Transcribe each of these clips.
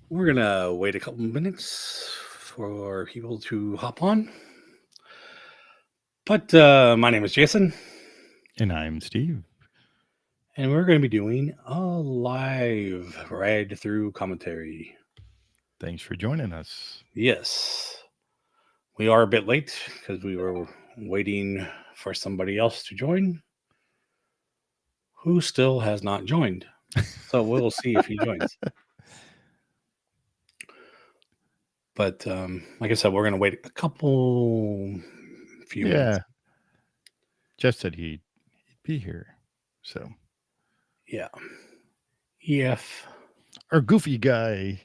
We're gonna wait a couple minutes for people to hop on. But my name is Jason, And I'm Steve. and we're going to be doing a live ride through commentary. Thanks for joining us. Yes, we are a bit late because we were waiting for somebody else to join who still has not joined. So we'll see if he joins. But like I said, we're going to wait a few minutes. Jeff said he'd be here. So Yeah. EF. our goofy guy.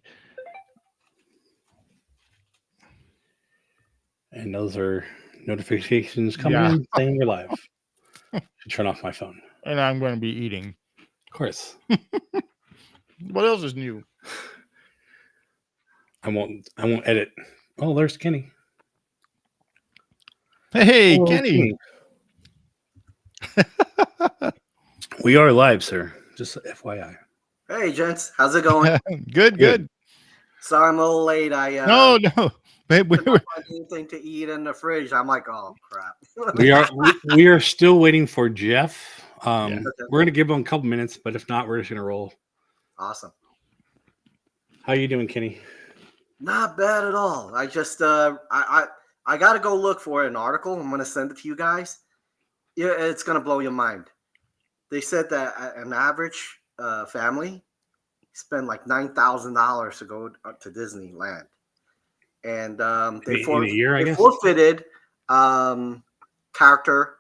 And those are notifications coming in saying we're live. Should turn off my phone. And I'm going to be eating. Of course. What else is new? I won't edit. Oh, there's Kenny. Hey, Kenny. We are live, sir. Just FYI. Hey, gents. How's it going? Good. Sorry I'm a little late. No. Babe, we couldn't find anything to eat in the fridge. I'm like, oh, crap. we are still waiting for Jeff. Okay. We're going to give him a couple minutes, but if not, we're just going to roll. Awesome. How you doing, Kenny? Not bad at all. I just I got to go look for an article. I'm going to send it to you guys. Yeah, it's going to blow your mind. They said that an average family spend like $9,000 to go to Disneyland. And they forfeited character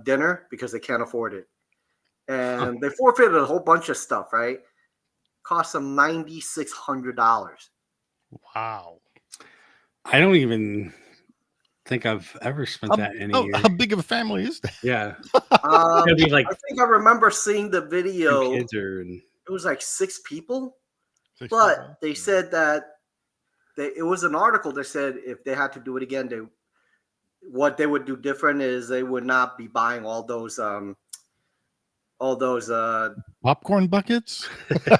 dinner because they can't afford it. And they forfeited a whole bunch of stuff, right? Cost them $9,600. Wow. I don't even think I've ever spent that in a year. How big of a family is that? Yeah. I think I remember seeing the video. It was like 6 people. But they said that it was an article that said if they had to do it again, what they would do different is they would not be buying all those popcorn buckets.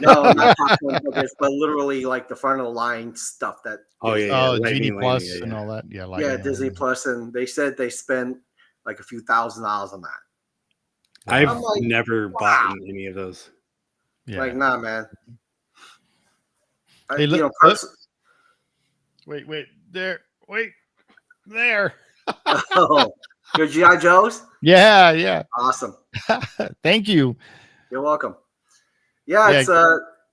No, not popcorn buckets, but literally like the front of the line stuff that. Genie Plus and all that. Yeah, Disney Plus, and they said they spent like a few $1,000s on that. I've never bought any of those. Yeah. Like, nah, man. Hey, Wait, there. Oh, your G.I. Joes? Yeah. Awesome. Thank you. You're welcome. Yeah, it's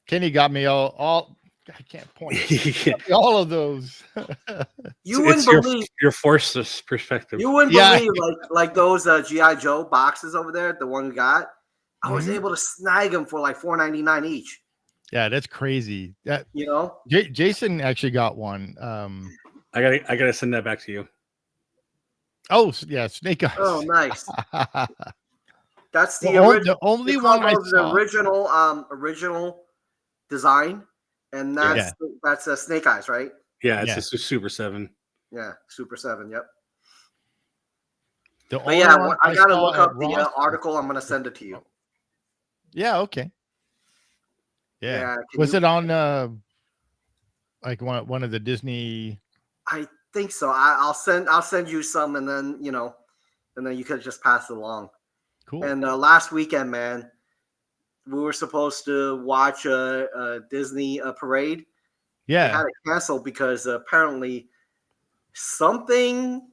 Kenny got me all I can't point. All of those. You wouldn't believe your forced perspective. You wouldn't believe like those G.I. Joe boxes over there, the one we got. I was able to snag them for like $4.99 each. Yeah, that's crazy. That Jason actually got one. I gotta send that back to you. Oh yeah, Snake Eyes. Oh, nice. That's the only one I saw. The original design, and that's a Snake Eyes, right? Yeah, it's a Super 7. Yeah, Super 7. Yep. I gotta look up the article. I'm gonna send it to you. Yeah. Okay. Yeah. Was it on like one of the Disney? I think so. I'll send you some, and then you could just pass it along. Cool. And last weekend, man, we were supposed to watch a Disney parade. Yeah. They had to cancel because apparently someone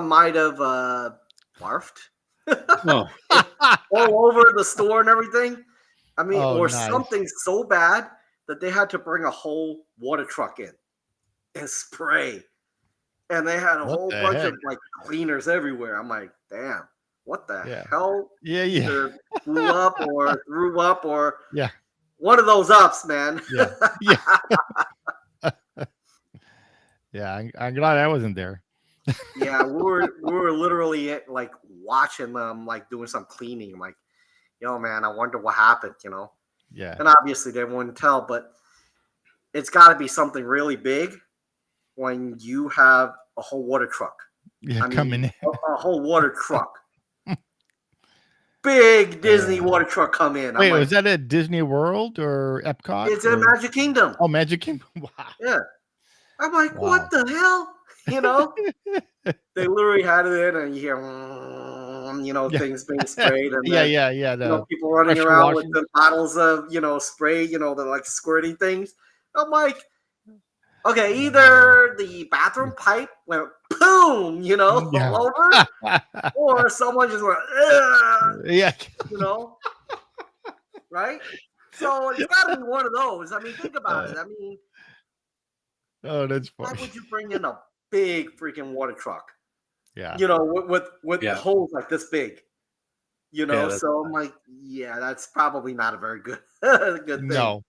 might have barfed all over the store and everything. I mean, something so bad that they had to bring a whole water truck in and spray. And they had a whole bunch of like cleaners everywhere. I'm like, damn, what the hell? Yeah. Either blew up or threw up or one of those ups, man. Yeah, I'm glad I wasn't there. Yeah, we were literally like watching them like doing some cleaning. I'm like, yo, man, I wonder what happened, Yeah. And obviously they wouldn't tell, but it's got to be something really big when you have a whole water truck. Coming in. A whole water truck. big Disney water truck come in. Wait, was that at Disney World or Epcot? It's in Magic Kingdom. Oh, Magic Kingdom. Wow. Yeah. I'm like, Wow. what the hell? You know, they literally had it in, and you hear, things being sprayed, and then, people running around with the bottles of, spray, they're like squirting things. I'm like, okay, either the bathroom pipe went boom, all over, or someone just went, right? So it's got to be one of those. I mean, think about it. I mean, oh, that's funny. Why would you bring in a big freaking water truck? Yeah. With holes like this big. So I'm like, that's probably not a very good thing. No.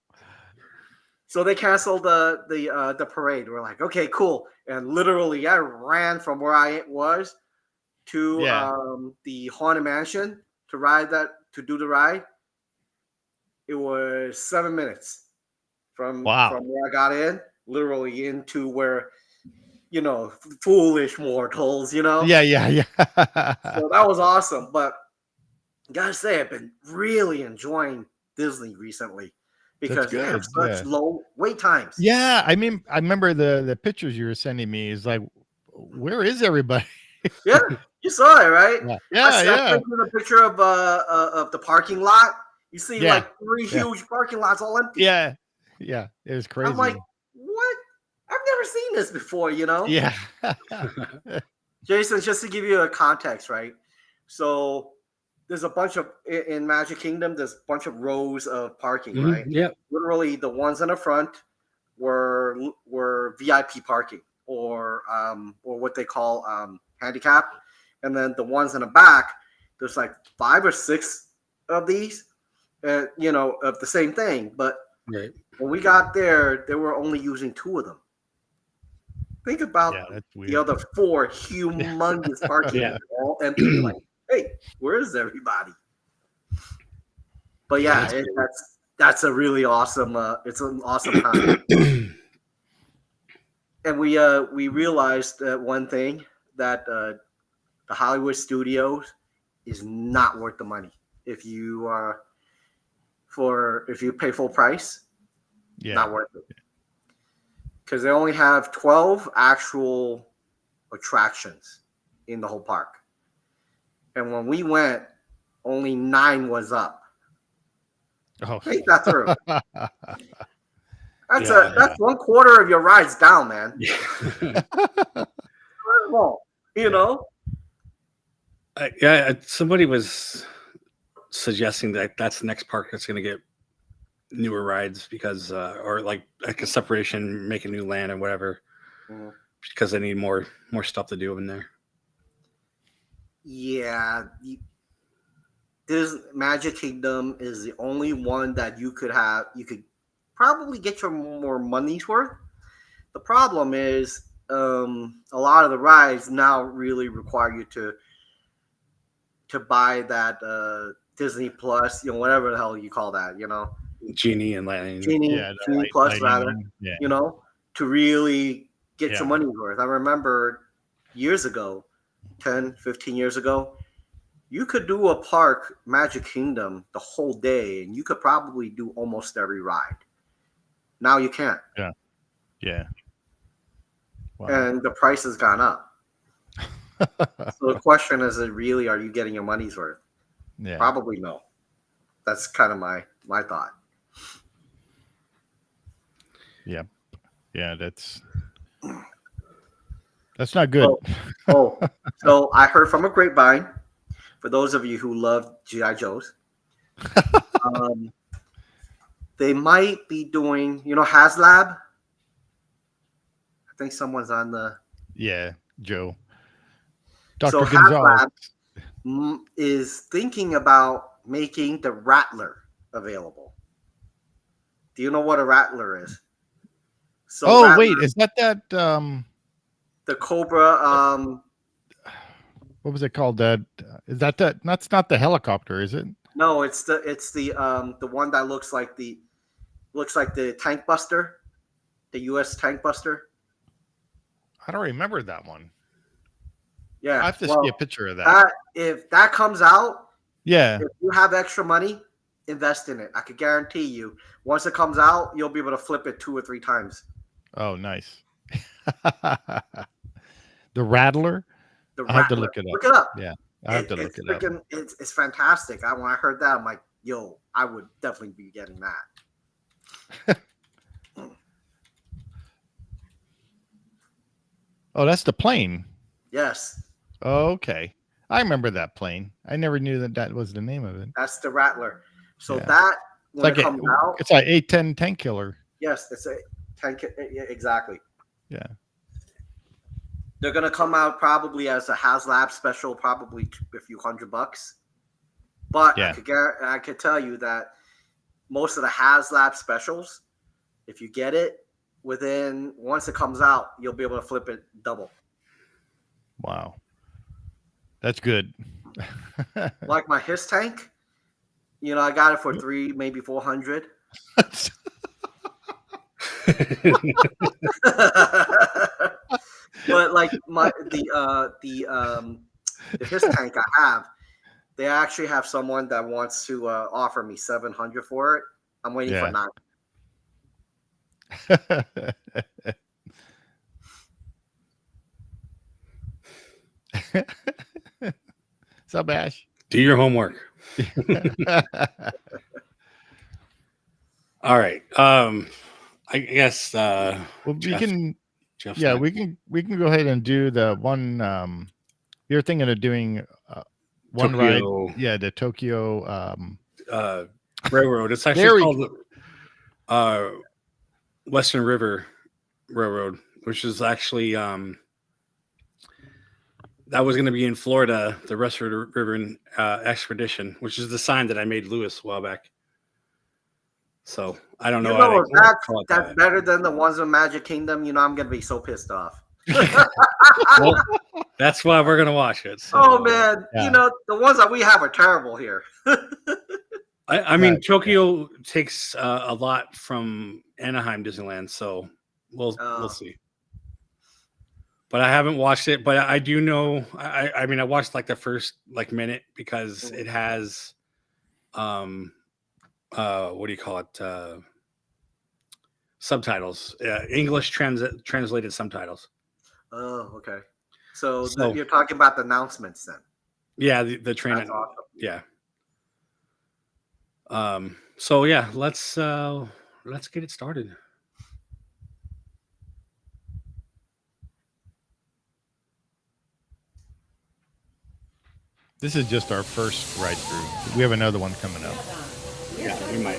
So they canceled the parade. We're like, okay, cool. And literally, I ran from where I was to the Haunted Mansion to do the ride. It was 7 minutes from where I got in, literally into where, foolish mortals, Yeah. So that was awesome. But gotta say, I've been really enjoying Disney recently because they have such low wait times. Yeah, I mean, I remember the pictures you were sending me. Is like, where is everybody? Yeah, you saw it, right? Yeah. I sent you a picture of the parking lot. You see, like 3 huge parking lots all empty. Yeah, it was crazy. I'm like, what? I've never seen this before, Yeah. Jason, just to give you a context, right? So there's a bunch of in Magic Kingdom. There's a bunch of rows of parking, right? Yeah. Literally, the ones in the front were VIP parking, or what they call handicap, and then the ones in the back, there's like 5 or 6 of these, of the same thing. But when we got there, they were only using 2 of them. Think about the other 4 humongous parking all empty. Like, hey, where is everybody? But that's a really awesome. It's an awesome time. And we realized one thing, that the Hollywood Studios is not worth the money if you pay full price. Not worth it, because they only have 12 actual attractions in the whole park, and when we went, only 9 was up. Oh, think that through. That's 1/4 of your rides down, man. Somebody was suggesting that that's the next park that's going to get newer rides because, or like a separation, make a new land or whatever, because they need more stuff to do in there. Yeah, this Magic Kingdom is the only one that you could probably get your more money's worth. The problem is, a lot of the rides now really require you to buy that Disney Plus, whatever the hell you call that, Genie and Lightning. Genie Plus, rather, to really get some money's worth. I remember years ago, 10, 15 years ago, you could do a park, Magic Kingdom, the whole day, and you could probably do almost every ride. Now you can't. Yeah. Wow. And the price has gone up. So the question is, are you getting your money's worth? Yeah. Probably no. That's kind of my thought. Yeah. Yeah, that's not good. So I heard from a grapevine, for those of you who love G.I. Joes, they might be doing, HasLab. I think someone's on the... Yeah, Joe. Dr. So Gonzalez is thinking about making the Rattler available. Do you know what a Rattler is? So Rattler, wait, is that the Cobra? What was it called? That's not the helicopter, is it? No, it's the one that looks like the Tank Buster, the U.S. Tank Buster. I don't remember that one. Yeah, I have to see a picture of that. If that comes out, Yeah. If you have extra money, invest in it. I could guarantee you, once it comes out, you'll be able to flip it 2 or 3 times. Oh, nice. The Rattler. The I have to Rattler. look it up. Look it up. Yeah, I have to look it up. It's fantastic. When I heard that, I'm like, yo, I would definitely be getting that. Oh, that's the plane. Yes, Oh, okay. I remember that plane. I never knew that was the name of it. that's the Rattler. So Yeah. that It's when like it comes out, it's like A10 tank killer. yes, it's a 10. Yeah, exactly. Yeah. They're gonna come out probably as a HasLab special, probably a few $100. But Yeah. I could tell you that most of the HasLab specials, if you get it once it comes out, you'll be able to flip it double. Wow. That's good. Like my His tank, I got it for 3, maybe 400. But like the His tank I have, they actually have someone that wants to offer me 700 for it. I'm waiting for 9. What's up, Ash? Do your homework. All right. I guess. Well, Jeff- we can. Jeff's Yeah, next. we can go ahead and do the one. You're thinking of doing one Tokyo, ride. Yeah, the Tokyo. Railroad. It's There actually we called Western River Railroad, which is actually that was going to be in Florida, the Western River Expedition, which is the sign that I made Lewis a while back. So I don't know. If that's better than the ones in Magic Kingdom, I'm gonna be so pissed off. Well, that's why we're gonna watch it. So. Oh man, Yeah. the ones that we have are terrible here. I mean, Right. Tokyo takes a lot from Anaheim Disneyland, so we'll see. But I haven't watched it. But I do know. I mean, I watched like the first minute because it has, what do you call it? Subtitles, English translated subtitles. Oh, okay. So So- you're talking about the announcements then? Yeah, the train. That's awesome. Yeah. So yeah, let's get it started. This is just our first ride through. We have another one coming up. Yeah, we might.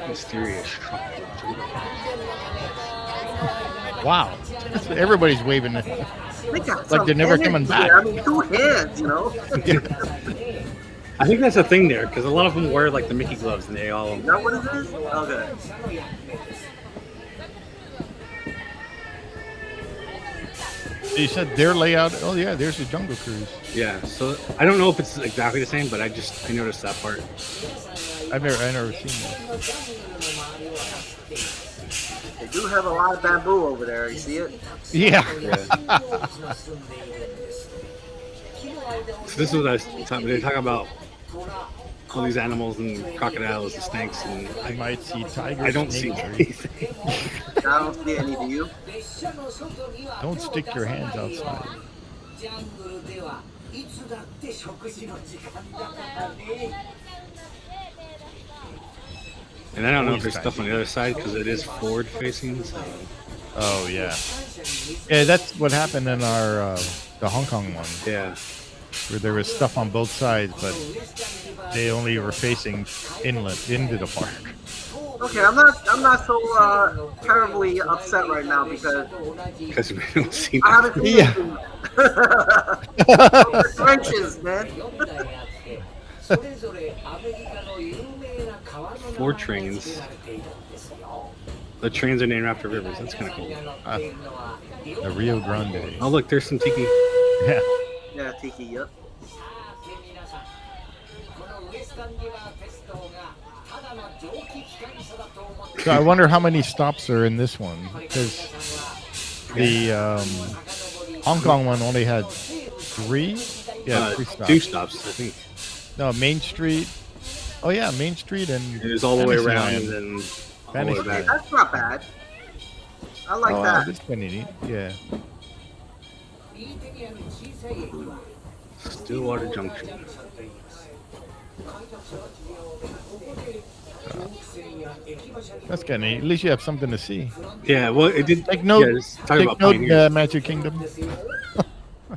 Mysterious truck. Wow. Everybody's waving it. They got Like some they're never energy coming back. there. I mean, 2 hands, I think that's a thing there because a lot of them wear like the Mickey gloves and they all. Is that what it is? Okay. You said their layout. Oh yeah, there's the Jungle Cruise. Yeah, so I don't know if it's exactly the same, but I noticed that part. I've never seen that. They do have a lot of bamboo over there. You see it? Yeah. So this is what I was talking. They talk about all these animals and crocodiles and snakes, and I might see tigers. I don't see snakes, anything. I don't see any. Do you? Don't stick your hands outside. And I don't know if there's stuff on the other side because it is forward facing. So. Oh yeah. Yeah, that's what happened in our the Hong Kong one, Yeah. where there was stuff on both sides, but they only were facing inlet into the park. Okay, I'm not so terribly upset right now because Because we don't see I haven't seen Yeah. anything. The trenches, man. 4 trains. The trains are named after rivers. That's kind of cool. The Rio Grande. Oh, look, there's some tiki. Yeah. Yeah, Tiki, yep. So I wonder how many stops are in this one, because the Hong Kong one only had 3. Yeah, 3 stops. 2 stops, I think. No, Main Street. Oh yeah, Main Street and It was all the way around Fantasyland. and then all the way Fantasyland. back. That's not bad. I like Oh, that. that's kind of neat. Yeah. Stillwater Junction. That's kind of neat. At least you have something to see. Yeah, well, it did. Take note. Yeah, it's talking Take about note, Pioneer. Magic Kingdom.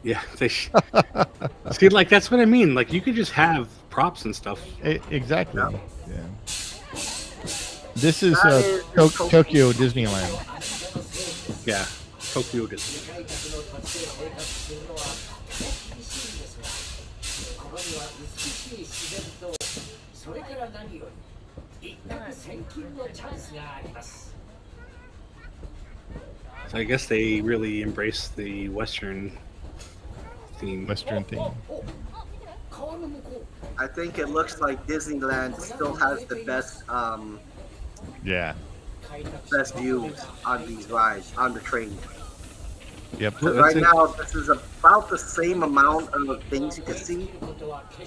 Yeah, see, like that's what I mean. Like you could just have props and stuff. Exactly. Yeah. Yeah. This is That is Tokyo Disneyland. Yeah, Tokyo Disney. So I guess they really embrace the Western theme. Western theme. I think it looks like Disneyland still has the Yeah. best views on these rides, on the train. Yep. Because right now, this is about the same amount of things you can see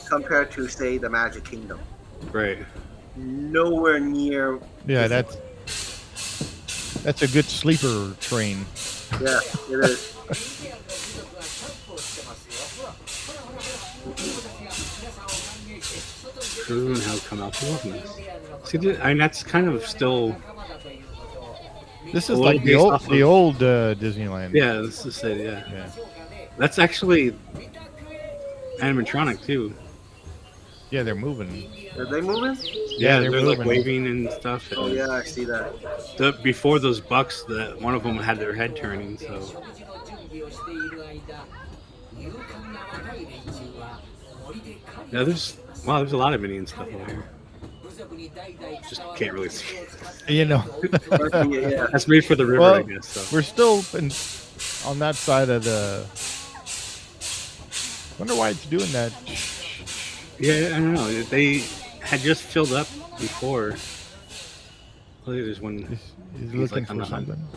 compared to, say, the Magic Kingdom. Right. Nowhere near. Yeah, that's a good sleeper train. Yeah, it is. Thru and how come out to wilderness. See, I mean, that's kind of still. This A is little like based off the of- old Disneyland. Yeah, this is it. Yeah, Yeah. that's actually animatronic too. Yeah, they're moving. Are they moving? Yeah, they're like moving. waving and stuff. Oh and yeah, I see that. before those bucks, that one of them had their head turning. So yeah, there's a lot of minion stuff over here. Just can't really see. You know, Yeah. That's made for the river, Well, I guess. So. we're still on that side of the. Wonder why it's doing that. Yeah, I don't know. They had just filled up before. Look, there's one. He's He's looking like on for the hunt. something.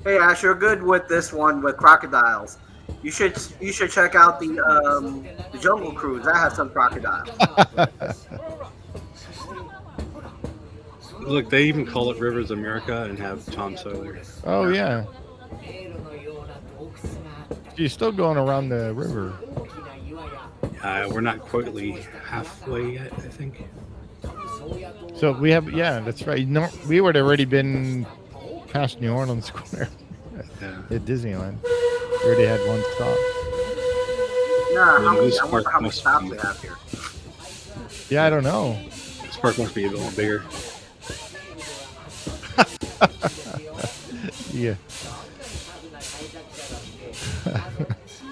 Hey Ash, you're good with this one with crocodiles. You should check out the Jungle Cruise. That has some crocodiles. Look, they even call it Rivers America and have Tom Sawyer. Oh yeah. You're still going around the river. We're not quite halfway yet, I think. So we have, yeah, that's right. No, we would have already been past New Orleans Square Yeah. at Disneyland. We already had one stop. Yeah, This I wonder park how many must stops be- they have here. Yeah, I don't know. This park must be a little bigger. Yeah.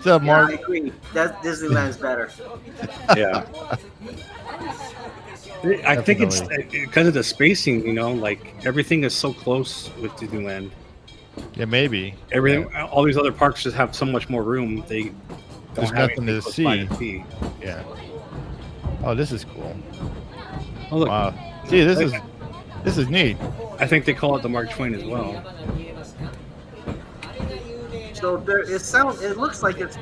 So Yeah, Mark, I agree. That Disneyland's better. Yeah. I think it's because of the spacing, like everything is so close with Disneyland. yeah, maybe. Everything, all these other parks just have so much more room. They There's don't have nothing anything to close by see. Yeah. Oh, this is cool. Oh, look, Wow. See, this is neat. I think they call it the Mark Twain as well. So it looks like it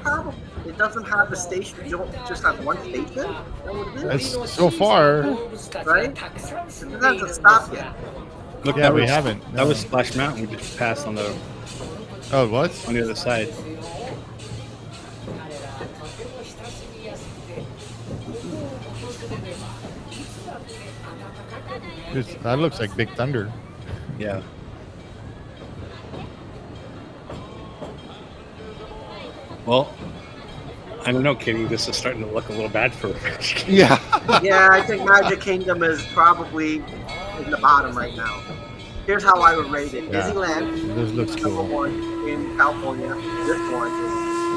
doesn't have a station. You don't just have one station. That would be It's, so far, right. It hasn't stopped yet. Look, yeah, that we was, haven't. That no. was Splash Mountain. We just passed on the Oh, what? other side. That looks like Big Thunder. Yeah. Well, I don't know, Kitty. This is starting to look a little bad for. Yeah. Yeah, I think Magic Kingdom is probably in the bottom right now. Here's how I would rate it: Yeah. Disneyland, This looks number cool. one in California, this one,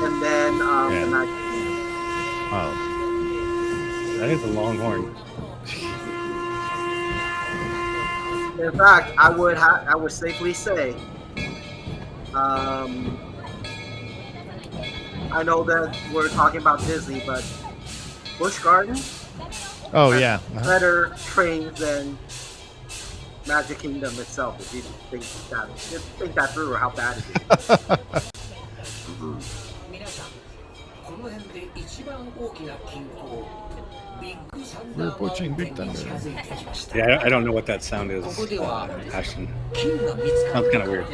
and then Yeah. the Magic Kingdom. Wow. That is a Longhorn. In fact, I would safely say, I know that we're talking about Disney, but Busch Gardens, Oh has yeah. better trains than Magic Kingdom itself. If you just think that through, or how bad it is. We're approaching Big Thunder. Yeah, I don't know what that sound is, Ashton. Sounds kind of weird.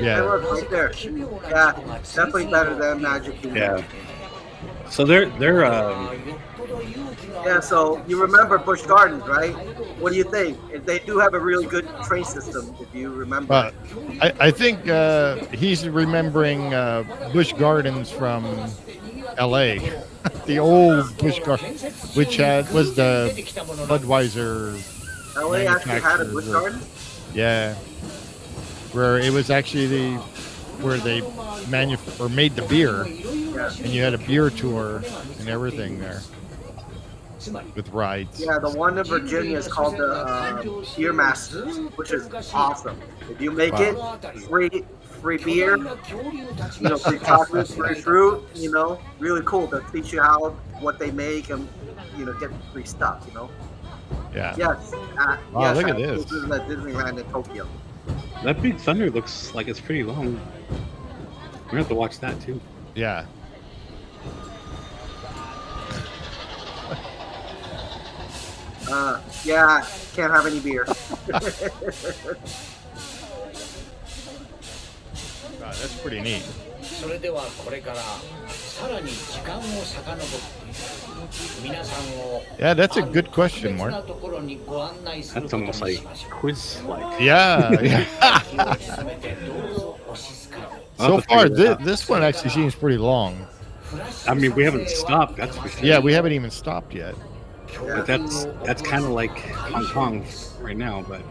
Yeah, Yeah. look, right there. Yeah, definitely better than Magic Kingdom. Yeah. So they're Yeah, so you remember Busch Gardens, right? What do you think? They do have a really good train system, if you remember. I think he's remembering Busch Gardens from L.A. The old Busch Gardens, which was the Budweiser. LA actually had a Busch manufacturer. Gardens? Yeah, where it was actually where they made the beer, Yeah. and you had a beer tour and everything there with rides. Yeah, the one in Virginia is called the Beer Masters, which is awesome. If you make it, free beer, free chocolate, free fruit, really cool. They'll teach you what they make and, get free stuff, Yeah. Yes. Wow, yes, look at this. This is at Disneyland in Tokyo. that Big Thunder looks like it's pretty long. We're gonna have to watch that too. Yeah. Yeah, can't have any beer. Wow, that's pretty neat. Yeah, that's a good question, Mark. That's almost like quiz-like. Yeah. So far, this one actually seems pretty long. I mean, we haven't stopped. That's for sure. Yeah, we haven't even stopped yet. But that's kind of like Hong Kong right now. But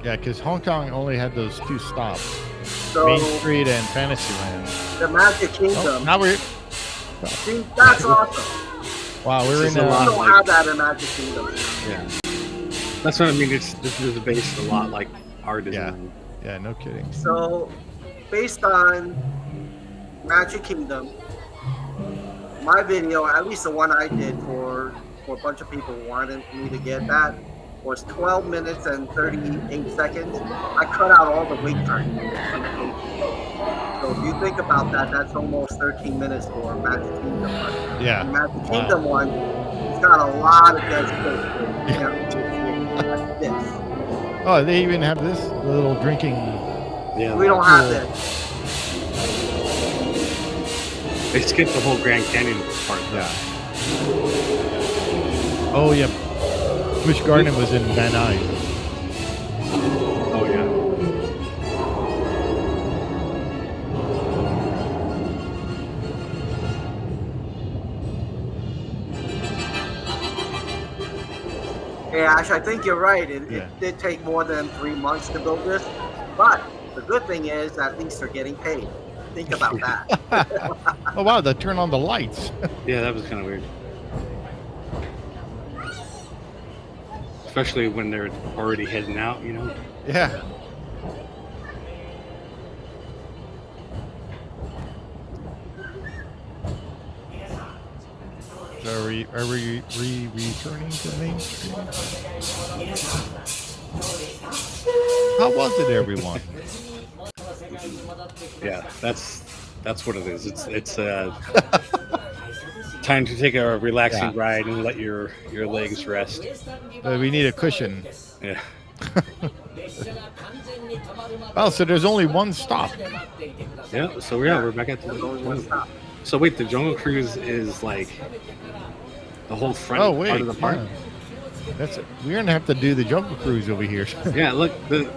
Yeah, because Hong Kong only had those 2 stops, So Main Street and Fantasyland. the Magic Oh, Kingdom. now we're See, that's awesome. wow, we're This in is a You lot. the don't have that in Magic Kingdom. yeah, that's what I mean. This is based a lot like our Disneyland. yeah, no kidding. So, based on Magic Kingdom, my video, at least the one I did for a bunch of people who wanted me to get that, was 12 minutes and 38 seconds. I cut out all the wait time. So if you think about that, that's almost 13 minutes for Magic Kingdom. The Yeah. Magic Kingdom one, it's got a lot of dead space. Like this. Oh, they even have this little drinking. Yeah, We don't have this. they skipped the whole Grand Canyon part. Yeah. Oh yeah. Busch Garden was in Van Nuys. Oh yeah. Yeah, Ash, I think you're right. It Yeah. did take more than 3 months to build this, but the good thing is at least they're getting paid. Think about that. Oh wow, they turn on the lights. Yeah, that was kind of weird. Especially when they're already heading out, Yeah. So are we returning to Main Street? How was it, everyone? Yeah, that's what it is. It's time to take a relaxing ride and let your legs rest. We need a cushion. Yeah. Oh, so there's only one stop. Yeah. So we're back at the Only one stop. So wait, the Jungle Cruise is like the whole front Oh wait, part of the park. yeah. That's it. We're gonna have to do the Jungle Cruise over here. Yeah. Look, the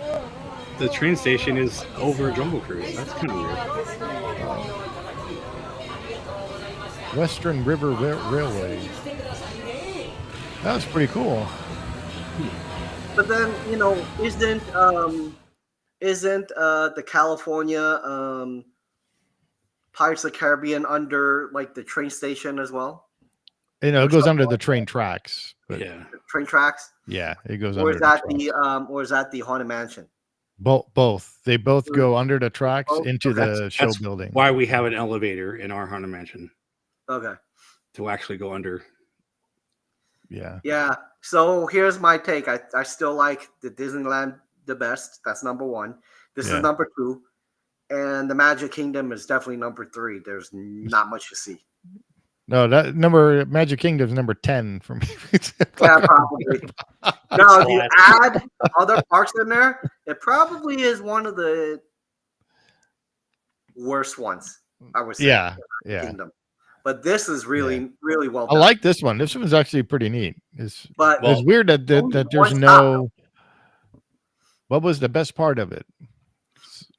train station is over Jungle Cruise. That's kind of weird. Western River Railway. That was pretty cool. But then, isn't the California Pirates of the Caribbean under like the train station as well? You know, it goes under the train tracks. But Yeah. The train tracks? yeah, it goes Or under is the that tracks. or is that the Haunted Mansion? Both. They both go under the tracks Oh, into the show building. Why we have an elevator in our Haunted Mansion Okay. to actually go under Yeah. Yeah. So here's my take. I still like the Disneyland the best. That's number one. This Yeah. is number two. And the Magic Kingdom is definitely number three. There's not much to see. No, Magic Kingdom's number 10 for me. Yeah, probably. Now, if you add other parks in there, it probably is one of the worst ones, I would say. Yeah. Kingdom. But this is really, really well I done. like this one. This one's actually pretty neat. It's weird that there's no. What was the best part of it?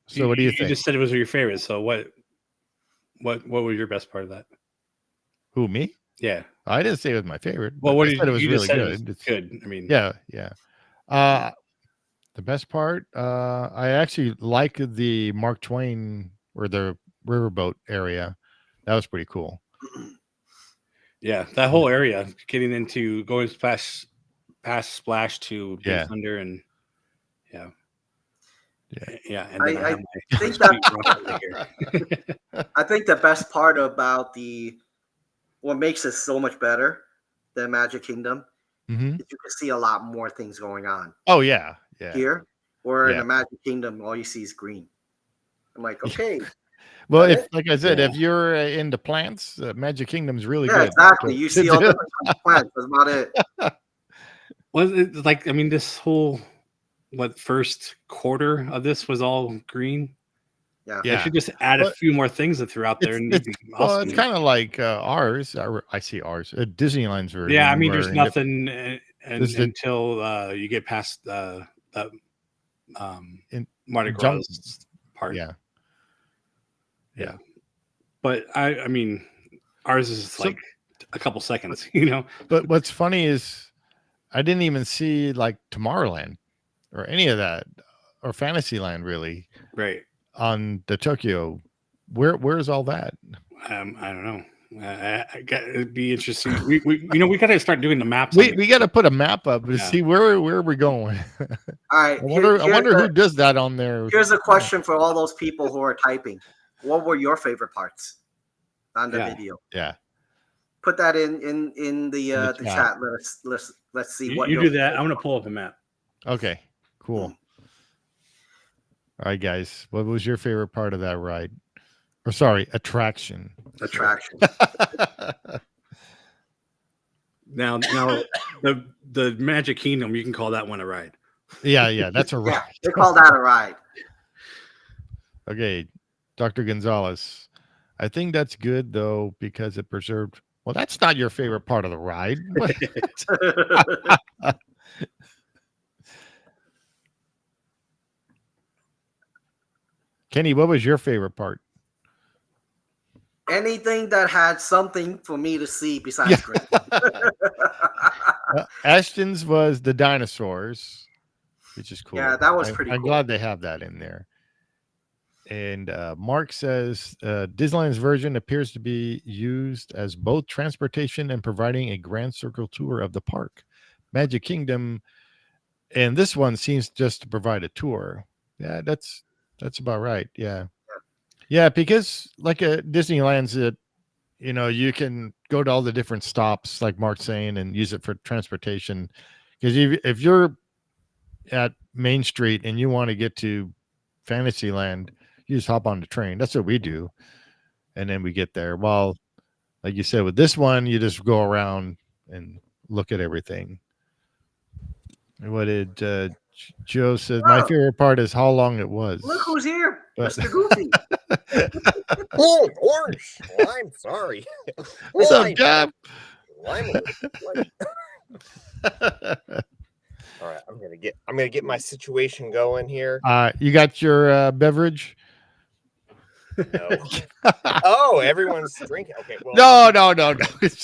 So what do you think? You just said it was your favorite. So what was your best part of that? Who, me? Yeah. I didn't say it was my favorite. Well, what I said it was really good. It's good. I mean, yeah. The best part, I actually like the Mark Twain or the riverboat area. That was pretty cool. Yeah, that whole area, getting into going past Splash to Big Thunder, and yeah. And I think that I think the best part about what makes it so much better than Magic Kingdom is you can see a lot more things going on. Oh yeah. Here, or in the Magic Kingdom, all you see is green. I'm like, okay. Well, like I said, if you're into plants, Magic Kingdom's really good. Exactly. You see all different kinds of plants. That's about it. Well, it's like, I mean, this whole first quarter of this was all green. Yeah. They should just add a few more things throughout there. It's kind of like ours. I see ours. Disneyland's version. Yeah, I mean, there's nothing until you get past Mardi Gras part. Yeah. But I mean, ours is like a couple seconds, you know. But what's funny is I didn't even see like Tomorrowland or any of that or Fantasyland really. Right. On the Tokyo. Where's all that? I don't know. It'd be interesting. We got to start doing the maps. We got to put a map up to see where are we going. All right. I wonder who does that on there. Here's a question for all those people who are typing. What were your favorite parts on the video? Yeah. Put that in the chat. Let's see what you do that. I'm gonna pull up a map. Okay. Cool. All right, guys. What was your favorite part of that ride? Or sorry, attraction. Now the Magic Kingdom, you can call that one a ride. Yeah, that's a ride. Yeah, they call that a ride. Okay, Dr. Gonzalez. I think that's good though because it preserved. Well, that's not your favorite part of the ride. Kenny, what was your favorite part? Anything that had something for me to see besides green. Ashton's was the dinosaurs, which is cool. Yeah, that was pretty cool. I'm glad they have that in there. And Mark says Disneyland's version appears to be used as both transportation and providing a grand circle tour of the park. Magic Kingdom, and this one seems just to provide a tour. Yeah, that's about right. Yeah, because like a Disneyland's, you can go to all the different stops, like Mark's saying, and use it for transportation. Because if you're at Main Street and you want to get to Fantasyland, you just hop on the train. That's what we do, and then we get there. Well, like you said, with this one, you just go around and look at everything. What did Joe says? My favorite part is how long it was. Look who's here, Mr. Goofy. Oh, orange. Well, I'm sorry. What's up, Jeff? All right, I'm gonna get my situation going here. You got your beverage? No. Oh, everyone's drinking. Okay. Well, No. It's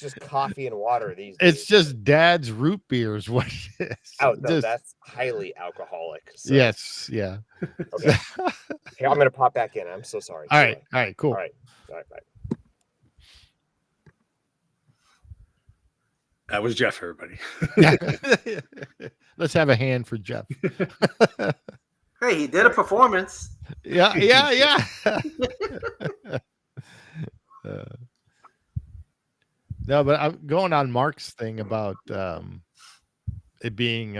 just coffee and water these days. It's just Dad's root beer is what it is. Oh no, that's highly alcoholic. So. Yes, yeah. Okay. Hey, I'm gonna pop back in. I'm so sorry. All right, cool. All right, bye. That was Jeff, everybody. Let's have a hand for Jeff. Hey, he did a performance. Yeah. No, but I'm going on Mark's thing about it being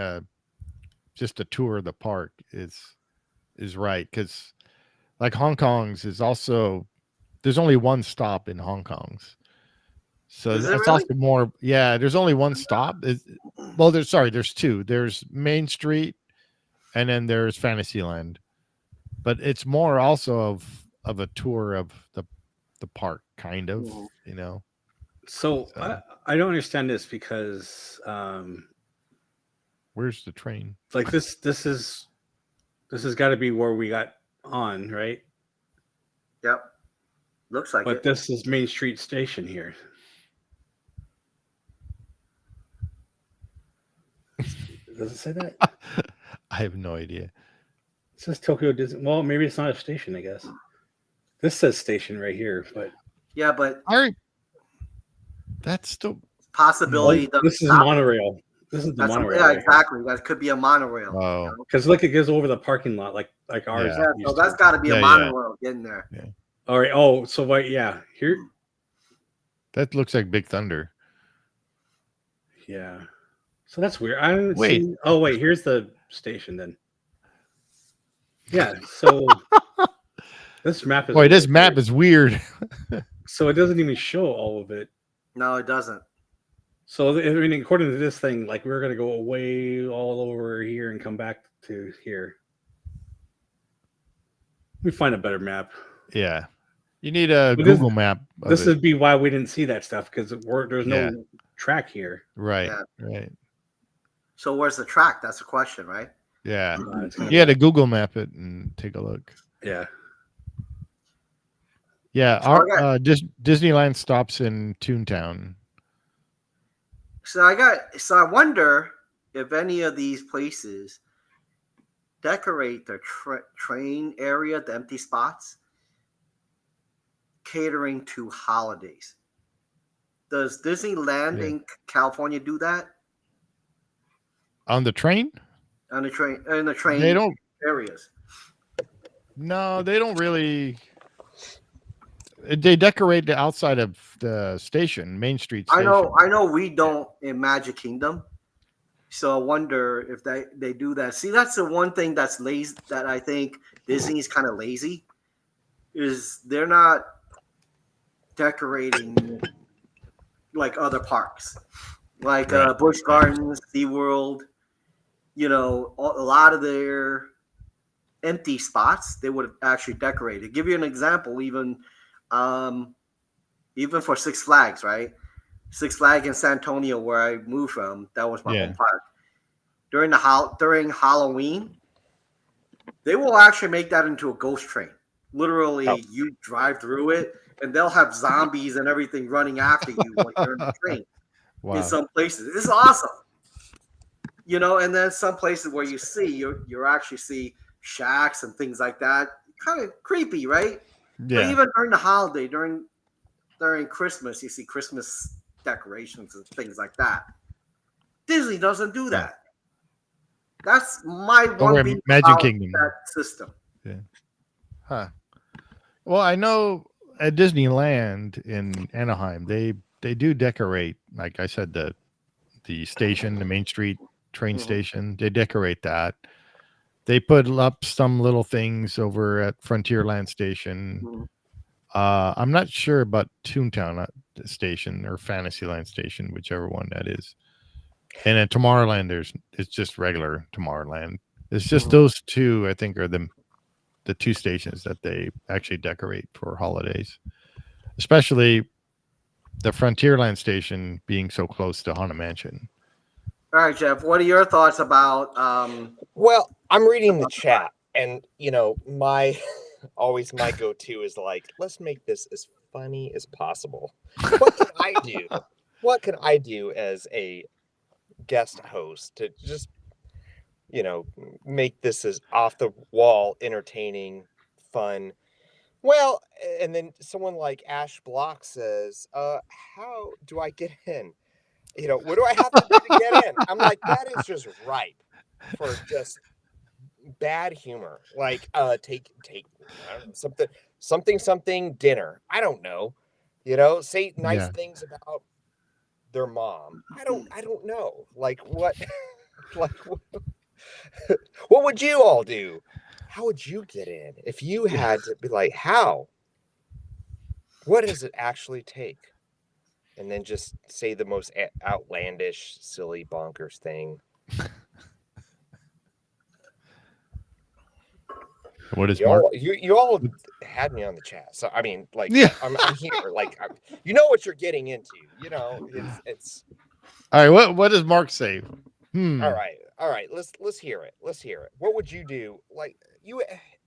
just a tour of the park is right, because like Hong Kong's is also, there's only one stop in Hong Kong's, so Is it that's really? also more. Yeah, there's only one stop. Well, there's two. There's Main Street, and then there's Fantasyland, but it's more also of a tour of the park, kind of, you know. So I don't understand this because Where's the train? like this has got to be where we got on, right? Yep. Looks like But it. this is Main Street Station here. Does it say that? I have no idea. It says Tokyo Disney. Well, maybe it's not a station, I guess. This says station right here, but Yeah, but that's still possibility. this is monorail. This is the That's monorail. yeah, right exactly. That could be a monorail. Oh. Because look, it goes over the parking lot like ours. Yeah. Yeah, so that's got to be Yeah, a yeah. monorail getting there. Yeah. All right. Oh, so wait, yeah. Here. That looks like Big Thunder. Yeah. So that's weird. I don't Wait. see. Oh, wait. Here's the station then. Yeah. So this map is. Boy, this weird. map is weird. So it doesn't even show all of it. No, it doesn't. So I mean, according to this thing, like we're gonna go away all over here and come back to here. Let me find a better map. Yeah. You need a But Google map. of This it. would be why we didn't see that stuff because there's no Yeah. track here. Right. Yeah. Right. So where's the track? That's the question, right? Yeah. It's gonna You had to Google map it and take a look. Yeah. Yeah. So Our Disneyland stops in Toontown. So I wonder if any of these places decorate their train area, the empty spots, catering to holidays. Does Disneyland in California do that On the train? on the train in the train They don't. areas? No, they don't really. They decorate the outside of the station, Main Street station. I know we don't in Magic Kingdom. So I wonder if they do that. See, that's the one thing that's lazy that I think Disney's kind of lazy is they're not decorating like other parks. Like Right. Busch Gardens, SeaWorld, you know, a lot of their empty spots they would have actually decorated. Give you an example, even for Six Flags, right? Six Flags in San Antonio, where I moved from, that was my home park. During Halloween, they will actually make that into a ghost train. Literally, you drive through it, and they'll have zombies and everything running after you like you're in the train. Wow. In some places, this is awesome. You know, and then some places where you actually see shacks and things like that. Kind of creepy, right? Yeah. But even during the holiday, during Christmas, you see Christmas decorations and things like that. Disney doesn't do that. That's my one beef Magic about Kingdom. that system. Yeah. Huh. Well, I know at Disneyland in Anaheim, they do decorate, like I said, the station, the Main Street train station. They decorate that. They put up some little things over at Frontierland Station. I'm not sure about Toontown Station or Fantasyland Station, whichever one that is. And at Tomorrowland, it's just regular Tomorrowland. It's just those two, I think, are the two stations that they actually decorate for holidays, especially the Frontierland Station being so close to Haunted Mansion. All right, Jeff, what are your thoughts about Well, I'm reading the chat, and you know, my go-to is like, let's make this as funny as possible. What can I do? What can I do as a guest host to just, you know, make this as off the wall, entertaining, fun? Well, and then someone like Ash Block says, how do I get in? You know, what do I have to do to get in? I'm like, that is just ripe for just bad humor. Like, take I don't know, something dinner. I don't know. You know, say nice things about their mom. I don't know. Like what? Like what would you all do? How would you get in if you had to be like, how? What does it actually take? And then just say the most outlandish, silly, bonkers thing. What is Mark? You all had me on the chat, so I mean, like, Yeah. I'm here, like, you know what you're getting into. You know, it's. All right. What does Mark say? All right. Let's hear it. Let's hear it. What would you do? Like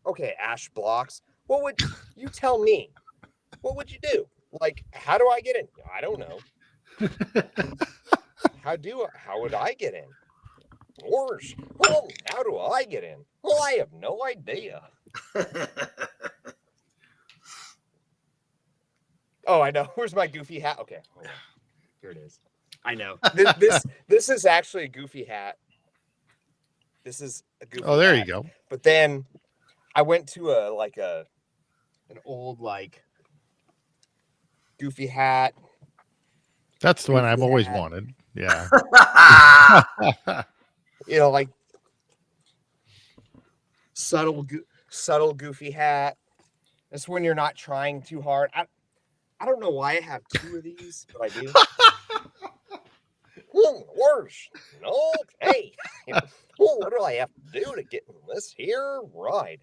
okay, Ash Blocks. What would you tell me? What would you do? Like, how do I get in? I don't know. How would I get in? Or how do I get in? Well, I have no idea. Oh, I know. Where's my goofy hat? Okay, hold on. Here it is. I know. This is actually a goofy hat. This is a goofy hat. Oh, there you go. But then I went to an old like goofy hat. That's the one I've always wanted. Yeah. You know, like subtle goofy hat. That's when you're not trying too hard. I don't know why I have two of these, but I do. Worse. Okay. What do I have to do to get in this here ride?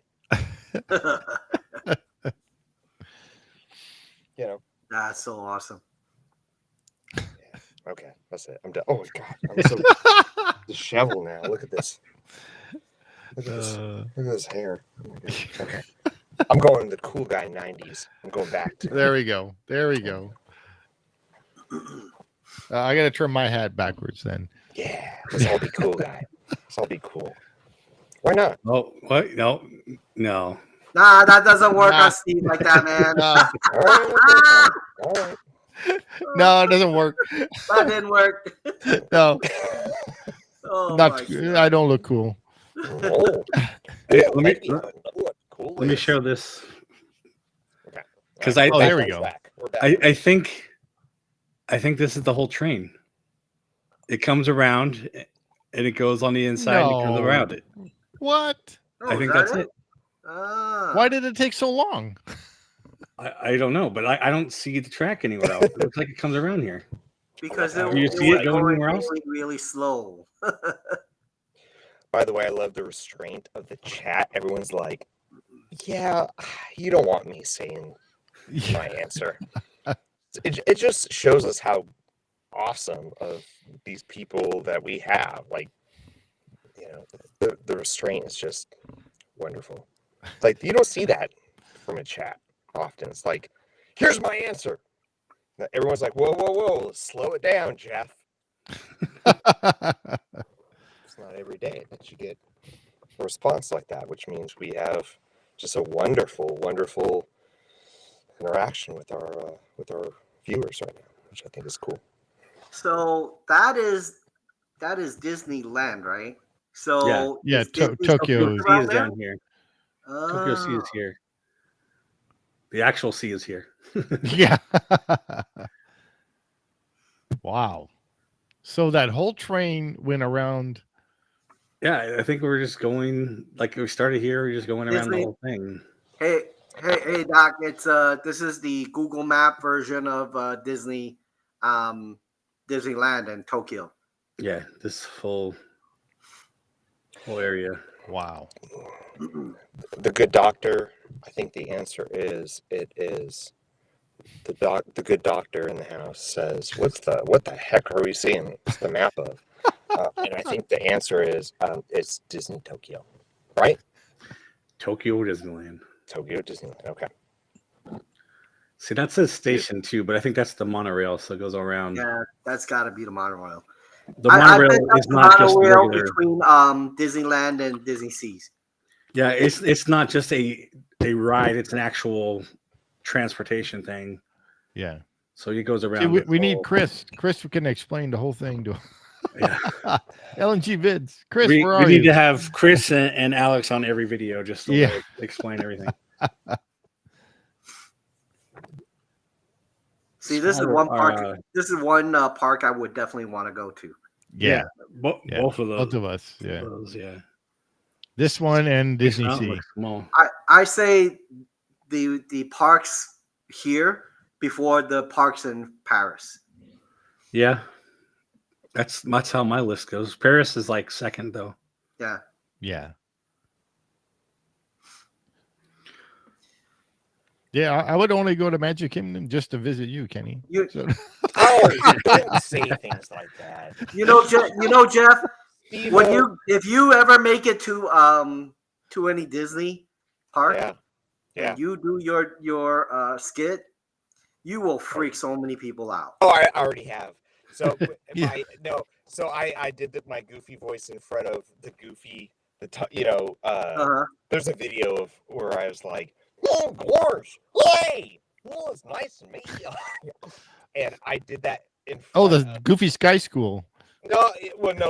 You know. That's so awesome. Yeah. Okay, that's it. I'm done. Oh God, I'm so disheveled now. Look at this. Look at this. Look at this hair. Oh my God. Okay. I'm going to the cool guy 90s. I'm going back to. There we go. There we go. I got to turn my hat backwards then. Yeah, let's all be cool, guy. Let's all be cool. Why not? Oh, what? No. Nah, that doesn't work on Steve like that, man. All right. No, it doesn't work. That didn't work. No, Oh, not. my God. I don't look cool. Oh. Yeah, Cool let me is. show this. Okay. Because Oh, there we go. We're back. I think this is the whole train. It comes around and it goes on the inside and it goes No. around it. What? Oh, I think is that's that it. Ah. Why did it take so long? I don't know, but I don't see the track anywhere else. It looks like it comes around here. Because Do it you see was it going going anywhere else? really, really slow. By the way, I love the restraint of the chat. Everyone's like, yeah, you don't want me saying my answer. It just shows us how awesome of these people that we have. Like, you know, the restraint is just wonderful. Like, you don't see that from a chat often. It's like, here's my answer. Everyone's like, whoa, slow it down, Jeff. It's not every day that you get a response like that, which means we have just a wonderful, wonderful interaction with our viewers right now, which I think is cool. So that is Disneyland, right? So Yeah, is Disney Tokyo Sea around is there? down here. Tokyo Sea is here. The actual sea is here. Yeah. Wow. So that whole train went around. Yeah, I think we're just going like we started here. We're just going around the Disney. whole thing. Hey, Doc! It's this is the Google Map version of Disneyland in Tokyo. Yeah, this whole area. Wow. The good doctor. I think the answer is it is the good doctor in the house says, what the heck are we seeing? It's the map of. And I think the answer is it's Disney Tokyo, right? Tokyo Disneyland. Tokyo Disneyland. Okay. See, that says station too, but I think that's the monorail, so it goes around. Yeah, that's got to be the monorail. The monorail is not just monorail regular. between Disneyland and DisneySea. Yeah, it's not just a ride; it's an actual transportation thing. Yeah. So it goes around. See, this we need whole- Chris. Chris can explain the whole thing to Yeah. LNG vids. Chris, We where are need you? to have Chris and Alex on every video just to Yeah. explain everything. See, this is Smaller, one park. This is one park I would definitely want to go to. Yeah. Both of those. Both of us. Yeah. Those, yeah. This one and This mountain DisneySea. looks small. I say the parks here before the parks in Paris. Yeah. That's how my list goes. Paris is like second though. Yeah. Yeah. Yeah, I would only go to Magic Kingdom just to visit you, Kenny. Oh, don't say things like that. You know, Jeff. If you ever make it to any Disney park, and you do your skit, you will freak so many people out. Oh, I already have. So I did my Goofy voice in front of the Goofy. There's a video of where I was like, "Oh, gosh, hey, well, it's nice to meet you," and I did that in front the Goofy Sky School. No,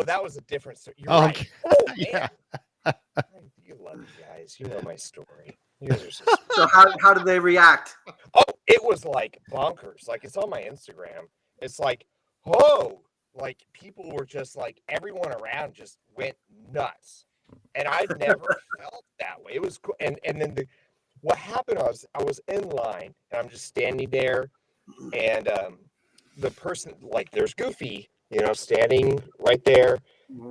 that was a different story. You're right. Okay. Oh, Yeah. You love you guys. You know my story. You guys are So how did they react? Oh, it was like bonkers. Like, it's on my Instagram. It's like, whoa, like people were just like, everyone around just went nuts. And I've never felt that way. It was cool. And then what happened was I was in line and I'm just standing there, and the person, like, there's Goofy, standing right there.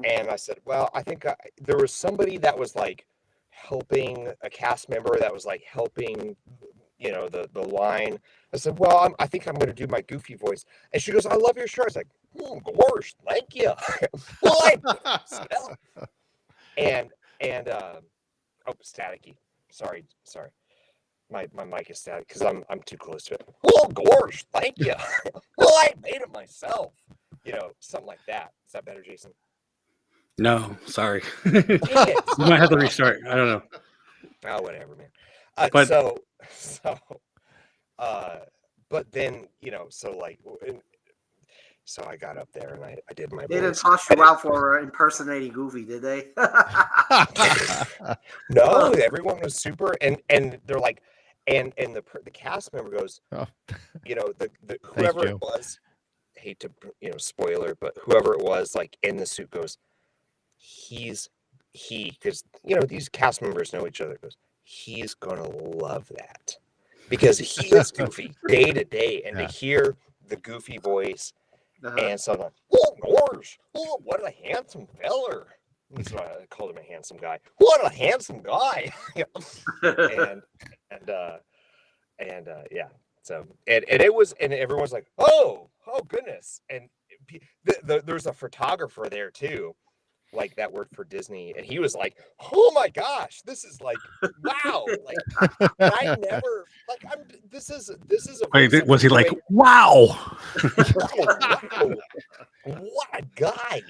And I said, well, I think there was somebody that was like helping, a cast member that was like helping, the line. I said, well, I think I'm going to do my Goofy voice. And she goes, I love your shirt. I was like, gosh, thank you. And staticky. Sorry. My mic is static because I'm too close to it. Oh, gosh, thank you. Well, I made it myself. Something like that. Is that better, Jason? No, sorry. You might have to restart. I don't know. Oh, whatever, man. But but then, so I got up there and I did my They didn't voice. toss you out for impersonating Goofy, did they? No, everyone was super, and they're like, and the cast member goes, whoever it was, hate to spoiler, but whoever it was, like, in the suit goes, because these cast members know each other, goes, he's gonna love that because he is Goofy day to day, and to hear the Goofy voice. And so I'm like, oh, gosh, what a handsome feller. So I called him a handsome guy. What a handsome guy. So it was, and everyone's like, oh goodness. And there's a photographer there too, like, that worked for Disney, and he was like, oh my gosh, this is like, wow, like, I never, like, this is a wait, was he like, wow? wow, what a guy.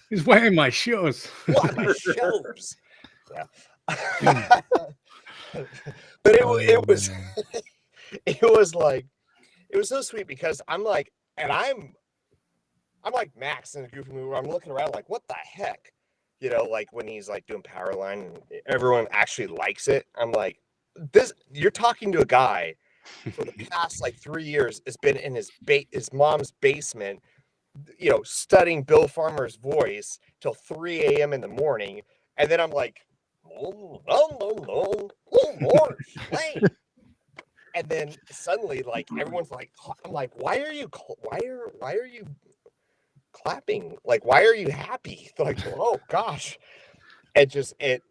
He's wearing my shoes. What my shoes. Yeah. But it was it was like, it was so sweet because I'm like Max in the Goofy movie where I'm looking around like, what the heck? Like when he's like doing Powerline and everyone actually likes it. I'm like, you're talking to a guy for the past like 3 years has been in his mom's basement, studying Bill Farmer's voice till 3 a.m. in the morning. And then I'm like, and then suddenly, like, everyone's like, I'm like, why are you clapping? Like, why are you happy? Like, oh gosh. It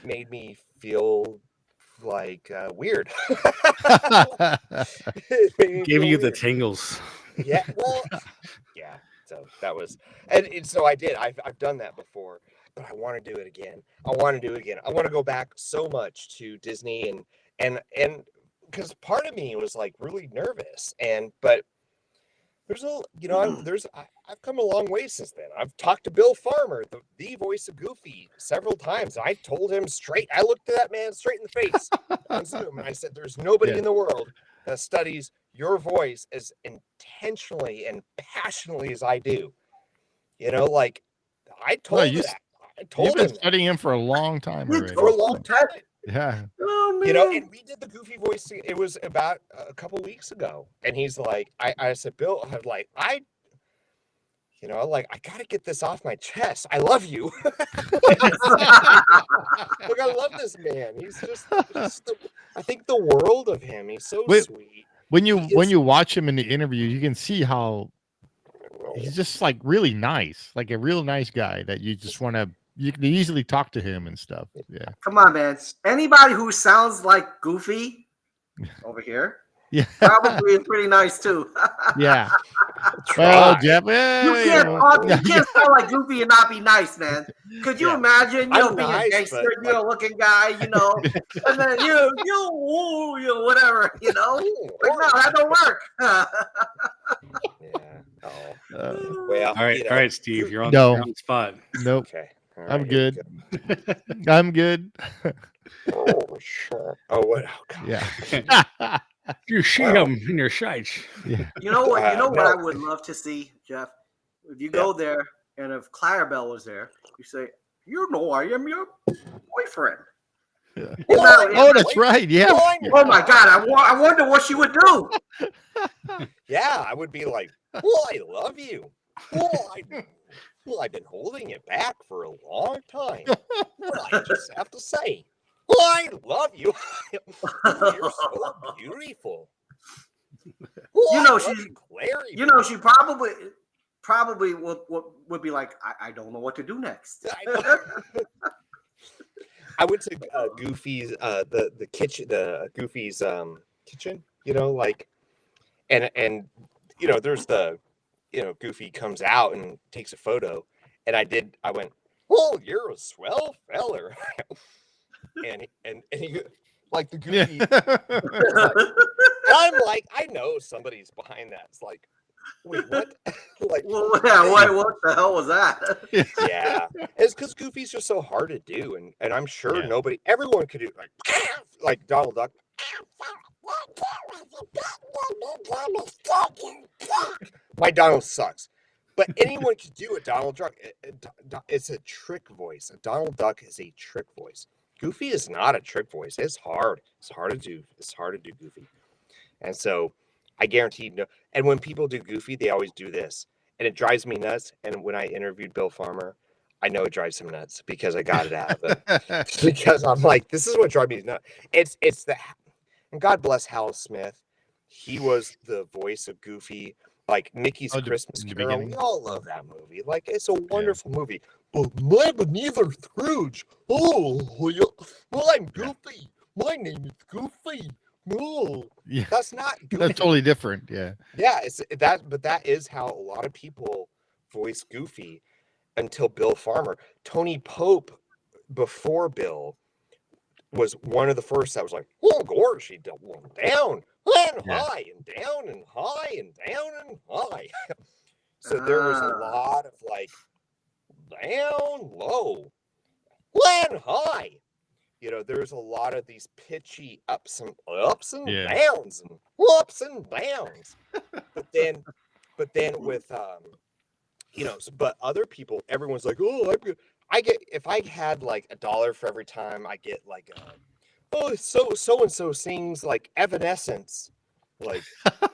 made me feel like weird. Gave you the tingles. Yeah, well, yeah. So that was, and so I did. I've done that before, but I want to do it again. I want to go back so much to Disney, and because part of me was like really nervous, but there's I've come a long way since then. I've talked to Bill Farmer, the voice of Goofy, several times. I told him straight. I looked at that man straight in the face on Zoom, and I said, "There's nobody in the world that studies your voice as intentionally and passionately as I do." Like, I told him that. I told You've him been studying him for a long time already. for a long time. Yeah. Oh man. You know, and we did the Goofy voice. It was about a couple weeks ago, and he's like, I said, Bill, I'm like, I gotta get this off my chest. I love you. Look, I love this man. He's just I think the world of him. He's so sweet. When you watch him in the interview, you can see how he's just like really nice, like a real nice guy that you just want to. You can easily talk to him and stuff. Yeah. Come on, man. Anybody who sounds like Goofy over here, Yeah. probably is pretty nice too. Yeah. Well, Jeff, you can't sound like Goofy and not be nice, man. Could you imagine, being nice, a gangster, looking guy, and then you whatever, like, no, that don't work. Well, all right, Steve, you're on the spot. Nope. Okay. All I'm right, good. I'm good. Oh, sure. Oh, what? Oh, God. Yeah. You see him in your sights. Yeah. You know what I would love to see, Jeff? If you go there and if Clarabelle was there, you say, I am your boyfriend. Yeah. Oh, that's right. Yeah. Oh my God. I wonder what she would do. Yeah, I would be like, well, I love you. Well, I've been holding it back for a long time. Well, I just have to say, well, I love you. You're so beautiful. Well, she probably would be like, I don't know what to do next. I went to Goofy's the kitchen, the Goofy's kitchen, and there's the Goofy comes out and takes a photo, and I went, oh, you're a swell feller. and he, like the Goofy, I'm like, I know somebody's behind that. It's like, wait, what? Like, what the hell was that? Yeah, it's because Goofy's just so hard to do, and I'm sure everyone could do like Donald Duck. My Donald sucks, but anyone can do a Donald Duck. It's a trick voice. A Donald Duck is a trick voice. Goofy is not a trick voice. It's hard. It's hard to do. It's hard to do Goofy, and so I guarantee no. And when people do Goofy, they always do this, and it drives me nuts. And when I interviewed Bill Farmer, I know it drives him nuts because I got it out of it. Because I'm like, this is what drives me nuts. It's the. And God bless Hal Smith. He was the voice of Goofy, like Mickey's Christmas Carol. We all love that movie. Like, it's a wonderful movie. But my neither Scrooge. Oh, well, I'm Goofy. My name is Goofy. No, that's not Goofy. That's totally different. Yeah. Yeah, but that is how a lot of people voice Goofy until Bill Farmer. Tony Pope, before Bill, was one of the first that was like, oh, gosh, he doubled down and high and down and high and down and high. So there was a lot of like down, low, and high. There's a lot of these pitchy ups and downs and ups and downs. But then with but other people, everyone's like, oh, I get, if I had like $1 for every time I get like so and so sings like Evanescence, like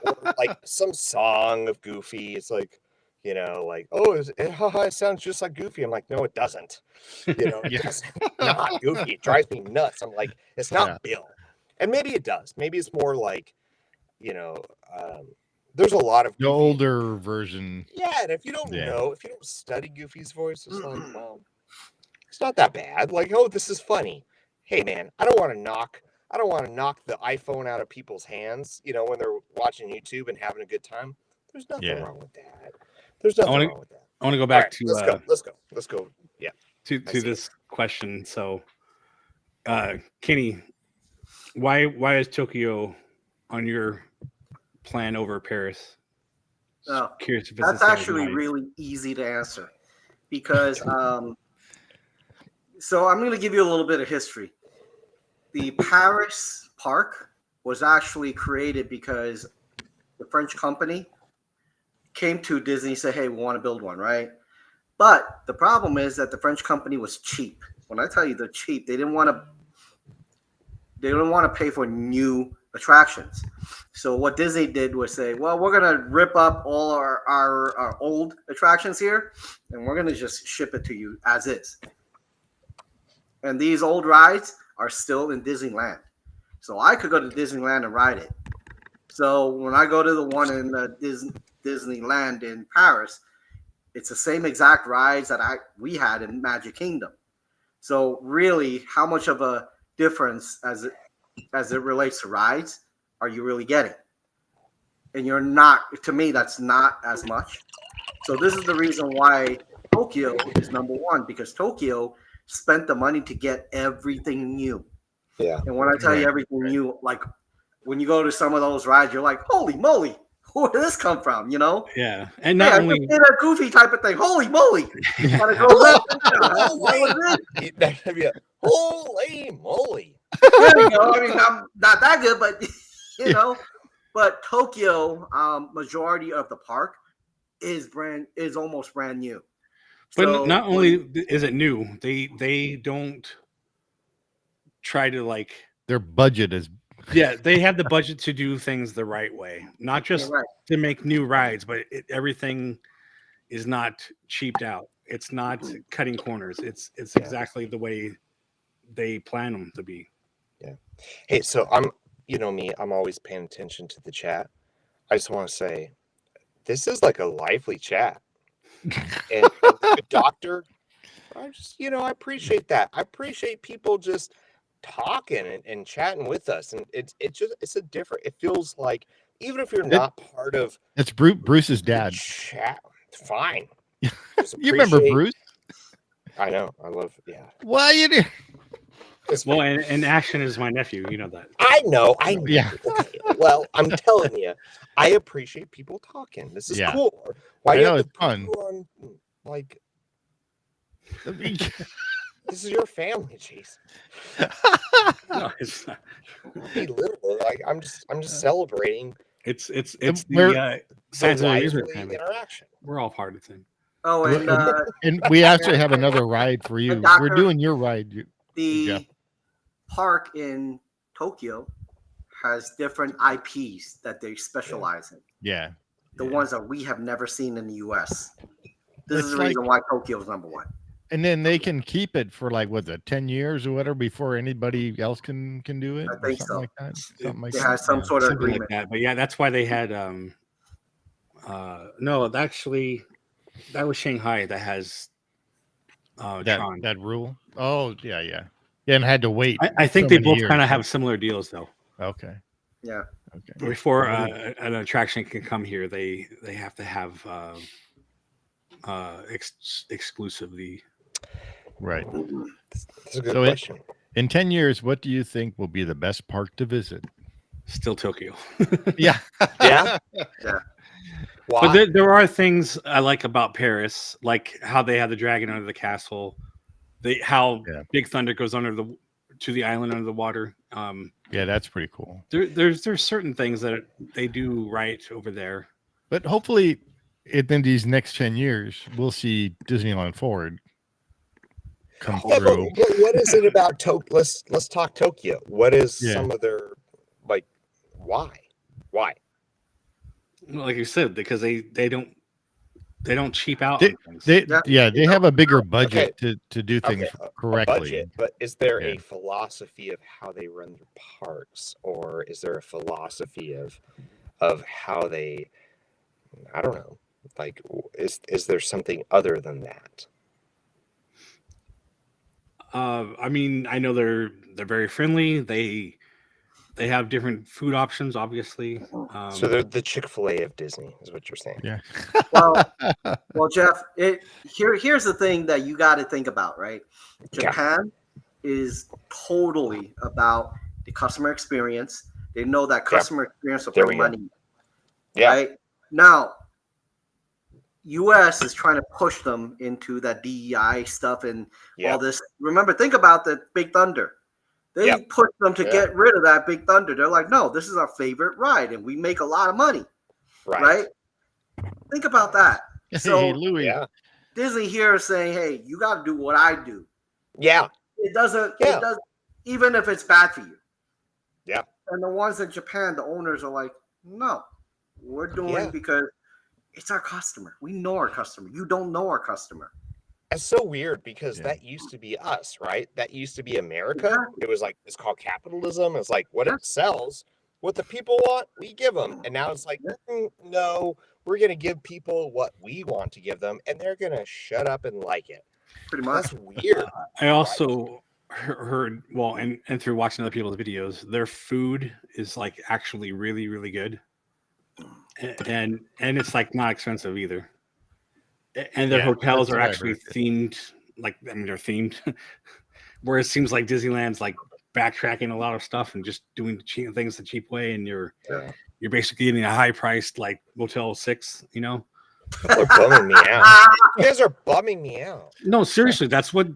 or like some song of Goofy. It's like, like, oh, it sounds just like Goofy. I'm like, no, it doesn't. It's not Goofy. It drives me nuts. I'm like, it's not Bill. And maybe it does. Maybe it's more like, there's a lot of the older version. Yeah, and if you don't know, if you don't study Goofy's voice, it's like, well, it's not that bad. Like, oh, this is funny. Hey, man, I don't want to knock the iPhone out of people's hands, when they're watching YouTube and having a good time. There's nothing wrong with that. There's nothing wrong with that. I want to go back to let's go. Yeah. To this question. So, Kenny, why is Tokyo on your plan over Paris? Oh, curious if that's actually really easy to answer because so I'm going to give you a little bit of history. The Paris park was actually created because the French company came to Disney and said, hey, we want to build one, right? But the problem is that the French company was cheap. When I tell you they're cheap, they didn't want to They don't want to pay for new attractions. So what Disney did was say, well, we're going to rip up all our old attractions here, and we're going to just ship it to you as is. And these old rides are still in Disneyland. So I could go to Disneyland and ride it. So when I go to the one in Disneyland in Paris, it's the same exact rides that we had in Magic Kingdom. So really, how much of a difference as it relates to rides are you really getting? And you're not, to me, that's not as much. So this is the reason why Tokyo is number one, because Tokyo spent the money to get everything new. Yeah. And when I tell you everything new, like when you go to some of those rides, you're like, holy moly, where did this come from? You know? Yeah. And not only did a goofy type of thing. Holy moly. Gotta go Holy moly. There you go. I mean, I'm not that good, but you know, but Tokyo, majority of the park is almost brand new. But So, not only is it new, they don't try to like Their budget is they have the budget to do things the right way, not just to make new rides, but everything is not cheaped out. It's not cutting corners. It's exactly the way they plan them to be. Yeah. Hey, so I'm me, I'm always paying attention to the chat. I just want to say this is like a lively chat. And the doctor, I just, I appreciate that. I appreciate people just talking and chatting with us. And it feels like, even if you're not part of it's Bruce's dad. Chat, fine. You remember Bruce? I know. I love, Why you do? Well, and Action is my nephew. You know that. I know. Yeah. Okay. Well, I'm telling you, I appreciate people talking. This is cool. Why do you have it's fun. On, like, this is your family, jeez. No, it's not. Like, I'm just celebrating. It's the science and amusement family. Interaction. We're all part of the thing. Oh, and we actually have another ride for you. We're doing your ride. The park in Tokyo has different IPs that they specialize in. Yeah. The ones that we have never seen in the US. This is the reason why Tokyo is number one. And then they can keep it for 10 years or whatever before anybody else can do it. I think so. Like that. Something like They that. have some sort of agreement. Like that. But yeah, that's why they had no, actually that was Shanghai that has that rule. Oh, yeah. And had to wait. I think they both kind of have similar deals though. Okay. Yeah. Okay. Before an attraction can come here, they have to have exclusively. Right. That's a good question. In 10 years, what do you think will be the best park to visit? Still Tokyo. Yeah. Yeah. Why? But there are things I like about Paris, like how they have the dragon under the castle, how Big Thunder goes to the island under the water. Yeah, that's pretty cool. There's certain things that they do right over there. But hopefully, in these next 10 years, we'll see Disneyland Forward come through. But what is it about Tokyo? Let's talk Tokyo. What is some of their why? Why? Like you said, because they don't cheap out. They have a bigger budget to do things correctly. Budget, but is there a philosophy of how they run their parks, or is there a philosophy of how they? I don't know. Like, is there something other than that? I mean, I know they're very friendly. They have different food options, obviously. So they're the Chick-fil-A of Disney, is what you're saying. Yeah. Well, Jeff, here's the thing that you got to think about, right? Japan is totally about the customer experience. They know that customer experience will bring money. Yeah. Right? Now, U.S. is trying to push them into that DEI stuff and all this. Remember, think about the Big Thunder. They pushed them to get rid of that Big Thunder. They're like, no, this is our favorite ride, and we make a lot of money. Right? Think about that. So hey, Louis. Disney here is saying, hey, you got to do what I do. Yeah. It doesn't, even if it's bad for you. Yeah. And the ones in Japan, the owners are like, no, we're doing because it's our customer. We know our customer. You don't know our customer. It's so weird because that used to be us, right? That used to be America. Yeah. It was like, it's called capitalism. It's like what it sells, what the people want, we give them. And now it's like, no, we're going to give people what we want to give them, and they're going to shut up and like it. Pretty much. That's weird. I also heard, well, and through watching other people's videos, their food is like actually really, really good. And it's like not expensive either. And their hotels are actually themed, like, I mean, they're themed. Where it seems like Disneyland's like backtracking a lot of stuff and just doing things the cheap way, and you're basically getting a high priced like Motel 6, you know. They're bumming me out. You guys are bumming me out. No, seriously, that's what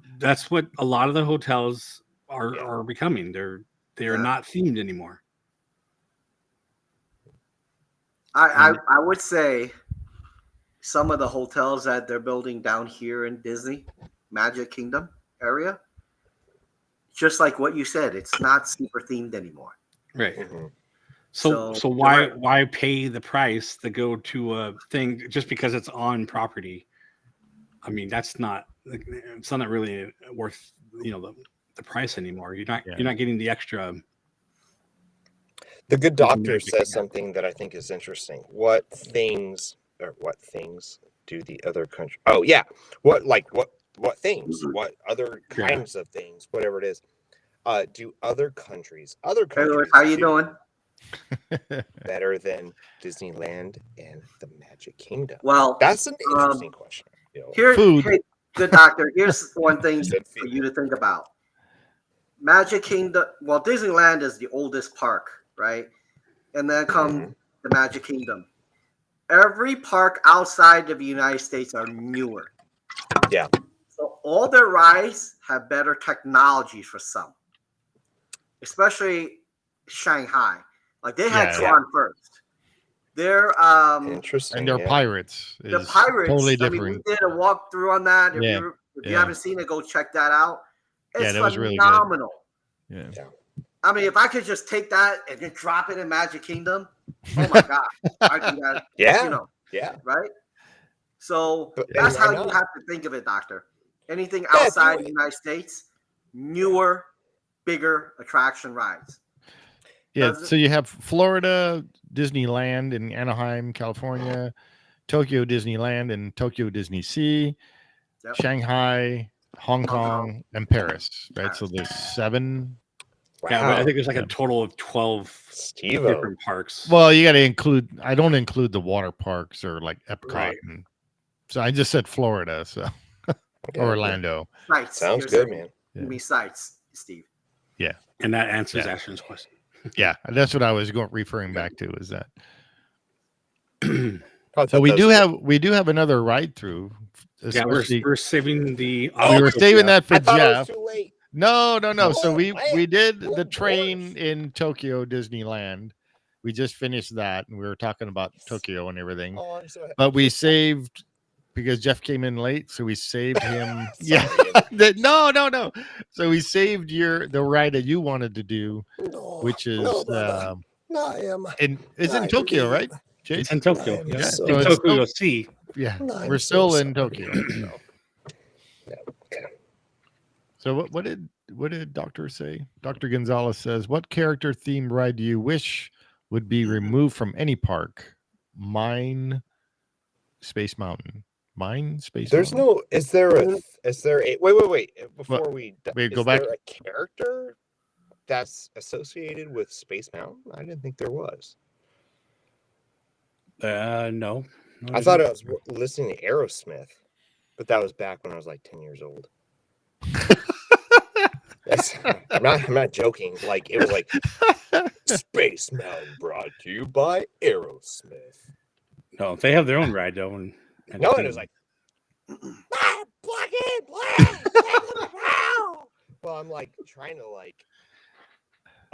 a lot of the hotels are becoming. They're not themed anymore. I would say some of the hotels that they're building down here in Disney Magic Kingdom area, just like what you said, it's not super themed anymore. Right. Mm-hmm. So why pay the price to go to a thing just because it's on property? I mean, it's not really worth, the price anymore. You're not getting the extra. The good doctor says something that I think is interesting. What things do the other country? Oh yeah, what things? What other kinds of things? Whatever it is, do other countries? Hey, how you doing? Better than Disneyland and the Magic Kingdom? Well, that's an interesting question. Hey, good doctor. Here's one thing for you to think about. Magic Kingdom. Well, Disneyland is the oldest park, right? And then come the Magic Kingdom. Every park outside of the United States are newer. Yeah. So all their rides have better technology for some, especially Shanghai. Like they had Tron first. They're interesting. And their pirates. The pirates totally different. I mean, we did a walkthrough on that. If you haven't seen it, go check that out. It's that was really phenomenal. good. Yeah. I mean, if I could just take that and then drop it in Magic Kingdom, oh my god, I do that. Yeah. Right. So that's how you have to think of it, Doctor. Anything outside the United States, newer, bigger attraction rides. Yeah, so you have Florida Disneyland in Anaheim, California, Tokyo Disneyland and Tokyo DisneySea, Shanghai, Hong Kong, and Paris, right? So there's 7. Wow. Yeah, but I think there's like a total of 12 different parks. Well, you got to include, I don't include the water parks or like Epcot. Right. So I just said Florida, so Orlando. Sites. Sounds good, man. You mean sites, Steve. Yeah. And that answers Ashton's question. Yeah, that's what I was referring back to, is that. So we do have another ride through. Yeah, we're saving the. We were saving that for Jeff. Too late. No. So we did the train in Tokyo Disneyland. We just finished that, and we were talking about Tokyo and everything. But we saved, because Jeff came in late, so we saved him. No. So we saved the ride that you wanted to do, which is it's in Tokyo, right? Jason? It's in Tokyo. Yeah. So in Tokyo Sea. Yeah, we're still in Tokyo. So what did Doctor say? Dr. Gonzalez says, what character themed ride do you wish would be removed from any park? Mine, Space Mountain. Mine, Space There's Mountain. no, is there a, wait. Before we go back. Is there a character that's associated with Space Mountain? I didn't think there was. No. I thought I was listening to Aerosmith, but that was back when I was like 10 years old. I'm not joking. Like, it was like Space Mountain brought to you by Aerosmith. No, they have their own ride though. And it was like, plug in. Well, I'm like trying to like.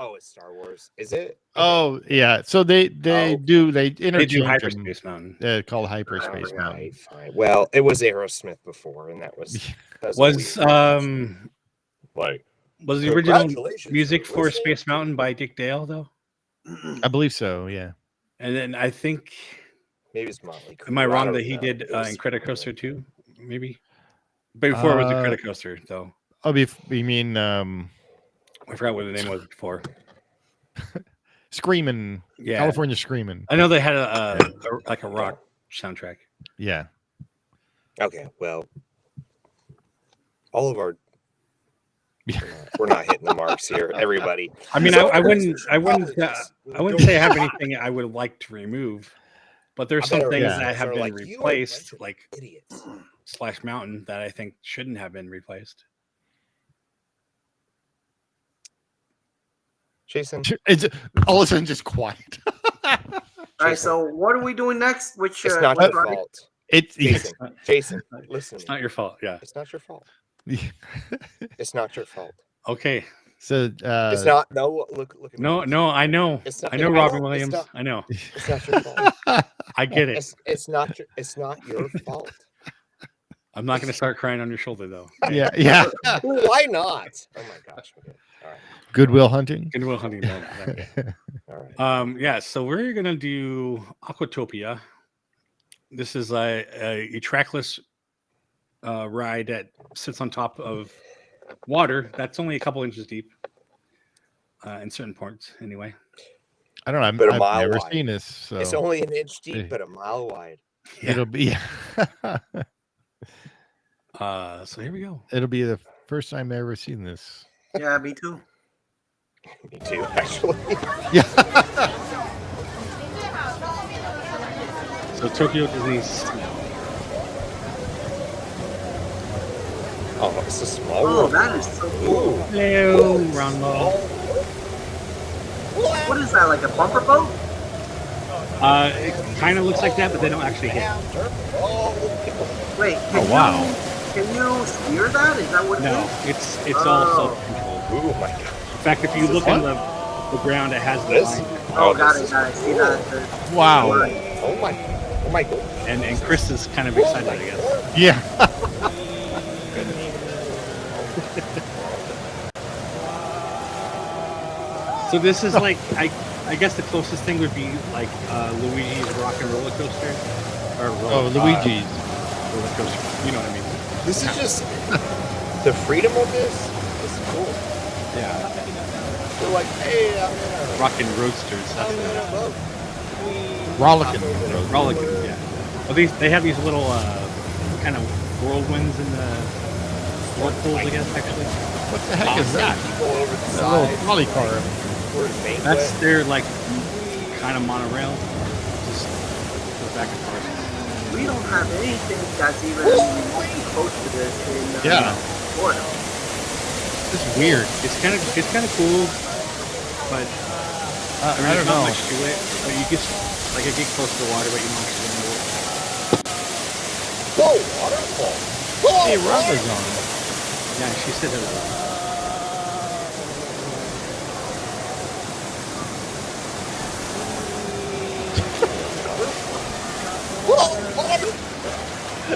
Oh, it's Star Wars. Is it? Oh, yeah. So they do Hyperspace Mountain. They're called Hyperspace Mountain. Fine. Well, it was Aerosmith before, and that was like Was the original Congratulations music for listening Space to- Mountain by Dick Dale though? I believe so. Yeah. And then I think, Maybe it's Motley Crue. am I wrong don't that he know. did It was- Incredicoaster too? Maybe before it was Incredicoaster though. Oh, you mean I forgot what the name was before. Screaming? Yeah, California Screaming. I know they had a like a rock soundtrack. Yeah. Okay, well, all of our we're not hitting the marks here, everybody. I mean, So I wouldn't just say I have anything I would like to remove, but there's some things yeah. that have Sort of been like, you are a replaced, bunch of like idiots. Slash Mountain, that I think shouldn't have been replaced. Jason, It's all of a sudden just quiet. All right, so what are we doing next? Which it's not what your ride? fault. It's Jason, listen. It's not your fault. Yeah. It's not your fault. It's not your fault. Okay. So It's not. No, look at No, me. no, I know. It's not- I know I Robin know, Williams. it's not- I know. It's not your fault. I get it. It's not your fault. I'm not going to start crying on your shoulder though. yeah. Why not? Oh my gosh. Okay. All right. Goodwill Hunting. Goodwill Hunting. No, no. All right. Yeah, so we're gonna do Aquatopia. This is a trackless ride that sits on top of water that's only a couple inches deep in certain parts. Anyway, I don't know. But a I've mile never wide. seen this. So It's only an inch deep, but a mile wide. it'll be so here we go. it'll be the first time I've ever seen this. Yeah, me too. Me too, actually. Yeah. So Tokyo Disney. Oh, it's a small Oh, one. that is so cool. Hello, Ronald. What is that, like a bumper boat? It kind of looks like that, but they don't actually hit. Wait, can you steer that? Is that what it No, is? it's all self-controlled. Oh my god. In fact, if you look on the ground, it has the This? line. Oh, got it. See that? Wow. Oh my god. And Chris is kind of excited, I guess. Yeah. So this is like I guess the closest thing would be like Luigi's Rock and Roller Coaster, or Luigi's. roller coaster. You know what I mean? This is just the freedom of this is cool. Yeah. They're like, hey, I'm in a, Rockin' Roadsters. I'm That's in a boat. Rollicking. Rollickin', yeah. Well, they have these little kind of whirlwinds in the whirlpools, I guess. Actually, What the heck is that? People over the A little side. trolley car. We're in Maine that's West. their like kind of monorail. Just goes back and forth. We don't have anything that's even close to this in Yeah. Florida. This is weird. It's kind of cool, but I there's don't not know. much to it. But you just like it get close to the water, but you don't actually know it. Whoa, waterfall. Whoa, Hey, Rhonda's on. Yeah, she said hello. Whoa, water.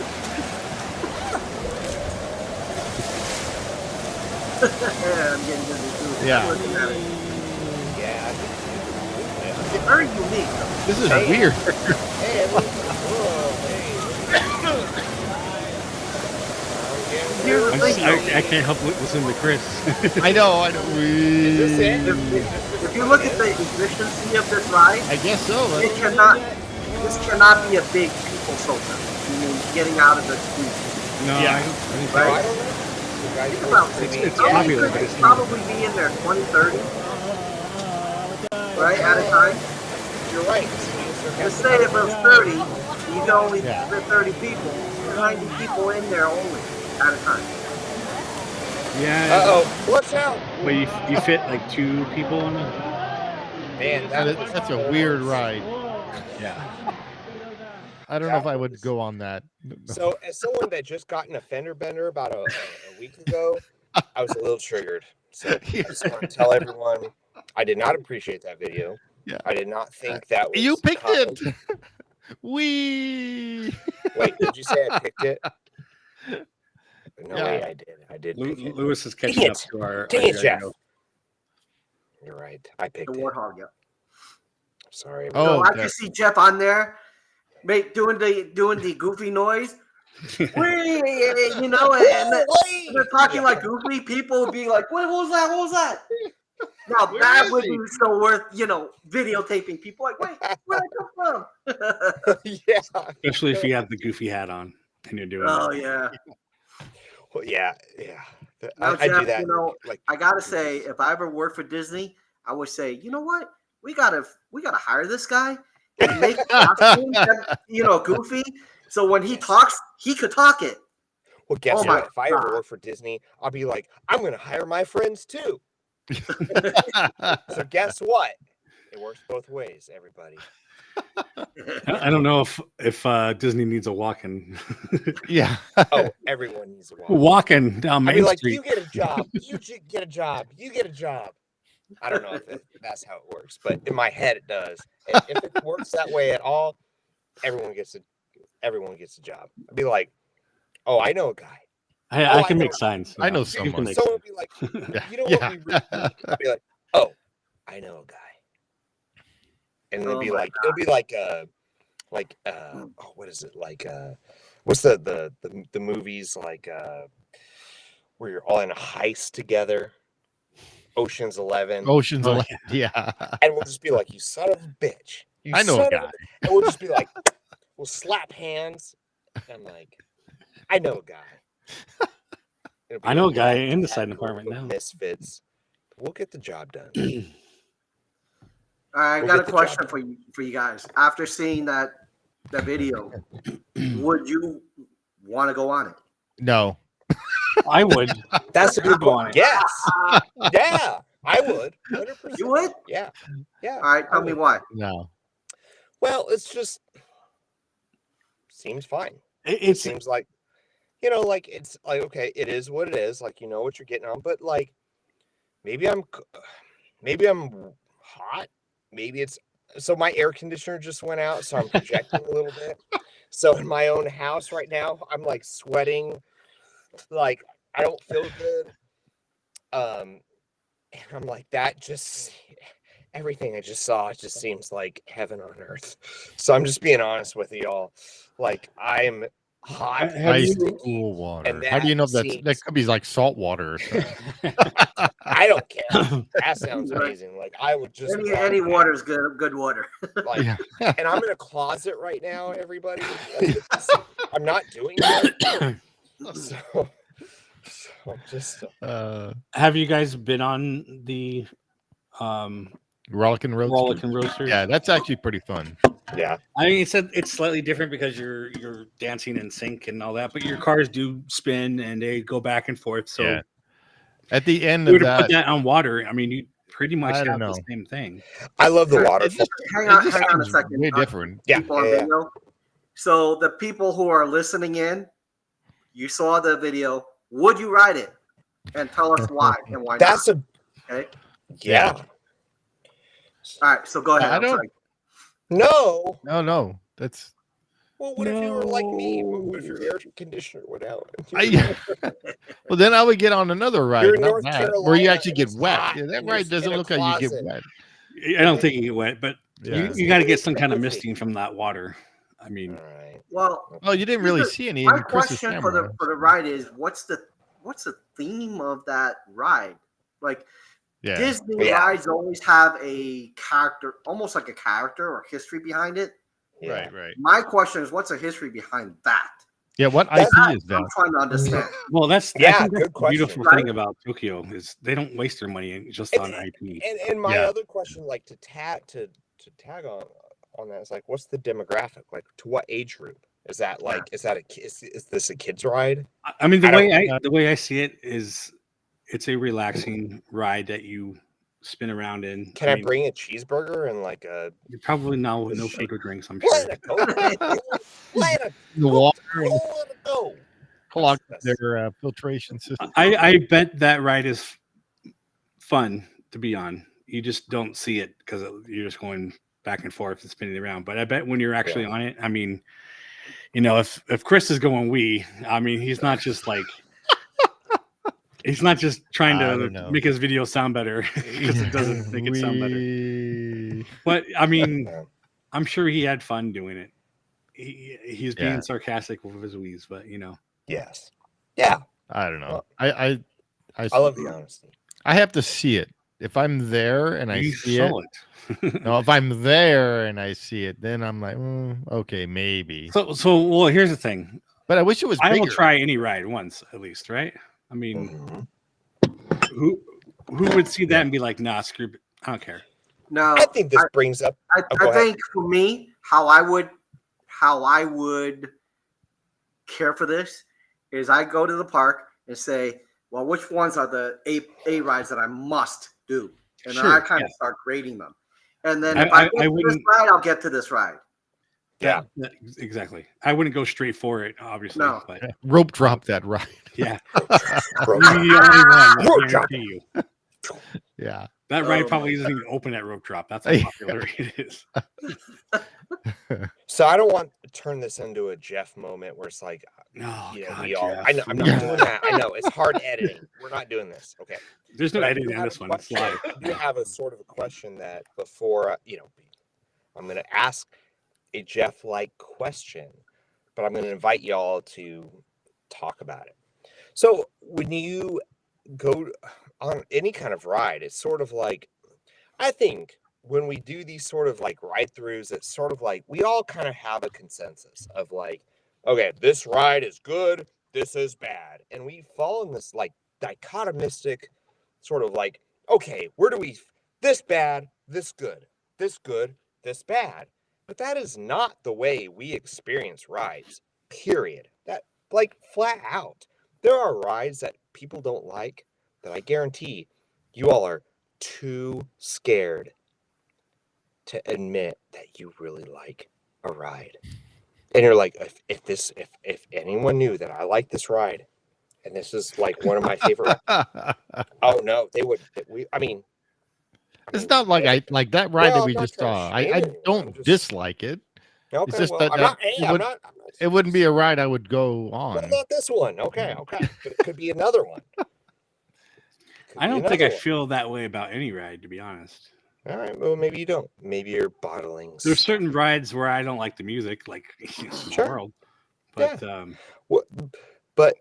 Yeah, I'm getting dizzy too. Yeah. Looking at it. Yeah. It's very unique. Though. This is weird. Hey, whoa, hey. Here's the thing, though. I can't help but listen to Chris. I know. Is this it? If you look at the efficiency of this ride, I guess so. it cannot. This cannot be a big people soaker. I mean, getting out of the street. No, Yeah. Right? Think about this. It's How many popular, could but it's probably be in there 20, 30, right, at a time. You're right. Just say if it was 30, you can only Yeah. fit 30 people. 90 people in there only at a time. Yeah. Uh-oh. Watch out. But you fit like 2 people on it. Man, That's a weird ride. Yeah. I don't know if I would go on that. So, as someone that just got in a fender bender about a week ago, I was a little triggered. So, I just want to tell everyone I did not appreciate that video. Yeah. I did not think that was. You picked kind. it. We. Wait, did you say I picked it? No Yeah. way I did. I did pick it. Lewis is catching up Idiot. to our. Dang it, our Jeff. joke. You're right. I The picked it. warthog, yeah. Sorry. Oh, So I can see Jeff on there, doing the goofy noise. Whee! You know, and they're talking like goofy. People would be like, "What was that? What was that?" Now Where that is would he? be so worth, videotaping people. Like, wait, where'd I come from? Yeah. Especially if you have the goofy hat on and you're doing Oh that. yeah. Well, yeah. Now, I do Jeff, that. Like I gotta say, if I ever worked for Disney, I would say, you know what? We gotta hire this guy and make costumes that, goofy. So when he talks, he could talk it. well, guess Oh my what? If I ever God. work for Disney, I'll be like, I'm going to hire my friends too. So guess what? It works both ways, everybody. I don't know if Disney needs a walk-in. yeah. Oh, everyone needs a walk. Walking down I'd be Main like, Street. you get a job. You get a job. You get a job. I don't know if that's how it works, but in my head it does. And if it works that way at all, everyone gets a job. I'd be like, oh, I know a guy. I can I make know. signs. I know You can someone. make Someone signs. would be like, you know Yeah. what we really need? I'd be like, oh, I know a guy. And it'll Oh be my like, what is it? Like, what's the movies like, where you're all in a heist together? Ocean's 11. Ocean's Oh, 11. Yeah. And we'll just be like, you son of a bitch. You I know a son of guy. And we'll just be like, we'll slap hands. And I'm like, I know a guy. It'll be I know a like guy that in the cat side group department of now. Misfits. We'll get the job done. All right, I We'll got a get the question job for you guys. After seeing that video, would you want to go on it? No. I would. That's a good Go on one. it. Yes. Yeah, I would. 100%. You would? Yeah. Yeah. All right, I tell me would. why. No. Well, it's just seems fine. It It's seems like, like it's like, okay, it is what it is. Like, you know what you're getting on, but like maybe I'm hot. Maybe it's so my air conditioner just went out, so I'm projecting a little bit. So in my own house right now, I'm like sweating, like I don't feel good. And I'm like, that just everything I just saw, it just seems like heaven on earth. So I'm just being honest with y'all. Like I am hot. Have Ice you- cool water. And How do you know that that could be like salt water or something? I don't care. That sounds amazing. Like I would just Any water is good water. like, Yeah. and I'm in a closet right now, everybody. Like, I'm not doing it. So I'm just Have you guys been on the Rollickin' Roadster. Rollickin' Roasters? Yeah, that's actually pretty fun. yeah. I mean, it's slightly different because you're dancing in sync and all that, but your cars do spin and they go back and forth. So Yeah. At the end you of were to put that, that on water. I mean, you pretty much I have don't the know. same thing. I love the water. Hang it on just a seems second. way different. Yeah, People on yeah. video. So the people who are listening in, you saw the video. Would you ride it? And tell us why and why That's not. a Okay. yeah. All right. So go ahead. I I'm don't- sorry. No. No. That's Well, what if you were like me? What if your air conditioner went out? well, then I would get on another ride, You're in not North that, where Carolina you actually and get it's wet. hot Yeah, that and you're ride doesn't in a look like you get closet. wet. I don't think you get wet, but Yeah. you got to get some kind of misting from that water. I mean, All right. Well, Oh, you didn't really Here's see any my in Chris's question for camera. the ride is what's the theme of that ride? Like Yeah. Disney Yeah. rides always have a character, almost like a character or history behind it. Yeah. Right. My question is, what's the history behind that? Yeah, what That's- IP is I'm that? trying to understand. well, I Yeah, think that's good the question. beautiful Right. thing about Tokyo is they don't waste their money just on IP. And my Yeah. other question, like to tag on that is like, what's the demographic? Like, to what age group is that? Like, is this a kids ride? I mean, I the way I see it is, it's a relaxing ride that you spin around in. Can I mean, bring a cheeseburger and like a You're probably no Shake. food or drinks. I'm let sure. it go? Let it The water and let it go. clog That's- their filtration system. I bet that ride is fun to be on. You just don't see it because you're just going back and forth and spinning around. But I bet when you're actually on it, I mean, if Chris is going I mean, he's not just like He's not just trying I to don't know. make his video sound better because it doesn't make it sound better. But I mean, I'm sure he had fun doing it. He's being sarcastic with his wheeze, but you know. Yes. Yeah. I don't know. Well, I love the honesty. I have to see it. If I'm there and I You see saw it. it. No, if I'm there and I see it, then I'm like, okay, maybe. So well, here's the thing. But I wish it was I bigger. will try any ride once at least, right? I mean, who would see that and be like, nah, screw it. I don't care. No, I think this brings up. I think for me, how I would care for this is I go to the park and say, well, which ones are the A rides that I must do? And then I kind of start grading them. And then if I get to this ride, I'll get to this ride. Yeah, exactly. I wouldn't go straight for it, obviously. No. But Rope drop that ride. yeah. You're the only one. I guarantee you. Yeah. That ride probably isn't even open at rope drop. That's how popular it is. So I don't want to turn this into a Jeff moment where it's like, God, we all. Jeff. I know I'm not doing that. I know it's hard editing. We're not doing this. Okay. There's no But I editing do on have this a one. It's live. question. I have a sort of a question that before, I'm going to ask a Jeff-like question, but I'm going to invite y'all to talk about it. So when you go on any kind of ride, it's sort of like, I think when we do these sort of like ride-throughs, it's sort of like we all kind of have a consensus of like, okay, this ride is good, this is bad. And we fall in this like dichotomistic sort of like, okay, where do we, this bad, this good, this good, this bad. But that is not the way we experience rides, period. That like flat out. There are rides that people don't like that I guarantee you all are too scared to admit that you really like a ride. And you're like, if anyone knew that I like this ride, and this is like one of my favorite, oh no, they would. It's not like I like that ride that we just saw. I don't I'm just- dislike it. Okay, It's just well, that- I'm that not, it I'm would- not. It wouldn't be a ride I would go on. What about this one? Okay. But it could be another one. I don't think I feel that way about any ride, to be honest. All right, well, maybe you don't. Maybe you're bottling. There's certain rides where I don't like the music, like Small Sure. World. But But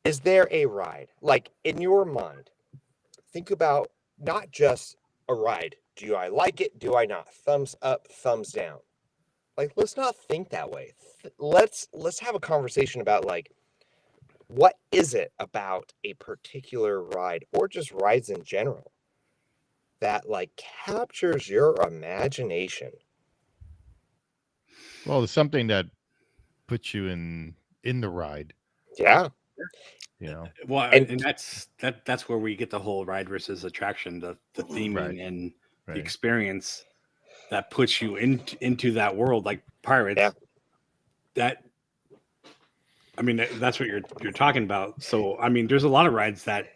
is there a ride, like in your mind, think about not just a ride. Do I like it? Do I not? Thumbs up, thumbs down. Like, let's not think that way. Let's have a conversation about like, what is it about a particular ride or just rides in general that like captures your imagination? Well, it's something that puts you in the ride. Yeah. well, and that's where we get the whole ride versus attraction, the theming and the experience that puts you into that world, like Pirates. Yeah. That's what you're talking about. So there's a lot of rides that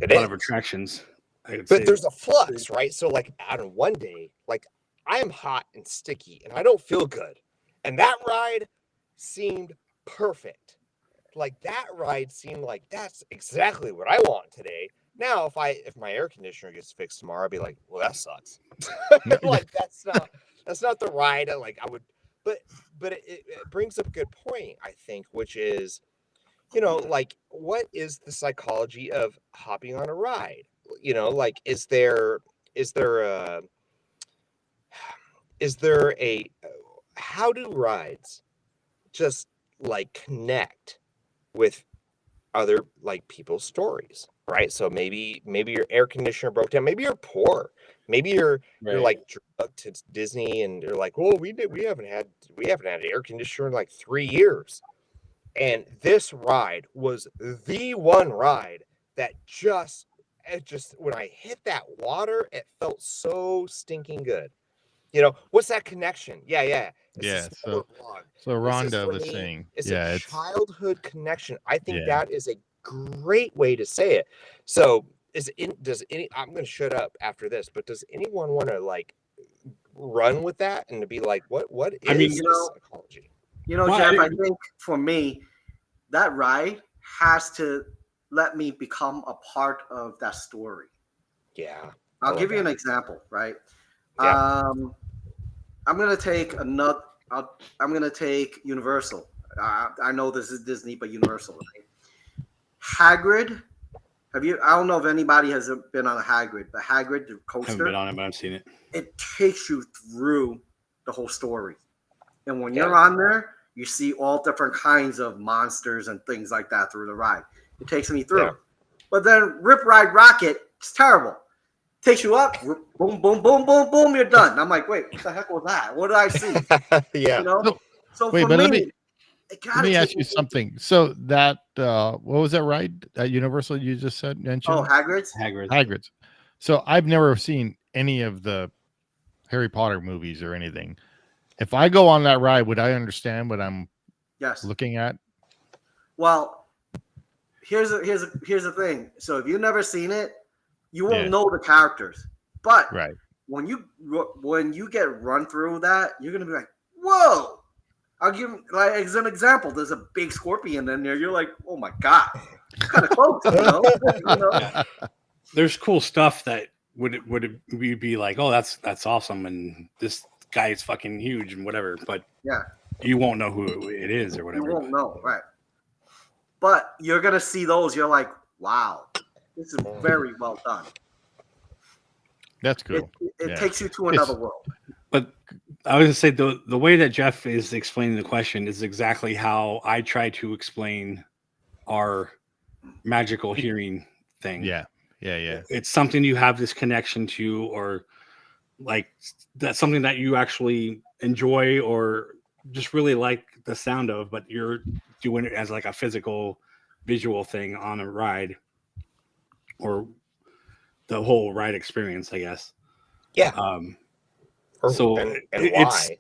a lot of attractions. But there's a flux, right? So like on one day, like I am hot and sticky and I don't feel good. And that ride seemed perfect. Like that ride seemed like that's exactly what I want today. Now, if my air conditioner gets fixed tomorrow, I'd be like, well, that sucks. Like that's not the ride I would. But it brings up a good point, I think, which is, like what is the psychology of hopping on a ride? Like is there a how do rides just like connect with other like people's stories, right? So maybe your air conditioner broke down, maybe you're poor, maybe you're like drugged to Disney and you're like, well, we haven't had an air conditioner in like 3 years, and this ride was the one ride that just when I hit that water, it felt so stinking good. What's that connection? Yeah. So Rhonda was saying, it's a childhood connection. I think that is a great way to say it. So I'm going to shut up after this, but does anyone want to like run with that and to be like, what is this psychology? Jeff, I think for me, that ride has to let me become a part of that story. Yeah. I'll I give love you an that. example, right? Yeah. I'm gonna take another. I'm gonna take Universal. I know this is Disney, but Universal. Right? Hagrid. Have you? I don't know if anybody has been on a Hagrid, but Hagrid the I haven't coaster. been on it, but I've seen it. It takes you through the whole story, and when Yeah. you're on there, you see all different kinds of monsters and things like that through the ride. It takes me through. Yeah. But then Rip Ride Rocket, it's terrible. Takes you up, boom, boom, boom, boom, boom, you're done. I'm like, wait, what the heck was that? What did I see? Yeah. You know? No, So wait, for but me, let it gotta me take ask you me. something. So that what was that ride at Universal you just mentioned? Oh, Hagrid's? Hagrid. Hagrid's. So I've never seen any of the Harry Potter movies or anything. If I go on that ride, would I understand what I'm Yes. looking at? Well, here's the thing. So if you've never seen it, you won't Yeah. know the characters. But Right. when you get run through that, you're gonna be like, whoa. I'll give like as an example. There's a big scorpion in there. You're like, oh my god, kind of close, you know? You know? Yeah. There's cool stuff that would we be like, oh, that's awesome, and this guy is fucking huge and whatever, but Yeah, you won't know who it is or you whatever. won't know, right? But you're gonna see those. You're like, wow, this is very well done. That's cool. It Yeah. takes you to another world. But I was gonna say the way that Jeff is explaining the question is exactly how I try to explain our magical hearing thing. Yeah. Yeah. Yeah. It's something you have this connection to, or like that's something that you actually enjoy or just really like the sound of, but you're doing it as like a physical visual thing on a ride, or the whole ride experience, I guess. Yeah. So and it's why?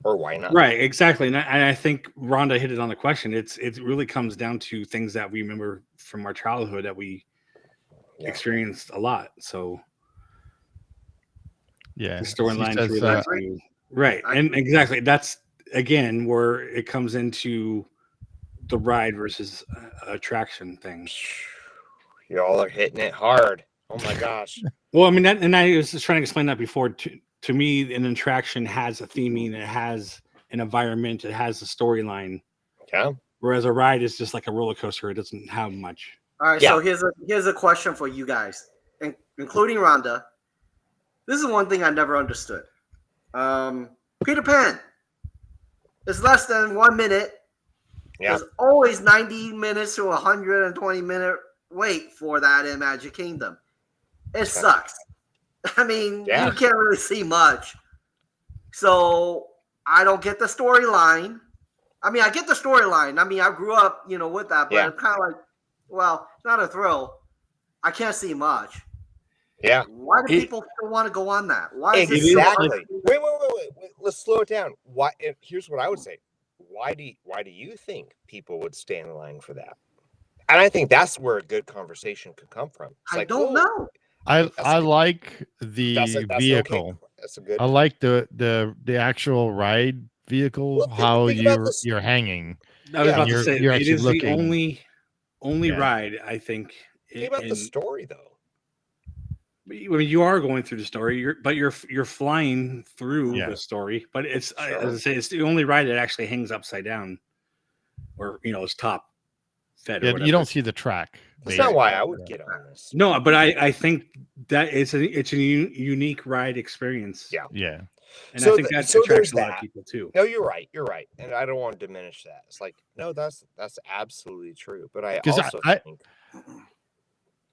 Or why not? right, exactly. And I think Rhonda hit it on the question. It really comes down to things that we remember from our childhood that we experienced a lot. So Yeah. the storyline She says, relates to right. And exactly, that's again where it comes into the ride versus attraction thing. Y'all are hitting it hard. Oh my gosh. Well, I mean, and I was just trying to explain that before. To me, an attraction has a theming, it has an environment, it has a storyline. Yeah. Whereas a ride is just like a roller coaster; it doesn't have much. All right, so here's a question for you guys, including Rhonda. This is one thing I never understood. Peter Pan. It's less than 1 minute. Yeah. There's always 90 minutes to 120-minute wait for that in Magic Kingdom. It sucks. I mean, you can't really see much. So I don't get the storyline. I mean, I get the storyline. I mean, I grew up, with that, but I'm kind of like, well, it's not a thrill. I can't see much. Yeah. Why do people still want to go on that? Why is exactly? Wait. Let's slow it down. Why? Here's what I would say. Why do you think people would stand in line for that? And I think that's where a good conversation could come from. I don't know. I like the vehicle. That's a good. I like the actual ride vehicle. How you're hanging. I was about to say you're it is looking. the only ride I think. Think about the story though. I mean, you are going through the story, you're flying through the story, but it's as I say, it's the only ride that actually hangs upside down, or it's top fed. Yeah, you don't see the track. That's not why I would get on this. No, but I think that it's a unique ride experience. Yeah, yeah, and I think that attracts a lot of people too. No, you're right, and I don't want to diminish that. It's like no, that's absolutely true. But I also think.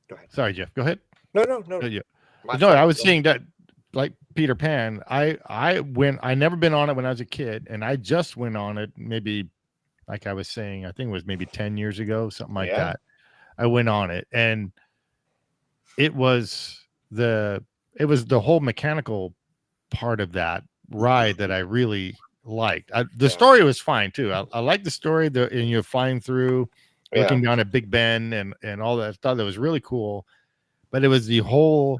Go ahead. Sorry, Jeff. Go ahead. No. No, I was saying that, like Peter Pan. I never been on it when I was a kid, and I just went on it maybe, like I was saying, I think it was maybe 10 years ago, something like that. I went on it, and it was the whole mechanical part of that ride that I really liked. The story was fine too. I liked the story. And you're flying through, looking down at Big Ben and all that stuff. That was really cool. But it was the whole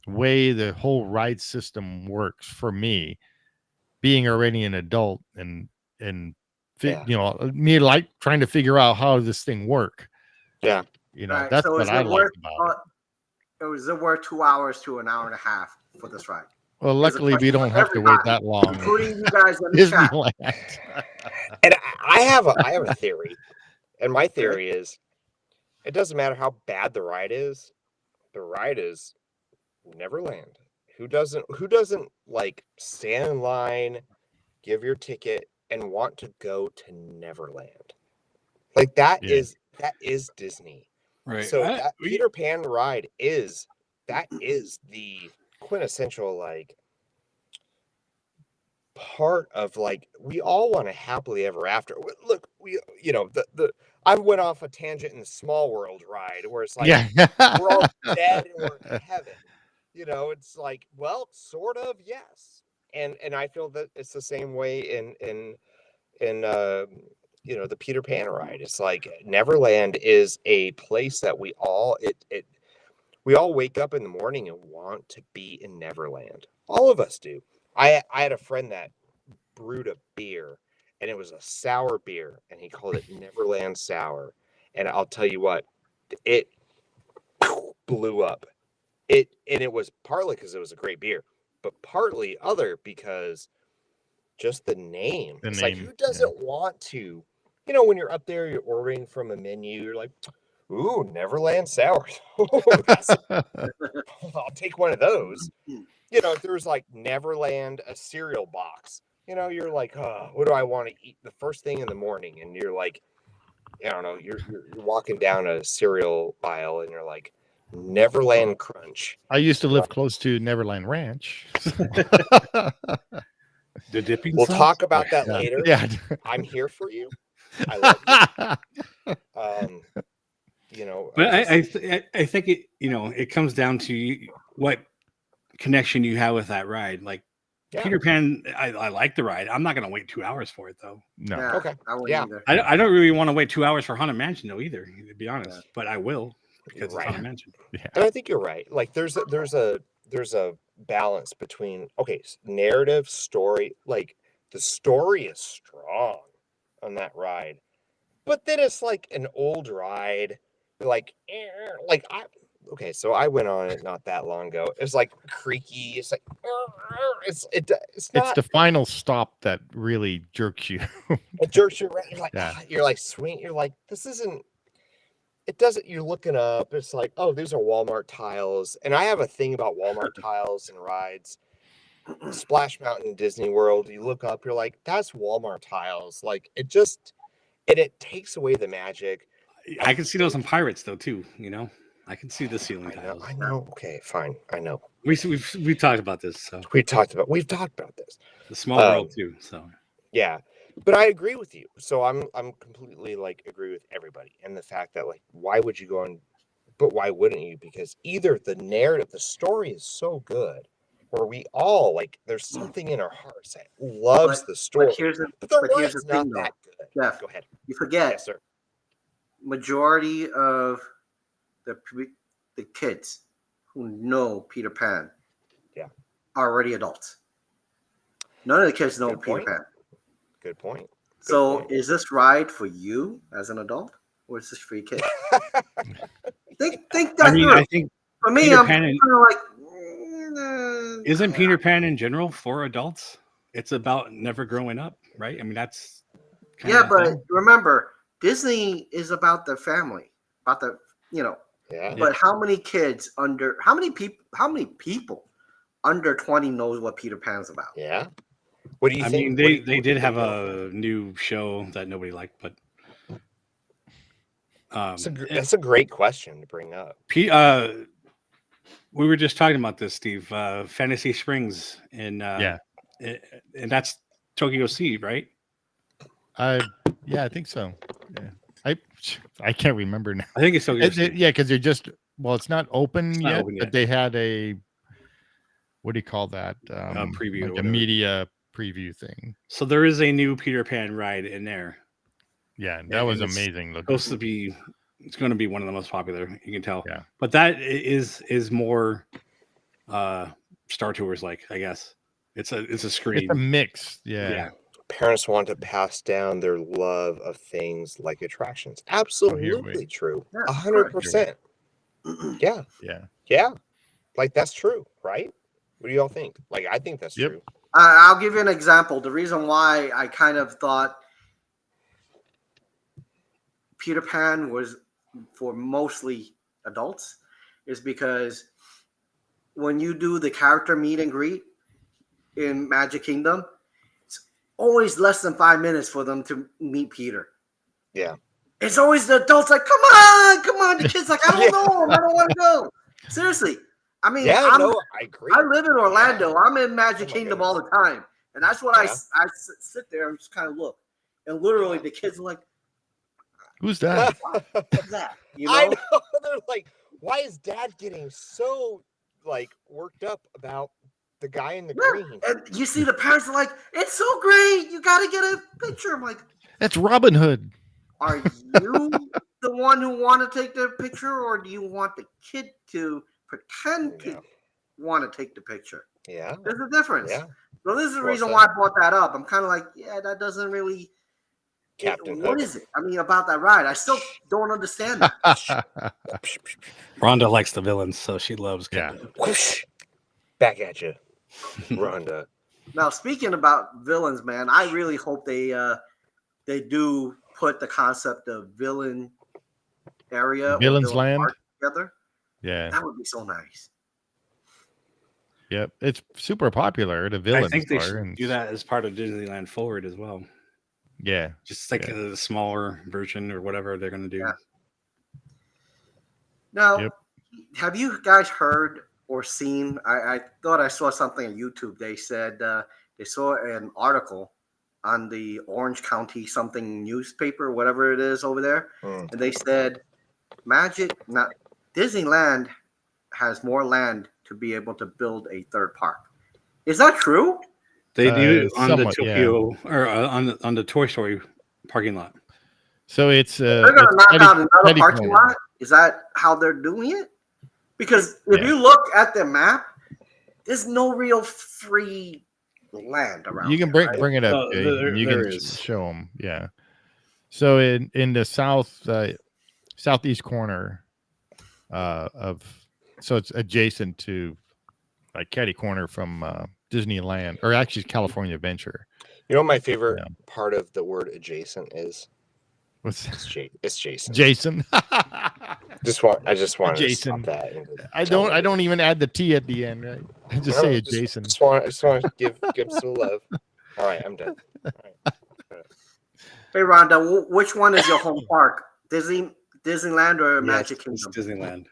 way the whole ride system works for me, being already an adult and me like trying to figure out how this thing work. Yeah. You know, Right, that's so what is I it like worth? about it. Is it worth 2 hours to an hour and a half for this ride? Well, Here's a luckily we question don't for have to wait everybody, that long. at including you guys in the chat. Disneyland. And I have a theory, and my theory is, it doesn't matter how bad the ride is Neverland. Who doesn't like stand in line, give your ticket, and want to go to Neverland? Like that Yeah. is Disney. Right. So that Peter Pan ride is the quintessential like part of like we all want to happily ever after. Look, I went off a tangent in the Small World ride where it's like we're all dead and we're in heaven. You know, it's like, well, sort of, yes. And I feel that it's the same way in the Peter Pan ride. It's like Neverland is a place that we all wake up in the morning and want to be in Neverland. All of us do. I had a friend that brewed a beer, and it was a sour beer, and he called it Neverland Sour. And I'll tell you what, it blew up. It was partly because it was a great beer, but partly other because just the name. It's like, who doesn't want to? You know, when you're up there, you're ordering from a menu, you're like, ooh, Neverland Sour. I'll take one of those. You know, if there's like Neverland, a cereal box, you know, you're like, oh, what do I want to eat the first thing in the morning? And you're like, I don't know, you're walking down a cereal aisle and you're like, Neverland Crunch. I used to live close to Neverland Ranch. The dipping We'll sauce? talk about that later. Yeah. I'm here for you. I love you. You know, But I think it, you know, it comes down to what connection you have with that ride. Like Peter Pan, I like the ride. I'm not going to wait 2 hours for it though. No. Yeah, Okay. I wouldn't Yeah. either. I don't really want to wait 2 hours for Haunted Mansion though either, to be honest. But I will because it's Haunted Mansion. Yeah. And I think you're right. Like there's a balance between narrative, story. Like the story is strong on that ride, but then it's like an old ride. So I went on it not that long ago. It's like creaky. It's like it's not. It's the final stop that really jerks you. It jerks you around. You're like swing. You're like, this isn't. It doesn't. You're looking up. It's like, oh, these are Walmart tiles. And I have a thing about Walmart tiles and rides. Splash Mountain, Disney World. You look up. You're like, that's Walmart tiles. Like it takes away the magic. I can see those in Pirates though too. You know, I can see the ceiling tiles. I know. Okay, fine. I know. We've talked about this. So we've talked about this. The Small World too. So yeah, but I agree with you. So I'm completely like agree with everybody, and the fact that like why would you go on, but why wouldn't you? Because either the narrative, the story is so good, or we all like there's something in our hearts that loves the story. But here's the not thing, that though. good. Jeff, go ahead. You forget. Yes, sir. Majority of the kids who know Peter Pan are already adults. None of the kids know Peter Pan. Good point. So is this ride for you as an adult, or is this for your kids? think that through. I think for me, Peter I'm Pan kind of like. Isn't Peter Pan in general for adults? It's about never growing up, right? I mean, that's but remember, Disney is about the family, about the But how many people under 20 knows what Peter Pan's about? Yeah. What do you think? I mean, they did have a new show that nobody liked, but that's a great question to bring up. We were just talking about this, Steve. Fantasy Springs and that's Tokyo Sea, right? I think so. Yeah. I can't remember now. I think it's Tokyo Sea. Yeah, because it's not open yet, but they had a, what do you call that? Preview, like a media preview thing. So there is a new Peter Pan ride in there. Yeah, that was amazing looking. It's going to be one of the most popular, you can tell. Yeah. But that is more Star Tours like, I guess. It's a screen. It's a mix. Yeah. parents want to pass down their love of things like attractions. Absolutely true. Yeah, 100%. Yeah. Yeah. Yeah. Like, that's true, right? What do y'all think? Like, I think that's Yep. true. I'll give you an example. The reason why I kind of thought Peter Pan was for mostly adults is because when you do the character meet and greet in Magic Kingdom, it's always less than 5 minutes for them to meet Peter. Yeah. It's always the adults like, come on. The kid's like, I don't know. I don't want to go. Seriously. I mean, I agree. I live in Orlando. I'm in Magic Kingdom all the time. And that's what I sit there and just kind of look. And literally the kids are like, Who's that? what's that? You know? I know. They're like, why is Dad getting so like worked up about the guy in the green? And you see the parents are like, it's so great. You got to get a picture. I'm like, That's Robin Hood. are you the one who want to take the picture, or do you want the kid to pretend to want to take the picture? Yeah. There's a difference. Yeah. So this is the reason why I brought that up. I'm kind of like, yeah, that doesn't really. What is it? I mean, about that ride, I still don't understand that. Rhonda likes the villains, so she loves. Whoosh. Back at you, Rhonda. Now, speaking about villains, man, I really hope they do put the concept of villain area, Villain's or villain Land park together. Yeah. That would be so nice. Yep. It's super popular. The villains. I think they are, should and- do that as part of Disneyland Forward as well. Yeah. Just like a smaller version or whatever they're going to do. Yeah. Now, have you guys heard or seen? I thought I saw something on YouTube. They said they saw an article on the Orange County something newspaper, whatever it is over there, and they said Disneyland has more land to be able to build a third park. Is that true? They do on the somewhat, Tokyo or on the Toy Story parking lot. So it's they're going to knock out another parking corner. lot. Is that how they're doing it? Because if you look at the map, there's no real free land around. You can bring it up. Jay, you can show them. Yeah. So in the southeast corner so it's adjacent to like catty corner from Disneyland, or actually California Adventure. You know what my favorite part of the word adjacent is? What's it's Jason. Jason. I just want Jason. to stop that. I don't even add the T at the end, right? I just say Jason. I just want to give some love. All right, I'm done. All right. Hey Rhonda, which one is your home park? Disneyland or Magic Kingdom? It's Disneyland.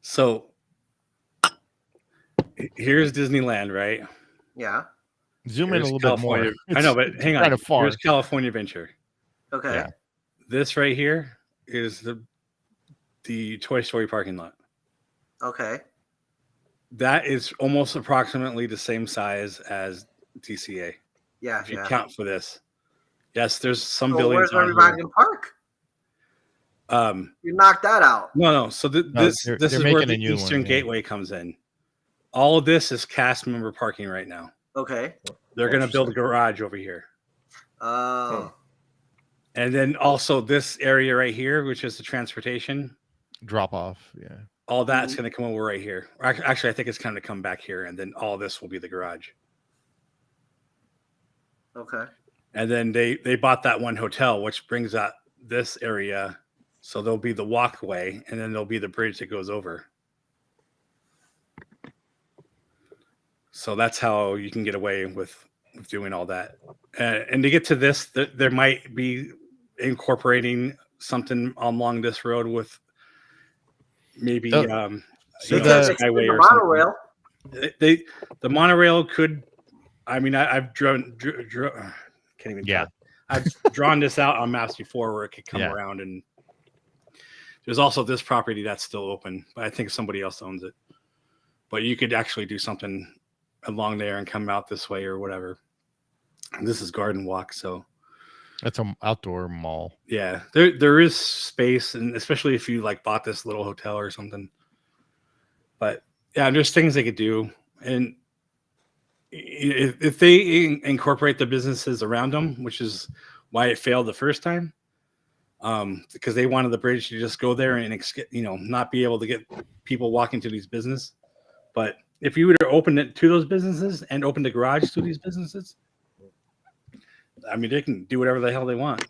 So here's Disneyland, right? Yeah. Zoom in a little bit more. I know, but hang on. Kind of far. Here's California Adventure. Okay. Yeah. This right here is the Toy Story parking lot. Okay. That is almost approximately the same size as DCA. Yeah. If you count for this. Yes, there's some So buildings. where's everybody in park? You knocked that out. No. So this is where the new Eastern one, Gateway comes in. All of this is cast member parking right now. Okay. They're going to build a garage over here. Oh. And then also this area right here, which is the transportation. Drop off. Yeah. All that's going to come over right here. Actually, I think it's going to come back here. And then all this will be the garage. Okay. And then they bought that one hotel, which brings out this area. So there'll be the walkway, and then there'll be the bridge that goes over. So that's how you can get away with doing all that. And to get to this, there might be incorporating something along this road with maybe the monorail. The monorail could. I mean, I've drawn. Can't even. Yeah. I've drawn this out on maps before where it could come around, and there's also this property that's still open, but I think somebody else owns it. But you could actually do something along there and come out this way or whatever. And this is Garden Walk, so that's an outdoor mall. Yeah, there is space, and especially if you like bought this little hotel or something. But yeah, there's things they could do, and if they incorporate the businesses around them, which is why it failed the first time, because they wanted the bridge to just go there and not be able to get people walking to these businesses. But if you were to open it to those businesses and open the garage to these businesses, I mean, they can do whatever the hell they want.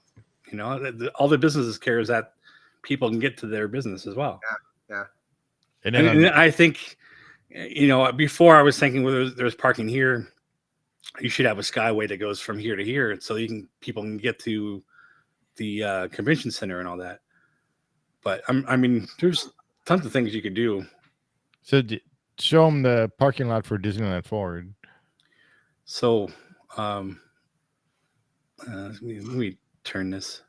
All the businesses care is that people can get to their business as well. Yeah. And then I think, before I was thinking, well, there's parking here, you should have a skyway that goes from here to here, so people can get to the convention center and all that. But I mean, there's tons of things you could do. So show them the parking lot for Disneyland Forward. So, let me turn this.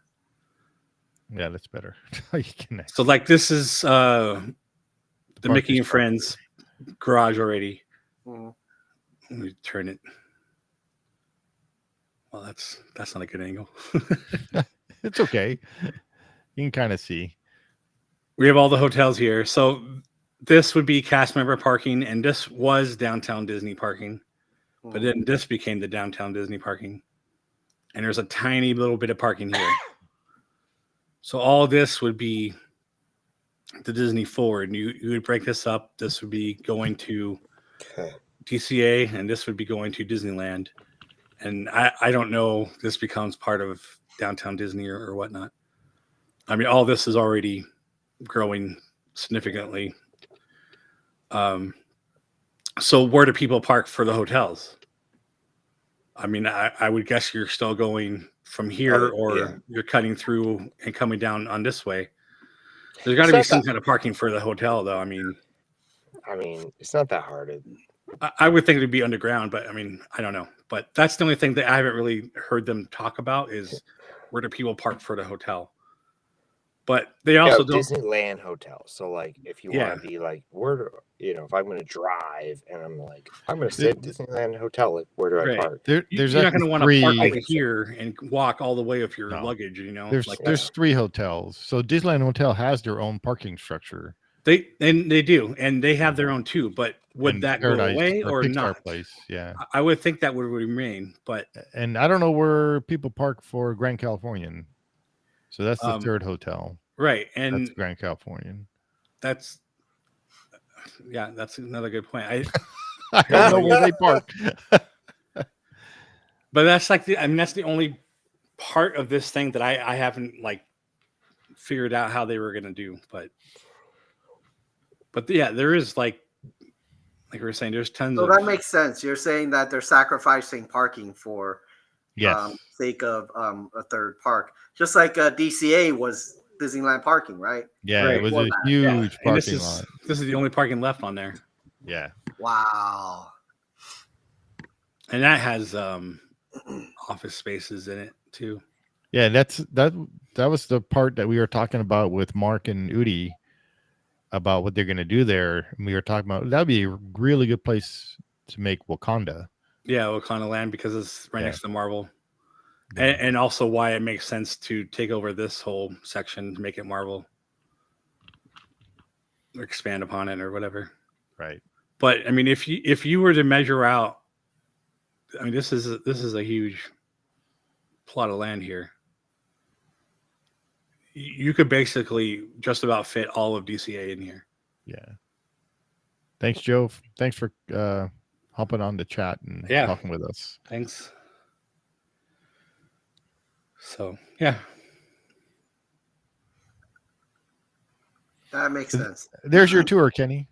Yeah, that's better. You can. So, like, this is the Mickey and Park. Friends garage already. Mhm. Let me turn it. Well, that's not a good angle. It's okay. You can kind of see. We have all the hotels here. So this would be cast member parking, and this was downtown Disney parking. But then this became the downtown Disney parking. And there's a tiny little bit of parking here. So all this would be the Disney Forward. You would break this up. This would be going to DCA, and this would be going to Disneyland. And I don't know, this becomes part of downtown Disney or whatnot. I mean, all this is already growing significantly. So where do people park for the hotels? I mean, I would guess you're still going from here, or you're cutting through and coming down on this way. There's got to be some kind of parking for the hotel, though. I mean, it's not that hard. I would think it would be underground, but I mean, I don't know. But that's the only thing that I haven't really heard them talk about is where do people park for the hotel. But they also don't. Disneyland hotel. So, like, if you want to be like, if I'm going to drive and I'm like, I'm going to stay at Disneyland hotel, like, where do I park? You're not going to want to park over here and walk all the way with your luggage. There's 3 hotels. So Disneyland Hotel has their own parking structure. They do, and they have their own too. But would that go away or not? Place, yeah. I would think that would remain. And I don't know where people park for Grand Californian. So that's the 3rd hotel. Right. And that's Grand Californian. That's another good point. I don't know where they park. But that's that's the only part of this thing that I haven't figured out how they were going to do. But yeah, there is like we were saying, there's tons of. So that makes sense. You're saying that they're sacrificing parking for sake of a third park, just like DCA was Disneyland parking, right? Yeah, right. It was a huge parking lot. This is the only parking left on there. Yeah. Wow. And that has office spaces in it too. Yeah, that was the part that we were talking about with Mark and Udi about what they're going to do there. And we were talking about that'd be a really good place to make Wakanda. Yeah, Wakanda Land, because it's right next to Marvel. And also why it makes sense to take over this whole section to make it Marvel. Or expand upon it or whatever. Right. But I mean, if you were to measure out, I mean, this is a huge plot of land here. You could basically just about fit all of DCA in here. Yeah. Thanks, Joe. Thanks for hopping on the chat and talking with us. Thanks. So, yeah. That makes sense. There's your tour, Kenny.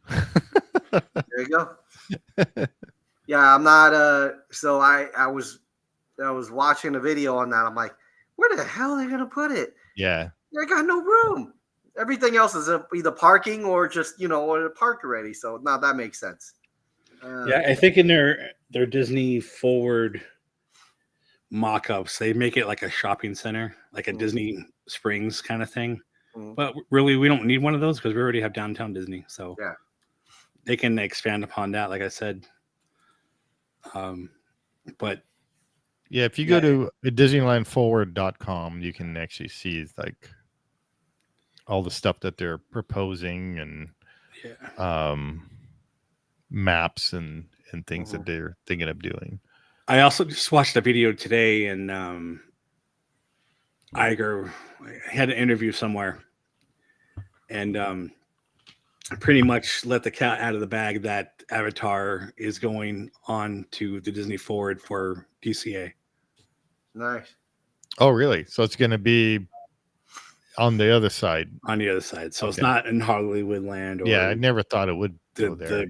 There you go. Yeah, I'm not so I was watching a video on that. I'm like, where the hell are they gonna put it? Yeah. They got no room. Everything else is either parking or just, or parked already. So now that makes sense. I think in their Disney Forward mock-ups, they make it like a shopping center, like a Disney Springs kind of thing. But really, we don't need one of those because we already have downtown Disney. So they can expand upon that, like I said. But yeah, if you go to DisneylandForward.com, you can actually see all the stuff that they're proposing and maps and things that they're thinking of doing. I also just watched a video today, and Iger had an interview somewhere, and pretty much let the cat out of the bag that Avatar is going on to the Disney Forward for DCA. Nice. Oh, really? So it's going to be on the other side. On the other side. So it's not in Hollywood Land. Or I never thought it would go there.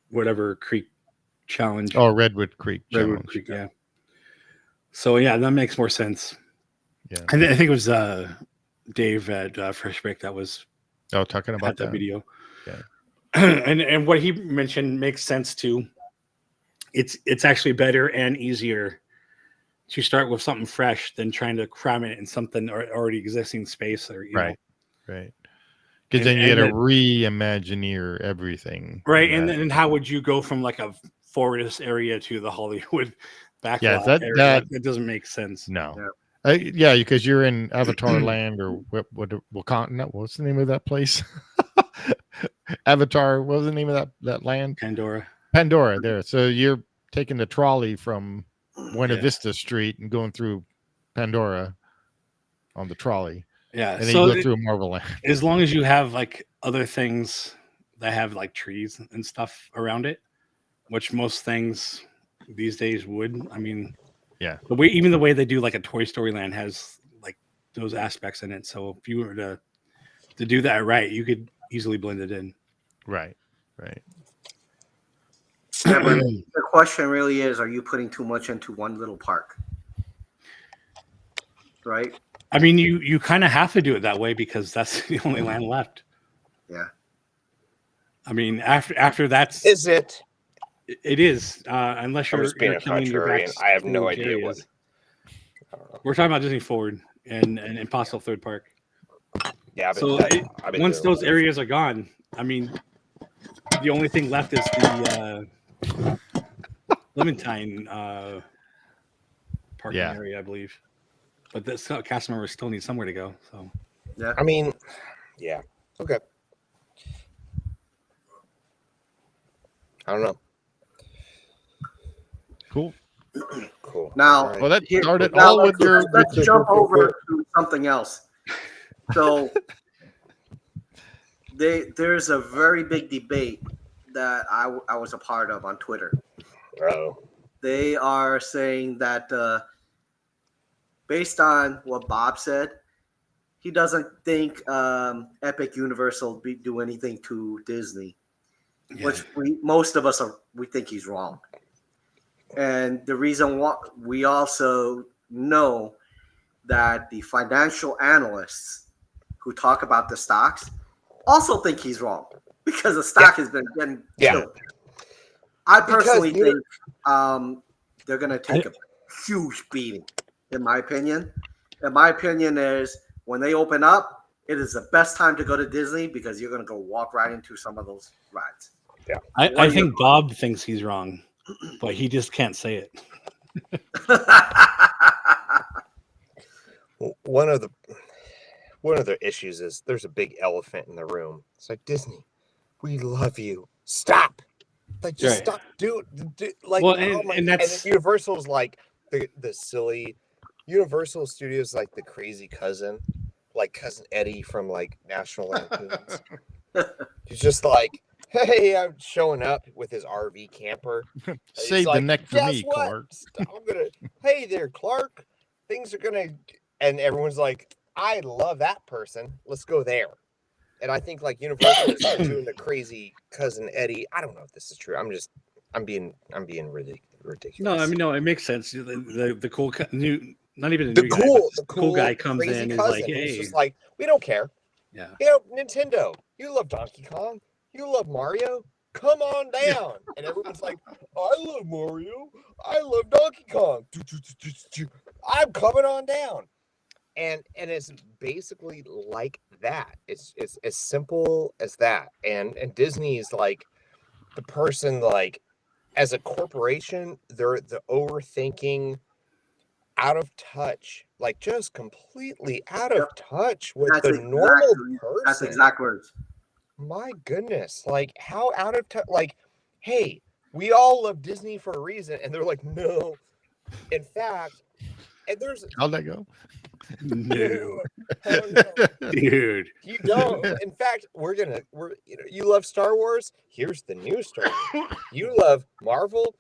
Whatever Creek Challenge. Oh, Redwood Creek Redwood Challenge. Creek, yeah. So, yeah, that makes more sense. Yeah. I think it was Dave at Fresh Break that was talking about that video. Yeah. and what he mentioned makes sense too. It's actually better and easier to start with something fresh than trying to cram it in something already existing space, or right. Because then you got to reimagineer everything, right? And then how would you go from like a forest area to the Hollywood back? Yeah, that doesn't make sense. No. Because you're in Avatar Land or Wakanda. What's the name of that place? Avatar. What was the name of that land? Pandora. There. So you're taking the trolley from Buena Vista Street and going through Pandora on the trolley. Yeah. And then you go through Marvel Land. As long as you have like other things that have like trees and stuff around it, which most things these days would. I mean. Yeah. Even the way they do like a Toy Story Land has like those aspects in it. So if you were to do that right, you could easily blend it in. Right. Yeah, but the question really is, are you putting too much into one little park? Right? I mean, you kind of have to do it that way because that's the only land left. Yeah. I mean, after that's... Is it? It is, unless you're killing your contrarian. I have no idea what. We're talking about Disney Forward and Impossible Third Park. Yeah, so once those areas are gone, I mean, the only thing left is the Clementine parking area, I believe. But the cast members still need somewhere to go. So, yeah, I mean, yeah, okay. I don't know. Cool. Now, well, that started all with your. Let's jump over to something else. So, there's a very big debate that I was a part of on Twitter. Oh. They are saying that based on what Bob said, he doesn't think Epic Universal do anything to Disney, which most of us we think he's wrong. And the reason why, we also know that the financial analysts who talk about the stocks also think he's wrong because the stock has been getting killed. I personally think they're going to take a huge beating, in my opinion. And my opinion is when they open up, it is the best time to go to Disney because you're going to go walk right into some of those rides. Yeah, I think Bob thinks he's wrong, but he just can't say it. One of the issues is there's a big elephant in the room. It's like, Disney, we love you. Stop. Like, just stop. Do like, well, and that's Universal's like the silly. Universal Studios like the crazy cousin, like Cousin Eddie from like National Lampoons. He's just like, hey, I'm showing up with his RV camper. Save the neck for me, Clark. Hey there, Clark. Things are gonna, and everyone's like, I love that person. Let's go there. And I think like Universal is doing the crazy Cousin Eddie. I don't know if this is true. I'm being really ridiculous. No, I mean, no, it makes sense. The cool new, not even the cool guy comes in and is like, hey, he's just like, we don't care. Yeah. You know, Nintendo, you love Donkey Kong. You love Mario. Come on down. And everyone's like, I love Mario. I love Donkey Kong. I'm coming on down. And it's basically like that. It's as simple as that. And Disney is like the person, like, as a corporation, they're the overthinking, out of touch, like just completely out of touch with the normal person. That's exact words. My goodness, like how out of touch, like, hey, we all love Disney for a reason. And they're like, no, in fact, and there's, How'd that go? No, oh, no. dude. You don't. In fact, we're you love Star Wars? Here's the new Star Wars. You love Marvel?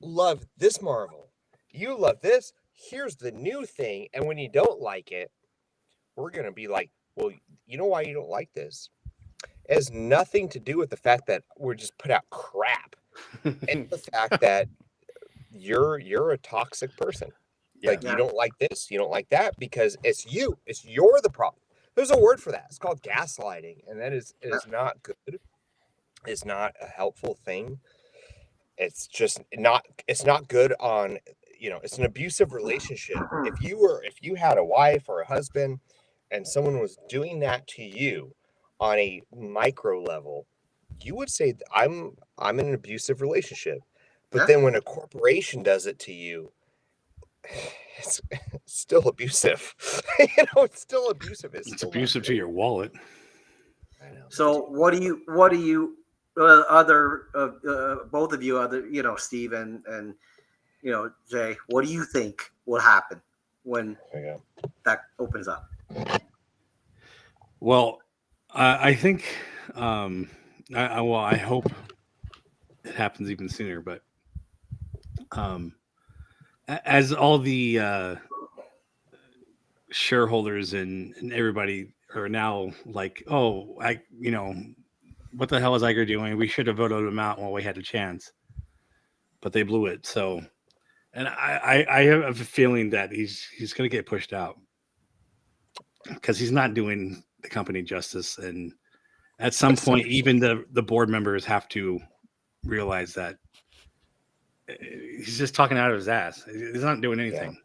Love this Marvel. You love this? Here's the new thing. And when you don't like it, we're going to be like, well, you know why you don't like this? It has nothing to do with the fact that we're just put out crap. And the fact that you're a toxic person. Like you don't like this, you don't like that because it's you. You're the problem. There's a word for that. It's called gaslighting, and that is not good. It's not a helpful thing. It's just not. It's not good on. It's an abusive relationship. If you had a wife or a husband, and someone was doing that to you on a micro level, you would say I'm in an abusive relationship. But then when a corporation does it to you, it's still abusive. It's still abusive. It's abusive to your wallet. I know. So what do you both of you, Steve and Jay, what do you think will happen when that opens up? Well, I think I hope it happens even sooner, but as all the shareholders and everybody are now like, oh, what the hell is Iger doing? We should have voted him out while we had a chance, but they blew it. So, and I have a feeling that he's going to get pushed out because he's not doing the company justice. And at some point, even the board members have to realize that he's just talking out of his ass. He's not doing anything. Yeah.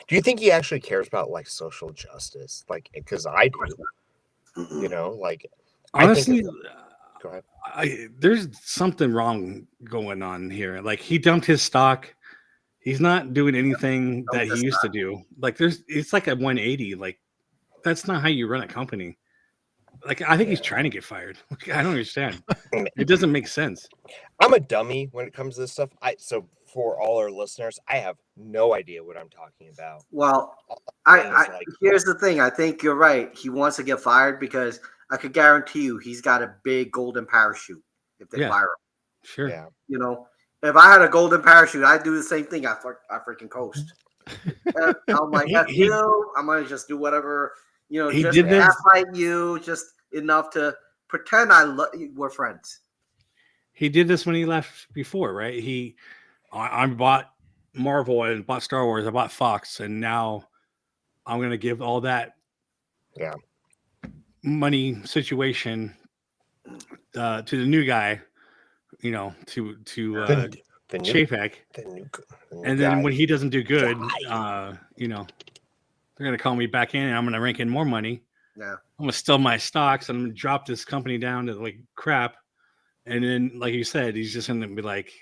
Do you think he actually cares about like social justice? Like, because I do, like honestly, go ahead. There's something wrong going on here. Like he dumped his stock. He's not doing anything that he used to do. Like it's like a 180. Like that's not how you run a company. Like I think he's trying to get fired. Like, I don't understand. It doesn't make sense. I'm a dummy when it comes to this stuff. So for all our listeners, I have no idea what I'm talking about. Well, here's the thing. I think you're right. He wants to get fired because I could guarantee you he's got a big golden parachute if they fire him. Sure. Yeah. If I had a golden parachute, I'd do the same thing. I freaking coast. I'm like, I'm going to just do whatever, just gaslight you just enough to pretend we're friends. He did this when he left before, right? I bought Marvel and bought Star Wars. I bought Fox, and now I'm going to give all that money situation to the new guy, to Chapek. And then when he doesn't do good, they're going to call me back in, and I'm going to rank in more money. Yeah, I'm going to steal my stocks. I'm going to drop this company down to like crap. And then, like you said, he's just going to be like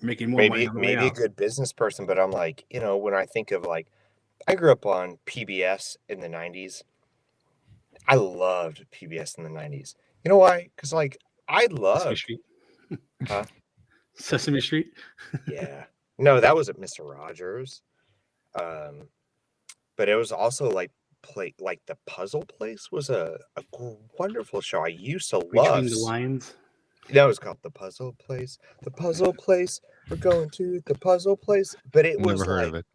making more money. Maybe a good business person, but I'm like, when I think of like, I grew up on PBS in the 90s. I loved PBS in the 90s. You know why? Because like I loved Sesame Street. Huh? Sesame Street. Yeah. No, that was at Mr. Rogers. But it was also like the Puzzle Place was a wonderful show. I used to love. Between the Lines. That was called The Puzzle Place. The Puzzle Place. We're going to the Puzzle Place. But it was never heard of it.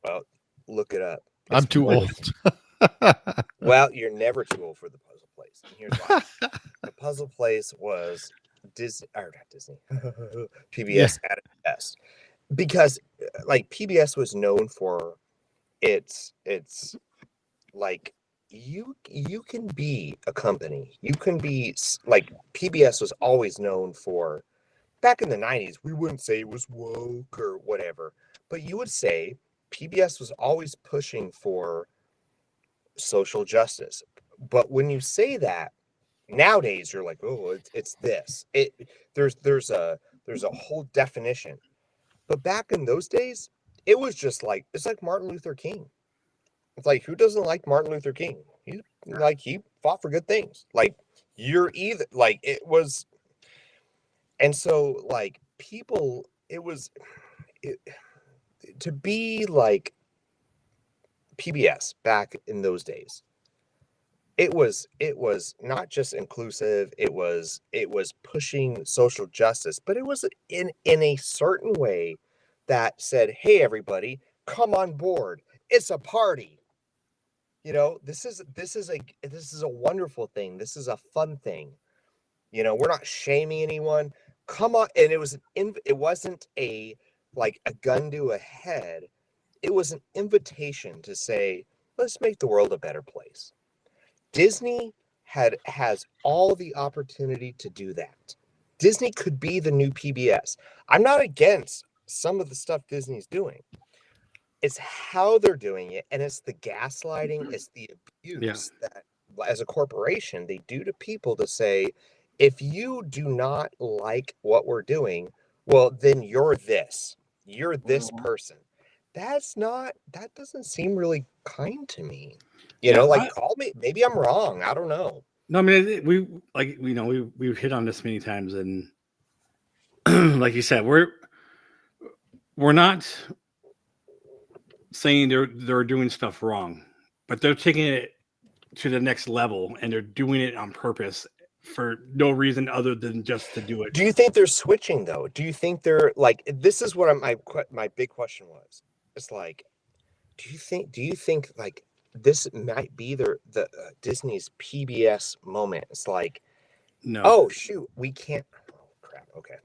Well, look it up. I'm too old. Well, you're never too old for the Puzzle Place. And here's why. The Puzzle Place was Disney, or not Disney, PBS at its best. Because like PBS was known for its like you can be a company. You can be like PBS was always known for. Back in the 90s, we wouldn't say it was woke or whatever, but you would say PBS was always pushing for social justice. But when you say that nowadays, you're like, oh, it's this. There's a whole definition. But back in those days, it was just like it's like Martin Luther King. It's like, who doesn't like Martin Luther King? He fought for good things. Like You're either like it was, and so like people, to be like PBS back in those days. It was not just inclusive. It was pushing social justice, but it was in a certain way that said, "Hey, everybody, come on board. It's a party." You know, this is a wonderful thing. This is a fun thing. You know, we're not shaming anyone. Come on, and it wasn't a like a gun to a head. It was an invitation to say, let's make the world a better place. Disney has all the opportunity to do that. Disney could be the new PBS. I'm not against some of the stuff Disney's doing. It's how they're doing it, and it's the gaslighting, it's the abuse that as a corporation they do to people to say, if you do not like what we're doing, well, then you're this person. That doesn't seem really kind to me. You know, like call me, maybe I'm wrong. I don't know. No, I mean, we've hit on this many times, and like you said, we're not saying they're doing stuff wrong, but they're taking it to the next level, and they're doing it on purpose for no reason other than just to do it. Do you think they're switching though? Do you think they're like, this is what my big question was. It's like, do you think like this might be the Disney's PBS moment? It's like, no. Oh shoot, we can't. Oh crap. Okay.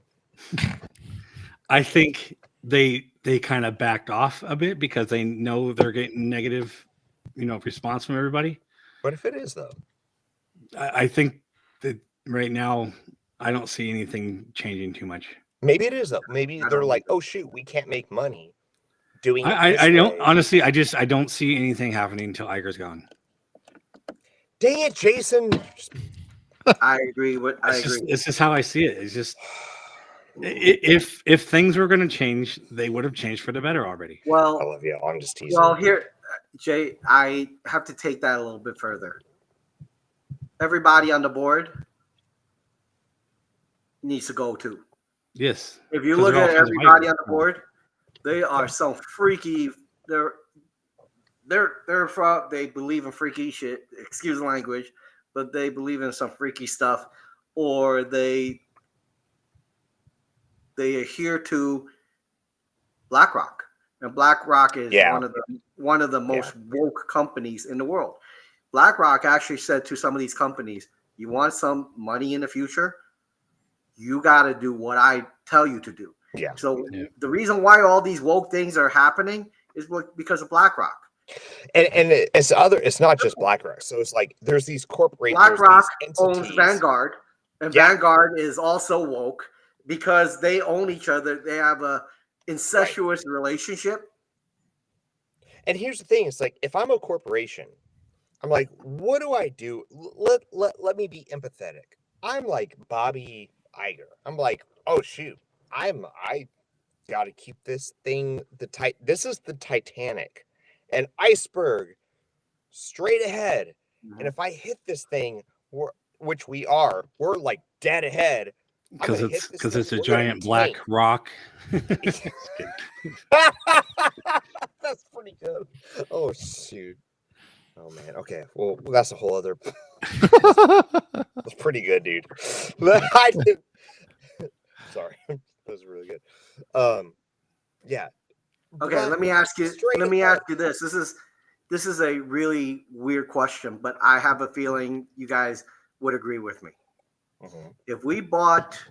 I think they kind of backed off a bit because they know they're getting negative, response from everybody. What if it is though? I think that right now I don't see anything changing too much. Maybe it is though. Maybe they're like, oh shoot, we can't make money doing it. I don't honestly. I don't see anything happening until Iger's gone. Dang it, Jason. I agree. It's just how I see it. It's just if things were going to change, they would have changed for the better already. Well, I love you. I'm just teasing. Well, here, Jay, I have to take that a little bit further. Everybody on the board needs to go too. Yes. If you look at everybody on the board, they are some freaky. They're from. They believe in freaky shit. Excuse the language, but they believe in some freaky stuff, or they adhere to BlackRock, and BlackRock is one of the most woke companies in the world. BlackRock actually said to some of these companies, "You want some money in the future? You got to do what I tell you to do." Yeah. So the reason why all these woke things are happening is because of BlackRock. And it's not just BlackRock. So it's like there's these corporations. BlackRock owns Vanguard, and Vanguard is also woke because they own each other. They have a incestuous relationship. And here's the thing: it's like if I'm a corporation, I'm like, what do I do? Let me be empathetic. I'm like Bobby Iger. I'm like, oh shoot, I got to keep this thing This is the Titanic, an iceberg straight ahead. Mm-hmm. And if I hit this thing, which we're like dead ahead. Because it's a giant black rock. That's pretty good. Oh shoot. Oh man. Okay. Well, that's a whole other. That's pretty good, dude. I did. Sorry, that was really good. Yeah. Okay. Let me ask you. Let me ask you this. This is a really weird question, but I have a feeling you guys would agree with me. Mm-hmm. If we bought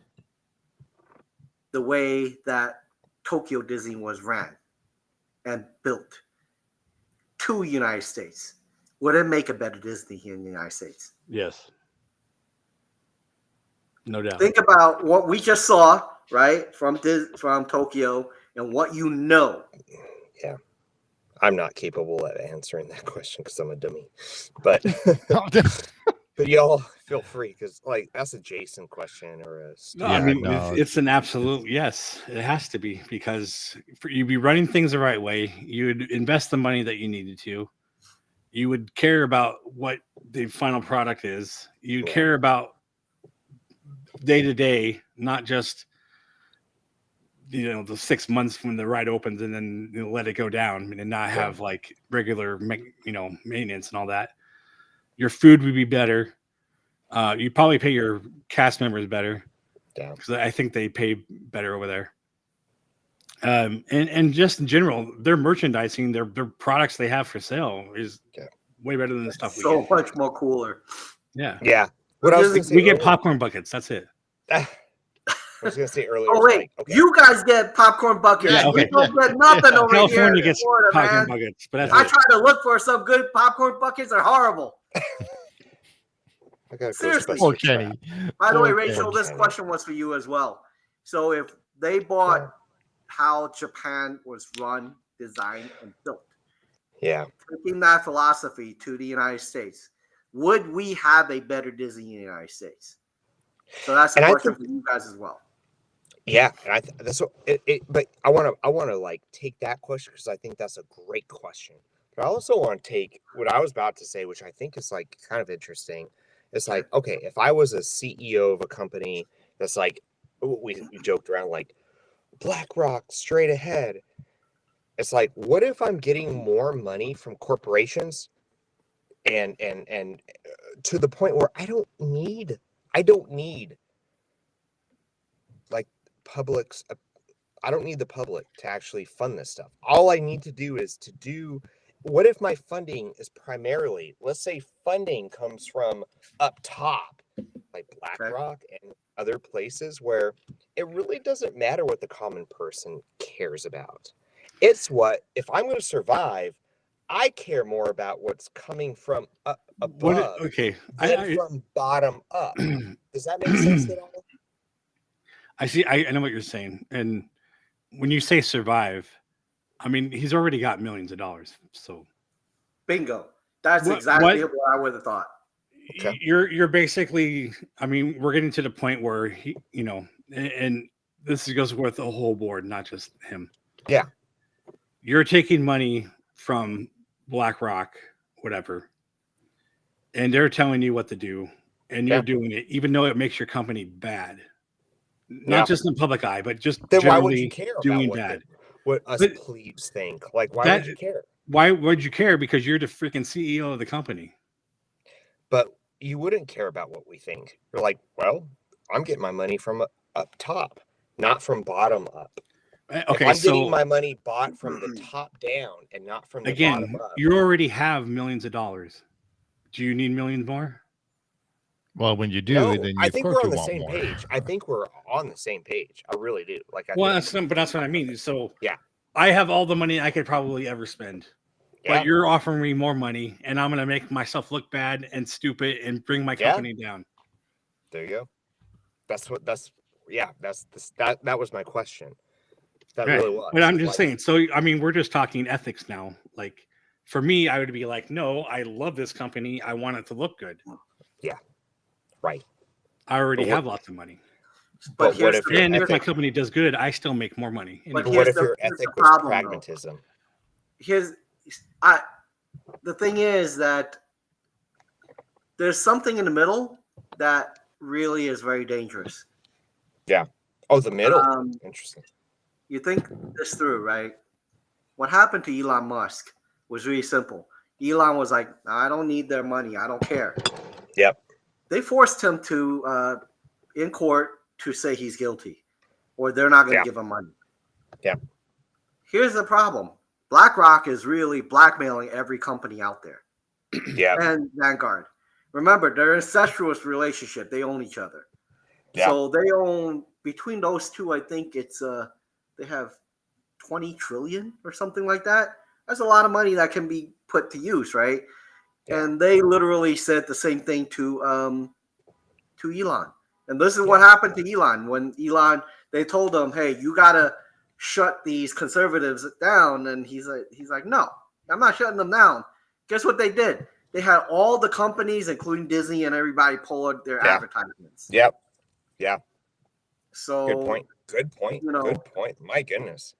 the way that Tokyo Disney was ran and built to the United States, would it make a better Disney here in the United States? Yes. No doubt. Think about what we just saw, right, from Tokyo and what you know. Yeah. I'm not capable of answering that question because I'm a dummy. But but y'all feel free because like that's a Jason question or a it's an absolute yes. It has to be because you'd be running things the right way. You would invest the money that you needed to. You would care about what the final product is. You care about day to day, not just the 6 months when the ride opens and then let it go down and not have like regular maintenance and all that. Your food would be better. You probably pay your cast members better because I think they pay better over there. And just in general, their merchandising, their products they have for sale is way better than the stuff we get. So much more cooler. Yeah. What I was gonna say we get popcorn buckets. That's it. I was gonna say earlier. Oh wait, you guys get popcorn buckets. Yeah, okay. We don't get nothing over California here. gets Florida, popcorn man. buckets, but I try to look for some good popcorn buckets. They're horrible. Seriously. Poor Kenny. By the way, Poor Rachel, Kenny. this question was for you as well. So if they bought how Japan was run, designed, and built, taking that philosophy to the United States, would we have a better Disney in the United States? So that's a question for you guys as well. Yeah, and that's what but I want to like take that question because I think that's a great question. But I also want to take what I was about to say, which I think is like kind of interesting. It's like, okay, if I was a CEO of a company that's like, we joked around like BlackRock straight ahead. It's like, what if I'm getting more money from corporations and to the point where I don't need like public's. I don't need the public to actually fund this stuff. All I need to do is what if my funding is primarily, let's say funding comes from up top, like BlackRock and other places where it really doesn't matter what the common person cares about. It's if I'm going to survive, I care more about what's coming from up above than from bottom up. Does that make sense at all? I see. I know what you're saying. And when you say survive, I mean, he's already got millions of dollars. So bingo. That's exactly what I would have thought. Okay. You're basically, I mean, we're getting to the point where he, and this goes with the whole board, not just him. Yeah. You're taking money from BlackRock, whatever, and they're telling you what to do, and you're doing it, even though it makes your company bad. Not just in the public eye, but just then generally why would you care doing about bad. What us plebes think? Like, why would you care? Why would you care? Because you're the freaking CEO of the company. But you wouldn't care about what we think. You're like, well, I'm getting my money from up top, not from bottom up. Okay, if I'm getting my money bought from the top down and not from the bottom up. You already have millions of dollars. Do you need millions more? Well, when you do, then I think we're on the same page. I think we're on the same page. I really do. Like, that's what I mean. So I have all the money I could probably ever spend, but you're offering me more money, and I'm going to make myself look bad and stupid and bring my company down. There you go. That was my question. That really was. But I'm just saying. So I mean, we're just talking ethics now. Like for me, I would be like, no, I love this company. I want it to look good. Yeah. Right. I already have lots of money. But what if my company does good, I still make more money. But what if your ethic was pragmatism? The thing is that there's something in the middle that really is very dangerous. Yeah. Oh, the middle. Interesting. You think this through, right? What happened to Elon Musk was really simple. Elon was like, I don't need their money. I don't care. Yep. They forced him to, in court, to say he's guilty, or they're not going to give him money. Yeah. Here's the problem. BlackRock is really blackmailing every company out there. Yeah. And Vanguard. Remember, they're an incestuous relationship. They own each other. Yeah. So they own, between those two, I think it's, they have 20 trillion or something like that. That's a lot of money that can be put to use, right? Yeah. And they literally said the same thing to Elon. And this is what happened to Elon. When Elon, they told him, hey, you got to shut these conservatives down. And he's like, no, I'm not shutting them down. Guess what they did? They had all the companies, including Disney and everybody, pull out their advertisements. Yep. Yeah. So good point. Good point. Good point. My goodness.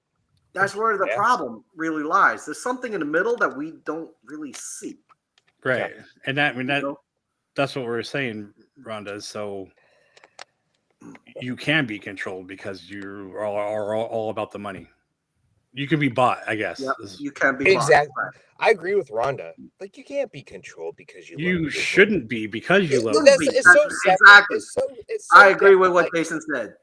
That's where the problem really lies. There's something in the middle that we don't really see. Right. And that's what we're saying, Rhonda. So you can be controlled because you are all about the money. You can be bought, I guess. Yep, you can be Exactly. bought. I agree with Rhonda. Like, you can't be controlled because you love You Disney. shouldn't be because you love. That's, Disney. it's so separate. Exactly. It's so I agree with different. what Like, Jason said.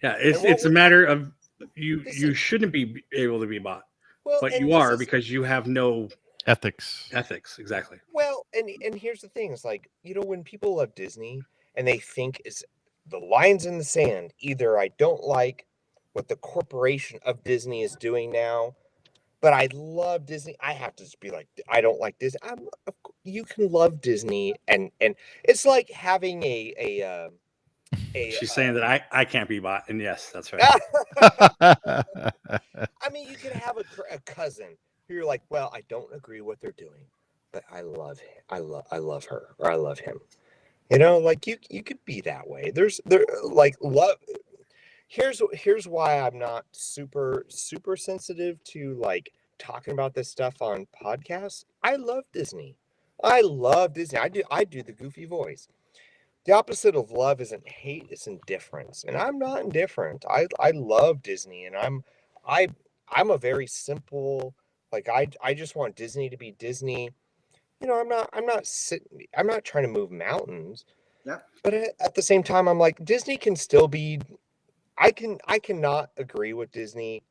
Yeah, And what it's a we- matter of you. This You is- shouldn't be able to be bought, well, but and you this are is- because you have no Ethics. ethics. Exactly. Well, and here's the thing: it's like, you know, when people love Disney and they think it's the lines in the sand. Either I don't like what the corporation of Disney is doing now, but I love Disney. I have to just be like, I don't like Disney. You can love Disney, and it's like having a She's saying that I can't be bought, and yes, that's right. I mean, you could have a cousin who you're like, well, I don't agree what they're doing, but I love him. I love her, or I love him. You know, like you could be that way. There like love. Here's why I'm not super sensitive to like talking about this stuff on podcasts. I love Disney. I love Disney. I do the goofy voice. The opposite of love isn't hate, it's indifference. And I'm not indifferent. I love Disney, and I'm a very simple, like I just want Disney to be Disney. You know, I'm not trying to move mountains. Yeah. But at the same time, I'm like, Disney can still be, I cannot agree with Disney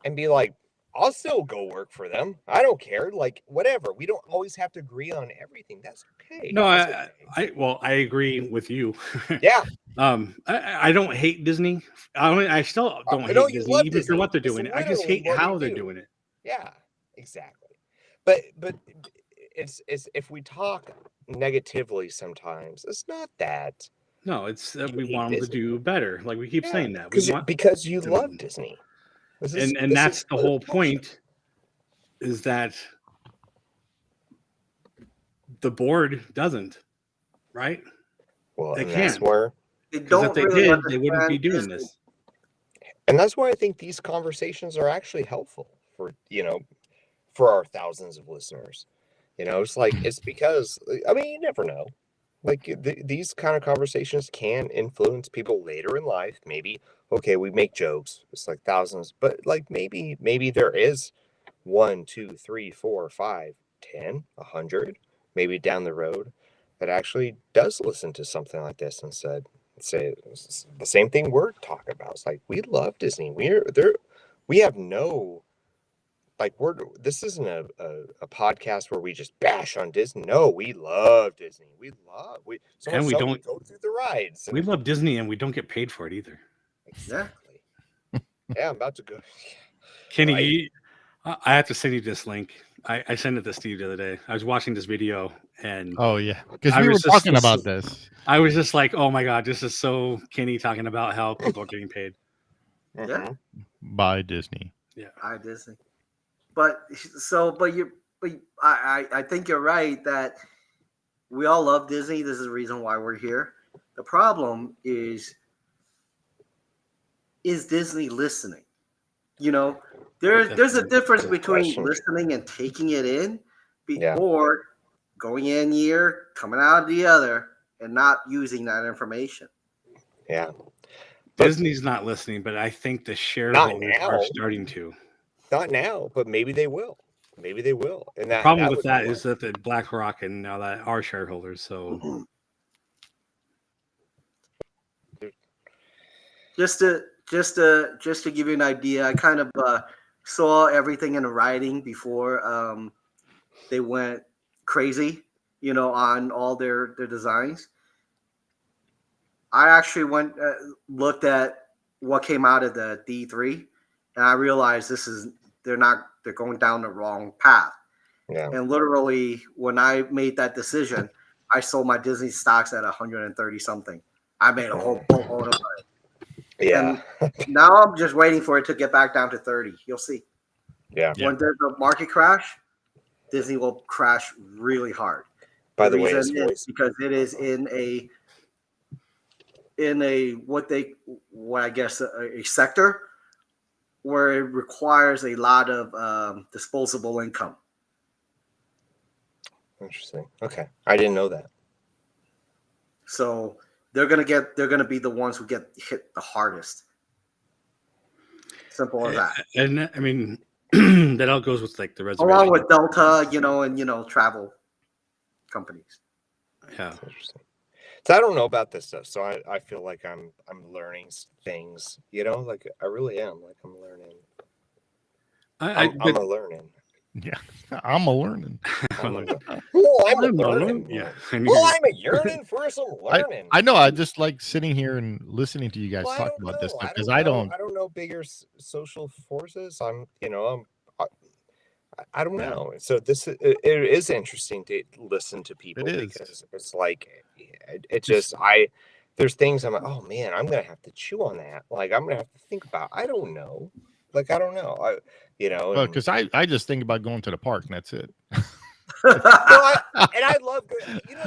and be like, I'll still go work for them. I don't care. Like, whatever. We don't always have to agree on everything. That's okay. No, That's okay. I agree with you. Yeah. I don't hate Disney. I still don't No, hate you Disney love even for Disney. what they're It's doing. I just literally hate what how we they're do. doing it. Yeah, exactly. But it's if we talk negatively sometimes, it's not that. No, it's we hate want them to Disney. do better. Like we keep saying that. We want, because you to- love Disney. and that's the whole point. Is that the board doesn't, right? Well, They and that's can't. where, They Because if don't they really did, they wouldn't be understand doing Disney. this. and that's why I think these conversations are actually helpful for, you know, for our thousands of listeners. You know, it's like, it's because, I mean, you never know. Like these kind of conversations can influence people later in life. Maybe, okay, we make jokes. It's like thousands, but like maybe there is 1, 2, 3, 4, 5, 10, 100, maybe down the road that actually does listen to something like this and say the same thing we're talking about. It's like, we love Disney. We have no, like, this isn't a podcast where we just bash on Disney. No, we love Disney. And we so don't- go through the rides. We love Disney, and we don't get paid for it either. Exactly. Yeah, I'm about to go. Kenny, Right. I have to send you this link. I sent it to Steve the other day. I was watching this video, and Oh yeah, because I we were was just- talking about this. I was just like, "Oh my god, this is so Kenny talking about how people are getting paid." Yeah. By Disney. I Disney. But I think you're right that we all love Disney. This is the reason why we're here. The problem is Disney listening? You know, there's a difference Good between question. listening and taking it in, Yeah. or going in year, coming out the other, and not using that information. Yeah. But- Disney's not listening, but I think the shareholders now. are starting to. Not now, but maybe they will. Maybe they will. And The that problem with would that be is that the BlackRock and now that are shareholders. So Just to give you an idea, I kind of saw everything in writing before they went crazy, you know, on all their designs. I actually went looked at what came out of the D3, and I realized they're going down the wrong path. Yeah. And literally, when I made that decision, I sold my Disney stocks at 130 something. I made a whole boatload of money. Yeah. Now I'm just waiting for it to get back down to 30. You'll see. Yeah. When there's a market crash, Disney will crash really hard. By the way, his reason is voice. because it is in a sector where it requires a lot of disposable income. Interesting. Okay. I didn't know that. So they're gonna be the ones who get hit the hardest. Simple as that. And I mean, that all goes with like the reservation. Along with Delta, and travel companies. Yeah. That's interesting. So I don't know about this stuff, so I feel like I'm learning things. Like I really am. Like I'm learning. I'm a learning. Yeah, I'm a learning. I'm a learning. learning. Yeah. I'm a yearning for some learning. I know. I just like sitting here and listening to you guys talk about this stuff because I don't know bigger social forces. I don't know. So it is interesting to listen to people because it's like there's things I'm like, oh man, I'm gonna have to chew on that. Like I'm gonna have to think about. I don't know. Like I don't know. because I just think about going to the park and that's it. I love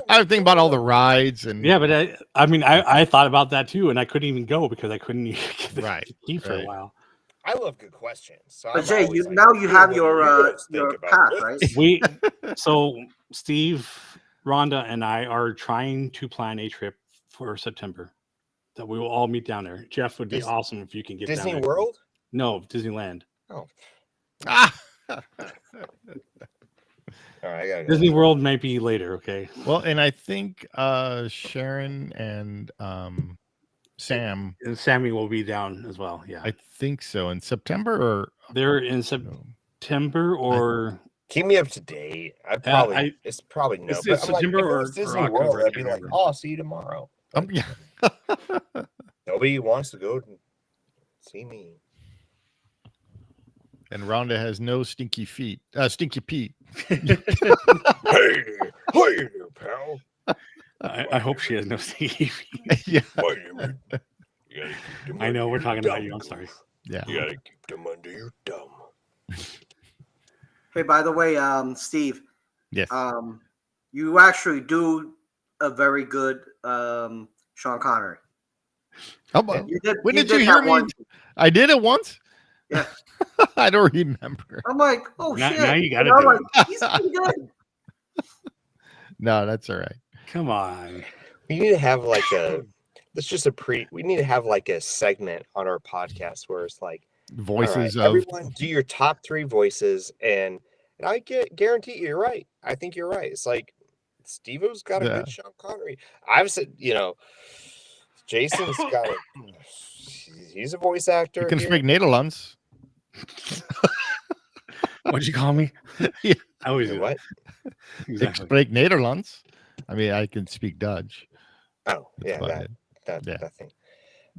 I think about all the rides and yeah, but I thought about that too, and I couldn't even go because I couldn't get the key for a while. I love good questions. So but Jay, now you have your path, right? So Steve, Rhonda, and I are trying to plan a trip for September that we will all meet down there. Jeff, would be awesome if you can get Disney down there. World? No, Disneyland. Oh. All right, I gotta go. Disney World may be later, okay? Well, and I think Sharon and Sam and Sammy will be down as well. Yeah, I think so. In September, or they're in September, or keep me up to date. It's probably no. It's September or Disney or World. October. I'd be like, oh, I'll see you tomorrow. Yeah. Nobody wants to go see me. And Rhonda has no stinky feet. Stinky Pete. Hey, pal. I hope she has no stinky feet. Yeah. I know we're talking about you. I'm sorry. Yeah. You gotta keep them under your thumb. Hey, by the way, Steve. Yes. You actually do a very good Sean Connery. When did you hear me? I did it once. Yeah. I don't remember. I'm like, oh shit. Now you gotta do it. He's pretty good. No, that's all right. Come on. We need to have like we need to have like a segment on our podcast where it's like voices of everyone do your top 3 voices and I guarantee you're right. I think you're right. It's like Steve-O's got a good Sean Connery. I've said, Jason's got he's a voice actor. You can speak Nederlands. What'd you call me? Yeah. I always do what? Exactly. Ik spreek Nederlands. I mean, I can speak Dutch. Oh, yeah, that thing.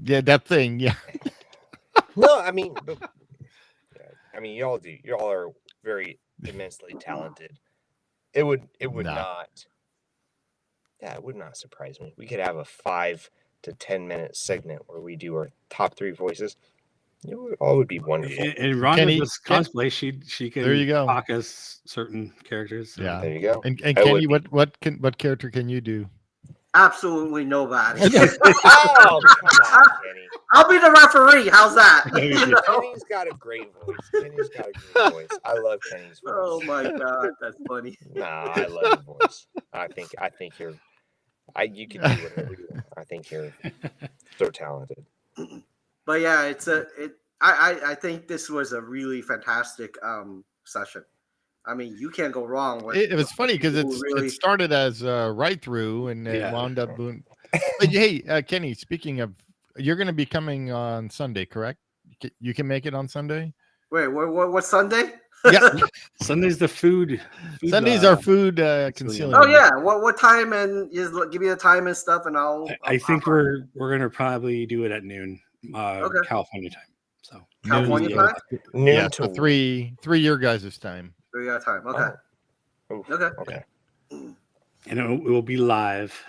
Yeah, that thing. Yeah. No, I mean, y'all do. Y'all are very immensely talented. It would not. Yeah, it would not surprise me. We could have a 5 to 10 minute segment where we do our top 3 voices. It would be wonderful. And Rhonda does cosplay. She can there you go. talk as certain characters. So. Yeah, there you go. And Kenny, what character can you do? Absolutely nobody. Oh, come on, Kenny. I'll be the referee. How's that? Kenny's got a great voice. I love Kenny's voice. Oh my god, that's funny. Nah, I love your voice. I think you're. You can do whatever you want. I think you're so talented. But yeah, I think this was a really fantastic session. I mean, you can't go wrong with it. Was funny because it started as right through and then wound up. But hey, Kenny, speaking of, you're going to be coming on Sunday, correct? You can make it on Sunday. Wait, what Sunday? Yeah, Sunday's the food. Sundays are food concealing. Oh yeah, what time and give me the time and stuff, and I think we're gonna probably do it at noon, California time. So California time. Noon to 3 your guys' time. 3 hour time. Okay. Oh. Okay. And it will be live.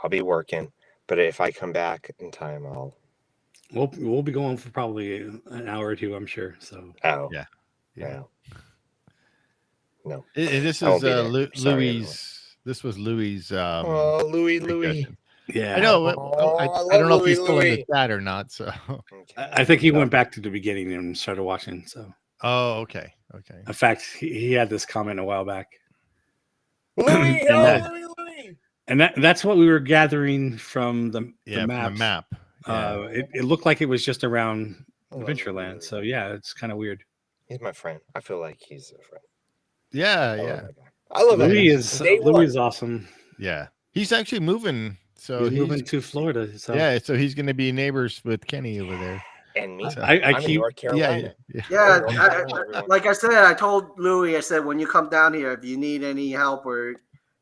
I'll be working, but if I come back in time, we'll be going for probably an hour or 2, I'm sure. So yeah. No. This is Louis. This was Louis. Louis. Yeah, I know. I don't know if he's still in the chat or not. So I think he went back to the beginning and started watching. So okay. In fact, he had this comment a while back. Louis. And that's what we were gathering from the From the maps. map. Yeah. It looked like it was just around I love Adventureland. Louis. So yeah, it's kind of weird. He's my friend. I feel like he's a friend. Yeah, I love yeah, that guy. I love that Louis guy. is Day Louis one. is awesome. yeah. He's actually moving. So He's moving to Florida. So Yeah, so he's going to be neighbors with Kenny over there. And me. I I'm in keep North Carolina. Yeah, North Carolina, everyone. like I said, I told Louis, I said, when you come down here, if you need any help or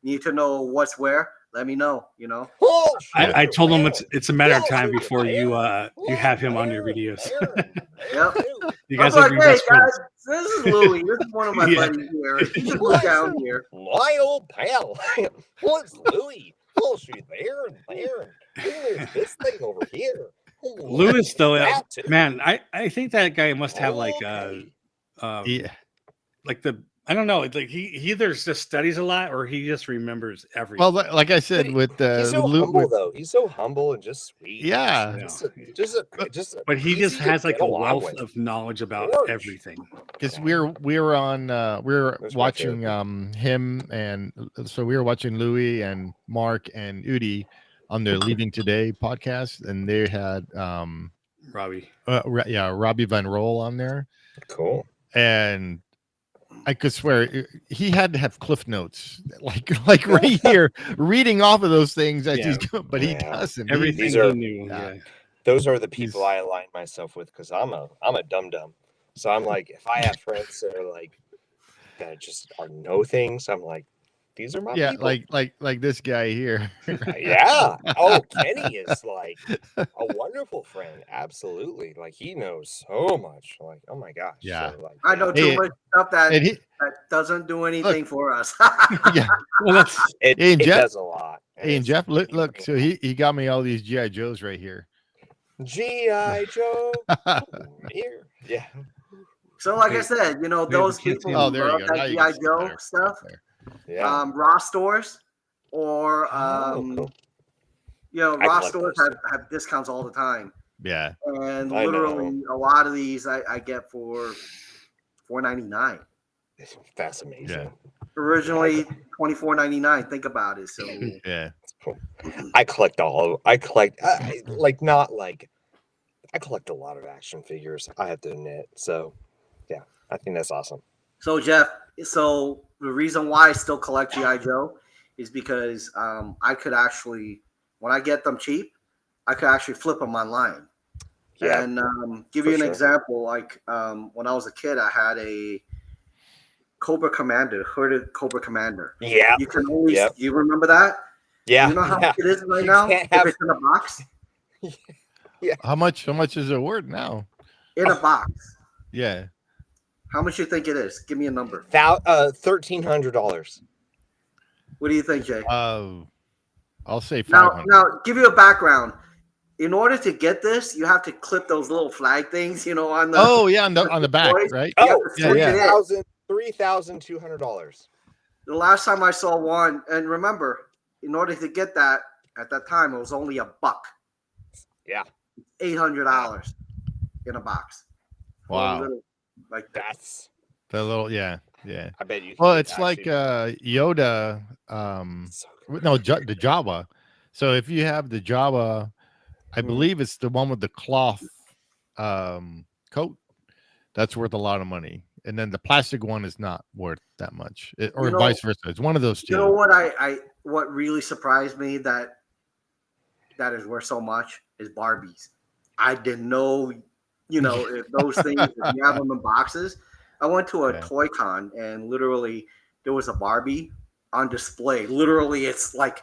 need to know what's where, let me know. You know. Oh, I told him sure. it's a matter of Oh, time sure. before you have him on your videos. Yep. You I'm guys are like, your hey best friends. guys, this is Louis. This is one of my Yeah. buddies here. He just moved down here. My old pal. What's Louis? Oh, she's there and there. And there's this thing over here. Oh, Louis though, that too. man, I think that guy must have like Okay. Yeah. like I don't know, like he either just studies a lot or he just remembers everything. Well, like I said, But with He's so Lou- humble, with- though. He's so humble and just sweet. Yeah. But he just easy to has like get a along wealth with. of knowledge about George. everything. because we were on we were That's my watching him, and so we were watching Louis and Mark and Udi on their Leaving Today podcast, and they had Robbie. Robbie Van Roll on there, Cool. and I could swear he had to have cliff notes like right here reading off of those things as he's going, but he Yeah. doesn't. Everything These he are- knew. yeah. Yeah. Those are the people He's- I align myself with because I'm a dum dum. So I'm like, if I have friends that are like that just are know things, I'm like, these are my people. like this guy here. Yeah. Oh, Kenny is like a wonderful friend. Absolutely. Like he knows so much. Like, oh my gosh. Yeah. So, like, I know too Hey, much stuff that And he, doesn't do anything for us. yeah. Well, that's It, Hey, and it Jeff- does a lot. Hey, and Jeff, look. So he got me all these GI Joes right here. G.I. Joe. Here. Yeah. So, like I Hey, said, you know, we have those the kids people in. who Oh, there you love go. that Now you G.I. can see Joe better. stuff, There. Yeah. Ross stores or Cool. you know, I Ross collect stores those. have discounts all the time, Yeah. and I literally a lot of these I get for $4.99. That's amazing. Yeah. Originally $24.99. Think about it. So Yeah. I collect not like I collect a lot of action figures, I have to admit. So yeah, I think that's awesome. So Jeff, so the reason why I still collect G.I. Joe is because I could actually, when I get them cheap, I could actually flip them online. Yeah. And give for you an sure. example, like when I was a kid, I had a Cobra Commander, hooded Cobra Commander. Yeah. You can only, Yep. you remember that? Yeah. You know how yeah. much it is right You now? can't If have- it's in a box? How much is it worth now? In a box. Yeah. How much you think it is? Give me a number. $1,300. What do you think, Jay? I'll say Now, 500. now, give you a background. In order to get this, you have to clip those little flag things, you know, on the. Oh yeah, on the back, Boys. right? Oh, Yeah. $3,200. The last time I saw one, and remember, in order to get that at that time, it was only $1. Yeah. $800 in a box. For a Wow. little, like that. That's The little yeah. I bet you. Well, could it's like actually- Yoda. So good. No, the Java. So if you have the Java, I Mhm. believe it's the one with the cloth coat. That's worth a lot of money, and then the plastic one is not worth that much, or You know- vice versa. It's one of those two. You know what what really surprised me that is worth so much is Barbies. I didn't know, you know, if those things, if you have them in boxes. I went to a Yeah. toy con and literally there was a Barbie on display. Literally, it's like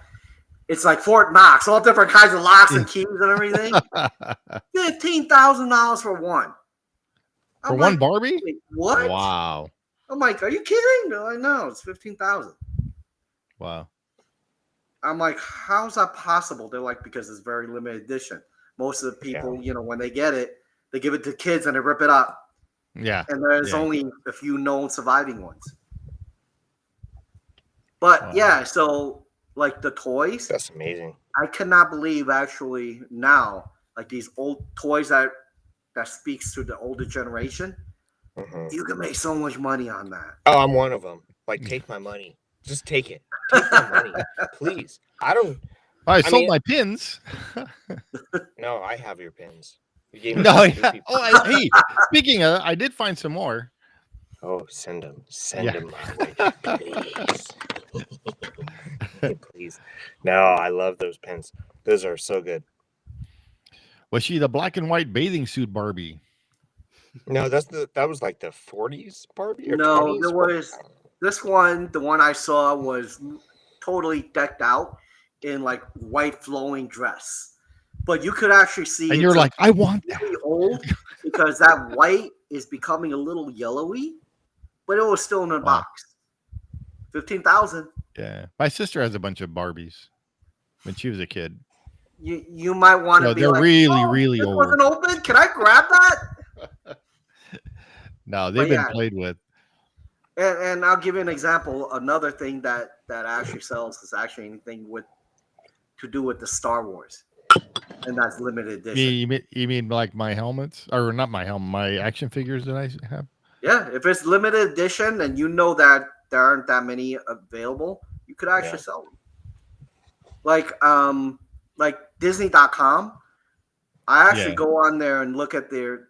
Fort Knox, all different kinds of locks and keys and everything. $15,000 for one. For I'm one like, Barbie? wait, what? Wow. I'm like, are you kidding? They're like, no, it's 15,000. Wow. I'm like, how's that possible? They're like, because it's very limited edition. Most of the people, you know, when they get it, they give it to kids and they rip it up. Yeah. And there's Yeah. only a few known surviving ones. But Wow. yeah, so like the toys, That's amazing. I cannot believe actually now, like these old toys that speaks to the older generation, Mhm. you can make so much money on that. Oh, I'm one of them. Like, take my money. Just take it. Take my money, please. I sold mean- my pins. No, I have your pins. You gave me No, some yeah. goofy Oh, hey, speaking of, I did find some more. Oh, send them. Send Yeah. them my way, please. Please. No, I love those pins. Those are so good. Was she the black and white bathing suit Barbie? No, that was like the 40s Barbie or No, 20s. there was this one. The one I saw was totally decked out in like white flowing dress, but you could actually see. And you're like, I want that. really old because that white is becoming a little yellowy, but it was still in the box. 15,000. Yeah, my sister has a bunch of Barbies when she was a kid. You might want to So be they're like, really this old. wasn't open. Can I grab that? No, they've been played with. And I'll give you an example. Another thing that actually sells is actually anything to do with the Star Wars, and that's limited edition. You mean like my helmets, or not my helmet, my action figures that I have? Yeah, if it's limited edition and you know that there aren't that many available, you could actually sell them. Like Disney.com. I actually go on there and look at their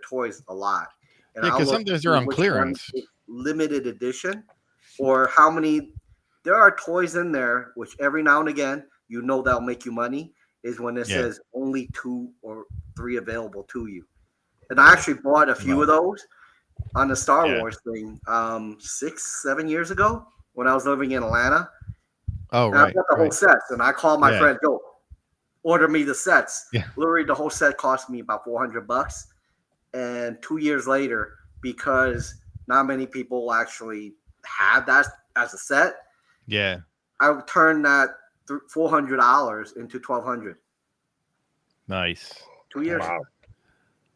toys a lot. And Yeah, I'll because look sometimes to they're on which clearance. one is limited edition, or how many. There are toys in there which every now and again you know that'll make you money is when it says only 2 or 3 available to you. And I actually bought a few of those on the Star Wars thing 6-7 years ago when I was living in Atlanta. Oh, and right. I bought the whole sets, and I called my friend, yo, order me the sets. Yeah. Literally, the whole set cost me about $400. And 2 years later, because not many people actually had that as a set, I turned that $400 into $1,200. Nice. 2 years. Wow.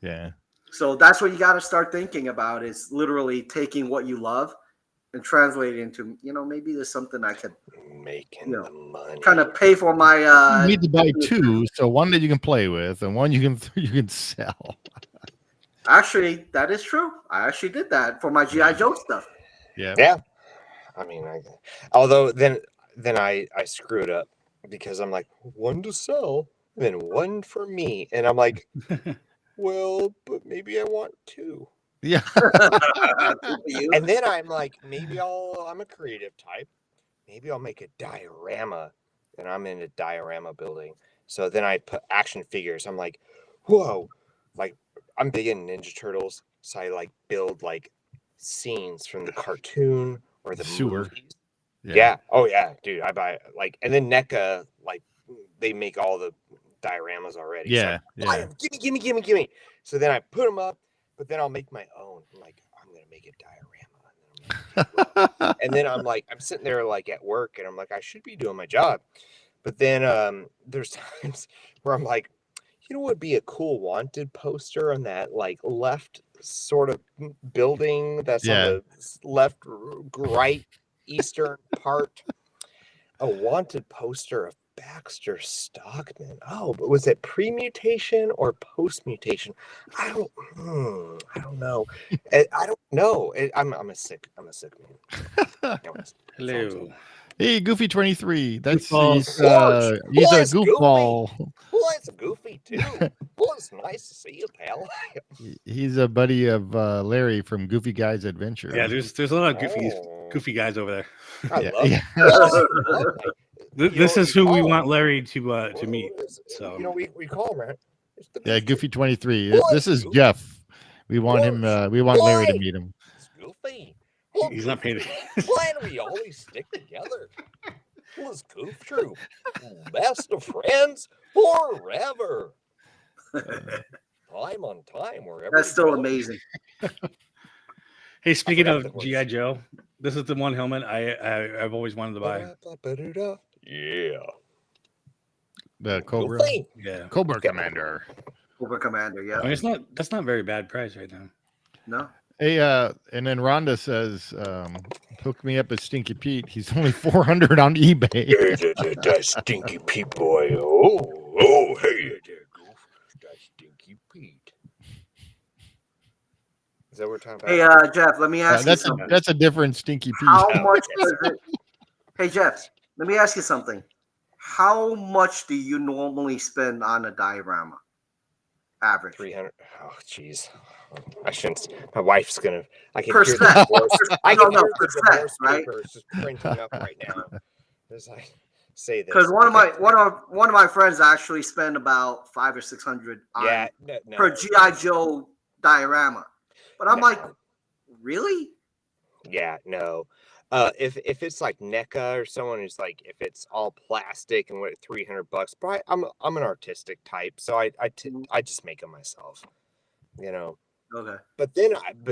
Yeah. So that's what you got to start thinking about is literally taking what you love and translating into, maybe there's something I could making the money. Kind of pay for my. You need to buy 2, so one that you can play with and one you can sell. Actually, that is true. I actually did that for my G.I. Joe stuff. Yeah. Yeah. I mean, although then I screwed up because I'm like, 1 to sell, then 1 for me. And I'm like, well, but maybe I want 2. Yeah. And then I'm like, maybe I'm a creative type. Maybe I'll make a diorama. And I'm into diorama building. So then I put action figures. I'm like, whoa. Like, I'm big in Ninja Turtles. So I like build like scenes from the cartoon or the movies. Yeah. Oh yeah, dude. I buy like, and then NECA, like they make all the dioramas already. Yeah. So like, give me. So then I put them up, but then I'll make my own. I'm like, I'm gonna make a diorama. And then I'm like, I'm sitting there like at work, and I'm like, I should be doing my job. But then there's times where I'm like, you know what would be a cool wanted poster on that like left sort of building that's on the left right eastern part? A wanted poster of Baxter Stockman. Oh, but was it pre-mutation or post-mutation? I don't know. I don't know. I'm a sick man. Hello. Hey, Goofy 23. That's he's a Goofy. goofball. Well, it's Goofy too. Well, it's nice to see you, pal. He's a buddy of Larry from Goofy Guys Adventure. Yeah, there's a lot of goofy guys over there. I love it. This is who we want Larry to meet. So we call him, right? Yeah, Goofy 23. This is Jeff. We want him. We want Larry to meet him. It's Goofy. He's not paid. Why do we always stick together? Was Goof Troop best of friends forever? Time on time, wherever. That's still amazing. Hey, speaking of G.I. Joe, this is the one helmet I've always wanted to buy. Yeah. The Cobra. Yeah. Cobra Commander. Cobra Commander, yeah. I mean, that's not very bad price right now. No. Hey, and then Rhonda says, hook me up at Stinky Pete. He's only $400 on eBay. That Stinky Pete boy. Oh, hey there, Goof. That Stinky Pete. Is that what we're talking about? Hey, Jeff, let me ask you something. That's a different Stinky Pete. How much does it? Hey, Jeff, let me ask you something. How much do you normally spend on a diorama? Average. 300. Oh, jeez. I shouldn't. My wife's gonna. I can Percent. hear the divorce. I can No, hear the percent, divorce right? papers just printing up right now. As I say this, Because one of my friends actually spent about $500 or $600 on per GI Joe diorama, but I'm like, really? Yeah, no. If it's like NECA or someone who's like, if it's all plastic and what $300, but I'm an artistic type, so I just make them myself, you know. Okay. But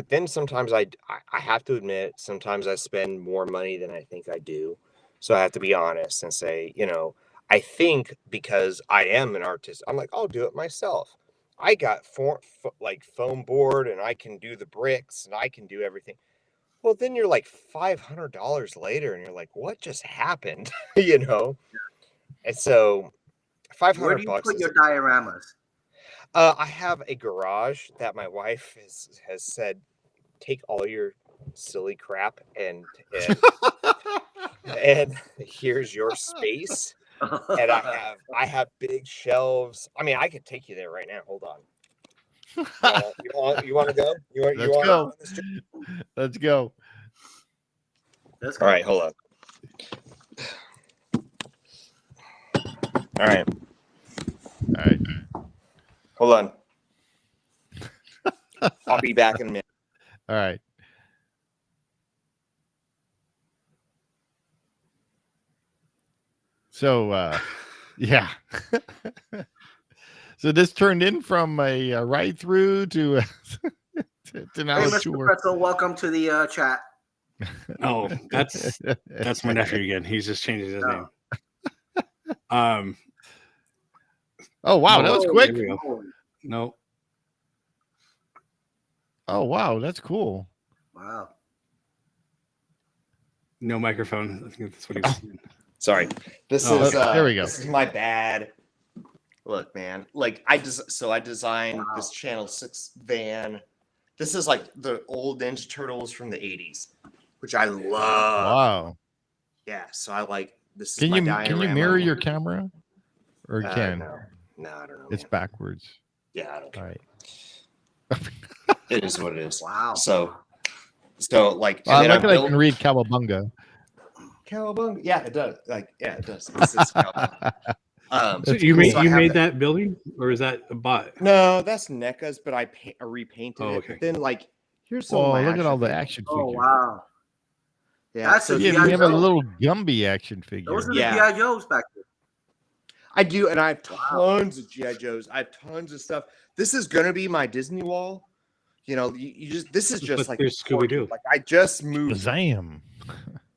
then sometimes I have to admit, sometimes I spend more money than I think I do, so I have to be honest and say, you know, I think because I am an artist, I'm like, I'll do it myself. I got like foam board, and I can do the bricks, and I can do everything. Well, then you're like $500 later, and you're like, what just happened? You know? And so $500. Where do you put your dioramas? I have a garage that my wife has said, take all your silly crap and here's your space. And I have big shelves. I mean, I could take you there right now. Hold on. You want to go? Let's go. Let's go. All right, hold on. All right. Hold on. I'll be back in a minute. All right. So, yeah. So this turned in from a ride through to now Hey, a Mr. tour. Pretzel, welcome to the chat. Oh, that's my nephew again. He's just changing his name. Oh wow, that was quick. No. Oh wow, that's cool. Wow. No microphone. I think that's what he was saying. Sorry. This is there we go. This is my bad. Look, man. Like I designed this Channel 6 van. This is like the old Ninja Turtles from the 80s, which I love. Wow. Yeah, so I like this. Can you mirror your camera? Or you can? No, I don't know. It's backwards. Yeah, I don't care. All right. It is what it is. Wow. So like I like that I can read Cowabunga. Cowabunga. Yeah, it does. It does. It's Cowabunga. So you made that building, or is that a bot? No, that's NECA's, but I repainted it. Okay. But then like here's some. Oh, look at all the action figures. Oh wow. Yeah, That's so you have a little Gumby action figure. Those are the GI Joes back there. I do, and I have tons of GI Joes. I have tons of stuff. This is gonna be my Disney wall. You know, this is just like Scooby-Doo. Like I just moved. Zam.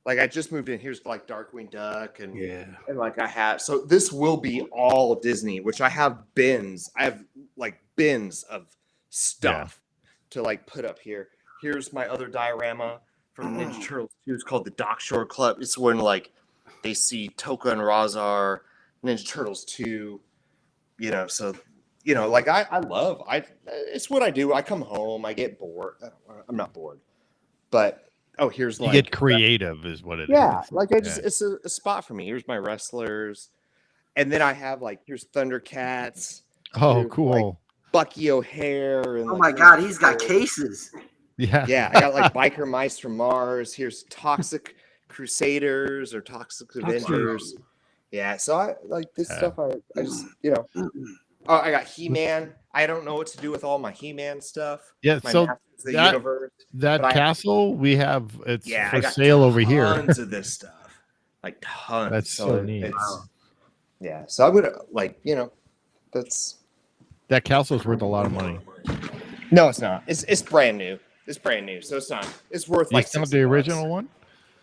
Like I just moved in. Here's like Darkwing Duck and like I have. So this will be all Disney, which I have bins. I have like bins of stuff to like put up here. Here's my other diorama from Ninja Turtles 2. It's called the Dock Shore Club. It's when like they see Toka and Razar, Ninja Turtles 2. You know, so you know, like it's what I do. I come home, I get bored. I'm not bored, but. Oh, here's you get creative is what it is. Yeah, like it's a spot for me. Here's my wrestlers, and then I have like here's Thundercats. Oh, cool. Like, Bucky O'Hare. And, oh my God, he's got cases. Yeah, I got like Biker Mice from Mars. Here's Toxic Crusaders or Toxic Avengers. Yeah, so I like this stuff. I just Oh, I got He-Man. I don't know what to do with all my He-Man stuff. Yeah, so that castle we have, it's for sale over here. Tons of this stuff, like tons. That's so neat. Yeah, so I'm gonna that castle's worth a lot of money. No, it's not. It's brand new. It's brand new, so it's not. It's worth like. It's not the original one.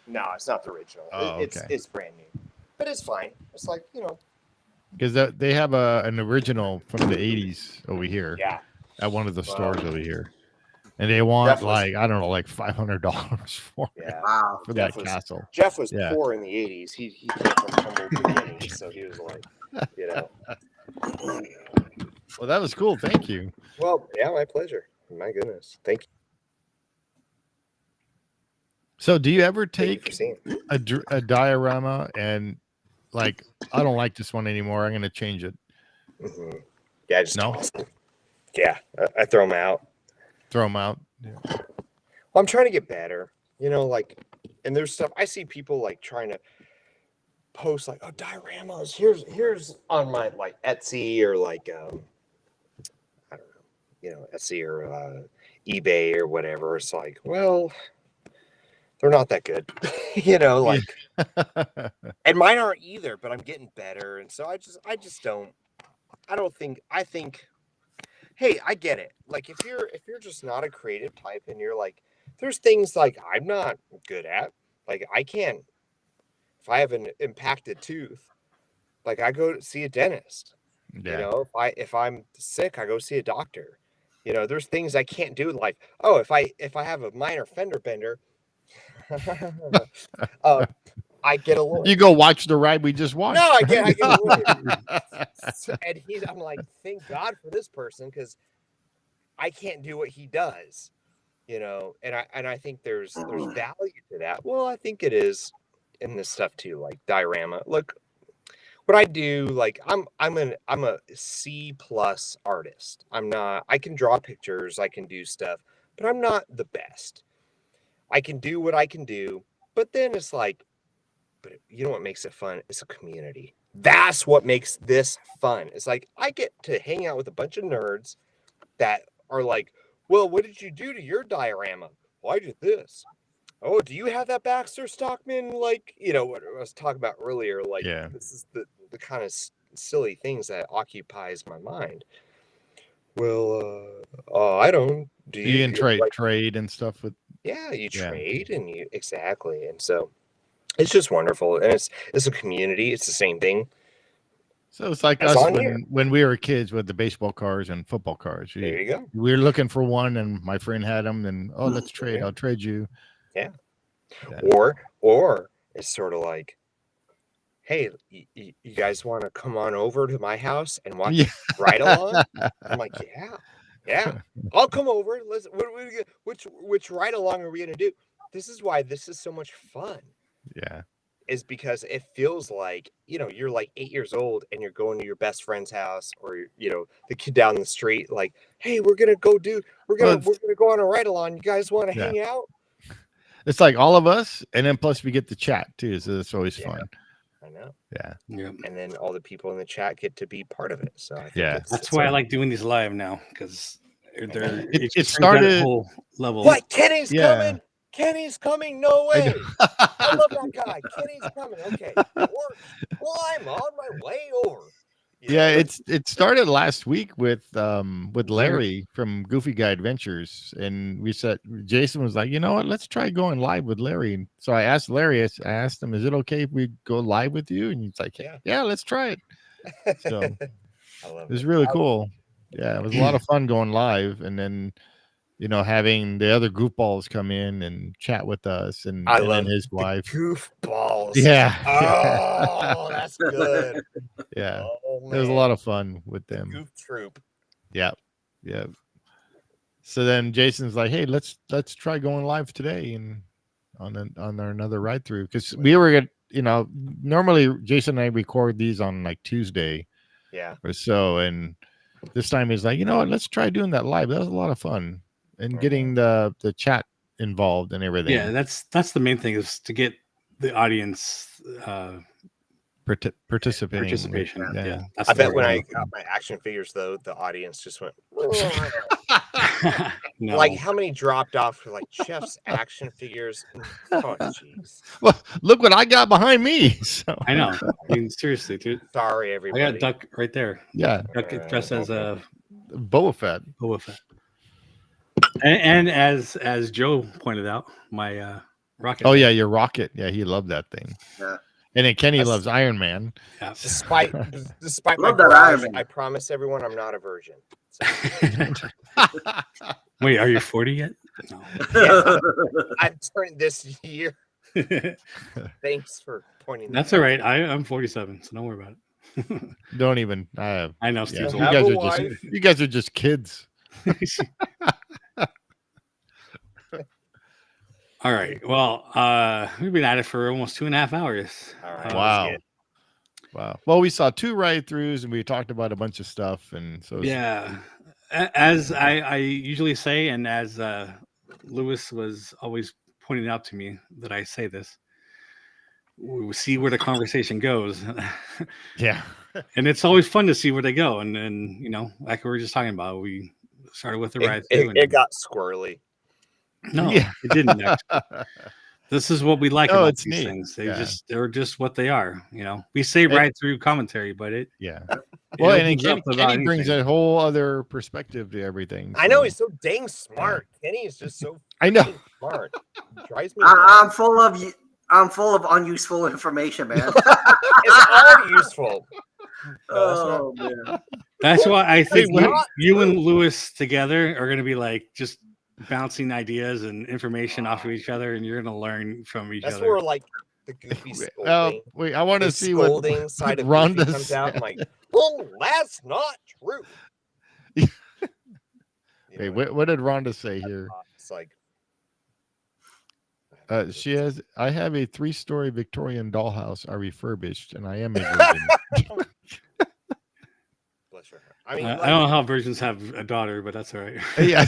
No, it's not the original. Oh, it's brand new, but it's fine. It's like because they have an original from the 80s over here. Yeah. At one of the stores over here. And they want like $500 for for that castle. Jeff was poor in the 80s. He came from humble beginnings, so he was like, Well, that was cool. Thank you. Well, yeah, my pleasure. My goodness. Thank you. So do you ever Thank you for take seeing. a diorama and like, I don't like this one anymore, I'm going to change it? Mm-hmm. Yeah, I just No? toss them. Yeah, I throw them out. Throw them out? Yeah. Well, I'm trying to get better, like, and there's stuff I see people like trying to post like, oh, dioramas. Here's on my like Etsy or like I don't know, Etsy or eBay or whatever. It's like, well, they're not that good, like, and mine aren't either. But I'm getting better, and so I just don't. I think, hey, I get it. Like if you're just not a creative type and you're like, there's things like I'm not good at. Like I can't, if I have an impacted tooth, like I go to see a dentist. Yeah. If I'm sick, I go see a doctor. There's things I can't do. Like, oh, if I have a minor fender bender, I get a lawyer. You go watch the ride we just watched. No, I get a lawyer. And I'm like, thank God for this person because I can't do what he does, and I think there's value to that. Well, I think it is in this stuff too, like diorama. Look, what I do, like I'm a C+ artist. I can draw pictures, I can do stuff, but I'm not the best. I can do what I can do, but then it's like, but you know what makes it fun? It's a community. That's what makes this fun. It's like I get to hang out with a bunch of nerds that are like, well, what did you do to your diorama? Well, I did this. Oh, do you have that Baxter Stockman? Like, what I was talking about earlier. Like, Yeah. This is the kind of silly things that occupies my mind. Well, I don't. Do You you can like, trade and stuff with? Yeah, you trade and you exactly, and so it's just wonderful, and it's a community. It's the same thing. So it's like That's us on here. when we were kids with the baseball cars and football cars. There you go. We were looking for one, and my friend had them. And let's trade. Yeah. I'll trade you. Yeah. Yeah. Or it's sort of like, hey, you guys want to come on over to my house and watch ride along? I'm like, yeah, I'll come over. Let's. Which ride along are we gonna do? This is why this is so much fun. Yeah. Is because it feels like, you're like 8 years old and you're going to your best friend's house or, the kid down the street, like, hey, we're going to go on a ride along. You guys want to hang out? It's like all of us. And then plus we get to chat too. So it's always fun. I know. Yeah. And then all the people in the chat get to be part of it. So I think that's why I like doing these live now. Cause it started whole level. What? Kenny's coming. Kenny's coming. No way. I love that guy. Kenny's coming. Okay. Well, I'm on my way over. Yeah, it started last week with Larry from Goofy Guy Adventures, and we said Jason was like, you know what, let's try going live with Larry. And so I asked Larry, I asked him, is it okay if we go live with you? And he's like, yeah, let's try it. So I love it was really cool. Yeah, it was a lot of fun going live, and then having the other goofballs come in and chat with us, and love his wife. Goofballs. Yeah. Oh, that's good. Yeah. Oh, it was a lot of fun with them. Goof troop. Yeah. So then Jason's like, hey, let's try going live today and on our another ride through, because we were normally Jason and I record these on like Tuesday or so, and this time he's like, you know what, let's try doing that live. That was a lot of fun. And getting the chat involved and everything. Yeah, that's the main thing, is to get the audience participation. Yeah. I bet when I got my action figures, though, the audience just went. No. Like how many dropped off for like Chef's action figures? Oh, jeez. Well, look what I got behind me. So. I know. I mean, seriously, dude. Sorry, everybody. I got Duck right there. Yeah. Duck dressed as a Boba Fett. And as Joe pointed out, my rocket. Oh yeah, your rocket. Yeah, he loved that thing. Yeah. And then Kenny loves Iron Man. Yeah. Despite my Love that garage, Iron Man. I promise everyone I'm not a virgin. So. Wait, are you 40 yet? No. Yeah, I've turned this year. Thanks for pointing. That's all right. I'm 47, so don't worry about it. Don't even. I know Steve's you guys are just kids. All right. Well, we've been at it for almost 2.5 hours. All right. Wow. Wow. Well, we saw 2 ride-throughs and we talked about a bunch of stuff, and so Yeah. As I usually say, and as Lewis was always pointing out to me that I say this, we see where the conversation goes. yeah. And it's always fun to see where they go. And then, you know, like we were just talking about, we started with the ride through. It got squirrely. No, Yeah. it didn't. Actually. This is what we like No, about it's these neat. things. Yeah. They're just what they are. You know, we say ride through commentary, but it. Yeah. it Well, and opens again, up about Kenny brings anything. a whole other perspective to everything. I know so- he's so dang smart. Kenny is just so I know. freaking smart. He drives me. I'm nuts. full of unuseful information, man. It's all useful. Oh man. That's why I think Wait, you and Lewis together are going to be like just bouncing ideas and information off of each other, and you're going to learn from each That's other. where like the goofy scolding, Wait, I want to the see what scolding side of Rhonda Goofy comes out. I'm said. like, well, that's not true. Wait, You know, what did Rhonda say here? It's like, She has. I have a 3-story Victorian dollhouse I refurbished, and I am a virgin. bless her. I mean, I don't know how virgins have a daughter, but that's all right. yeah.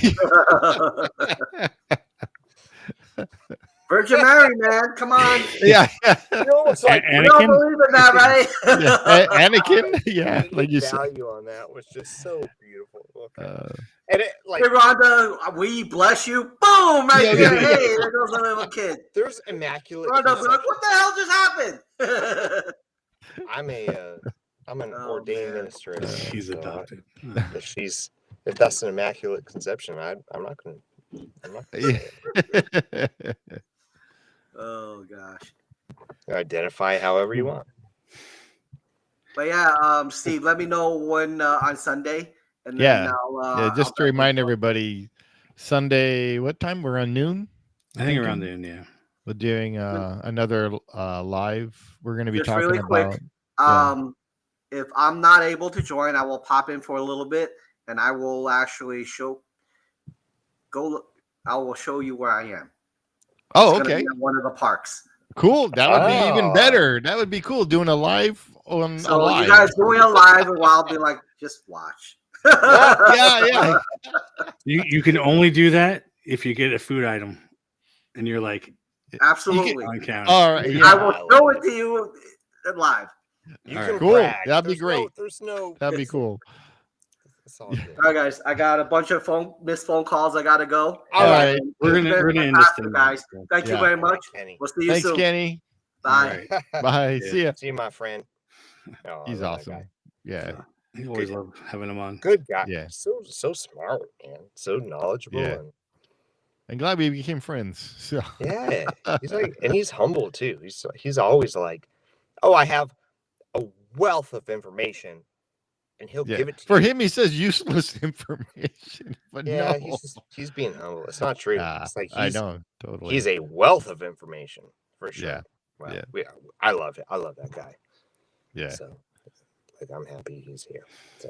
Virgin Mary, man. Come on. yeah. you know, it's like You don't Anakin, believe in that, right? Anakin. Yeah, the like you said. value on that was just so beautiful. Okay. And it like Hey, Rhonda, we bless you. Boom, right Yeah, there. yeah, Hey, there goes a little kid. there's immaculate. Rhonda, be like, what the hell just happened? I'm an Oh, ordained man. minister. she's so adopted. if that's an immaculate conception, I'm not gonna. Yeah. Oh gosh. Identify however you want. But yeah, Steve, let me know when on Sunday, and then Yeah. I'll, Yeah, just I'll to remind everybody, Sunday, what time? We're on noon. I think around then, yeah. We're doing another live. We're going to be Just talking really quick, about. if I'm not able to join, I will pop in for a little bit, and I will actually I will show you where I am. Oh, It's gonna okay, be at one of the parks. cool. That would be even Oh. better. That would be cool. Doing a live on a So live. you guys doing a live, and I'll be like, just watch. yeah. You can only do that if you get a food item, and you're like Absolutely. on camera. All right. I Yeah. will show it to you live. You All can right. Cool. brag. That'd be There's great. there's no. That'd be cool. It's all good. All right, guys. I got a bunch of missed phone calls. I gotta go. All right. We're It's gonna been end this fantastic, thing, guys. Thank you Yeah. very much. Kenny. We'll see you Thanks, soon. Kenny. Bye. All right. Bye. Yeah. See ya. See you, my friend. Oh, I He's love that awesome. guy. Yeah. I always love having him on. Good guy. Yeah. So smart, man. So knowledgeable. Yeah. And I'm glad we became friends. So yeah, he's like, and he's humble too. He's always like, oh, I have a wealth of information, and he'll yeah. give it to For you. him, he says useless information, but Yeah, no. he's being humble. It's not true. Ah, It's like I know totally. he's a wealth of information for sure. Yeah. Well, Yeah. I love it. I love that guy. Yeah. So, like, I'm happy he's here. So,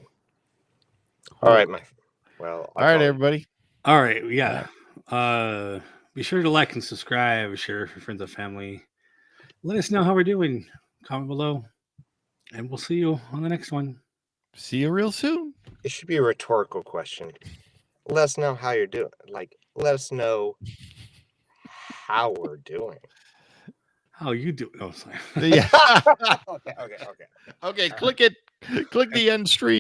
all right, All right, everybody. All right, yeah. Be sure to like and subscribe. Share with your friends and family. Let us know how we're doing. Comment below, and we'll see you on the next one. See you real soon. It should be a rhetorical question. Let us know how you're doing. Like, let us know how we're doing. How you do? Oh, sorry. Yeah. Okay. Okay. Click it. Click the end stream.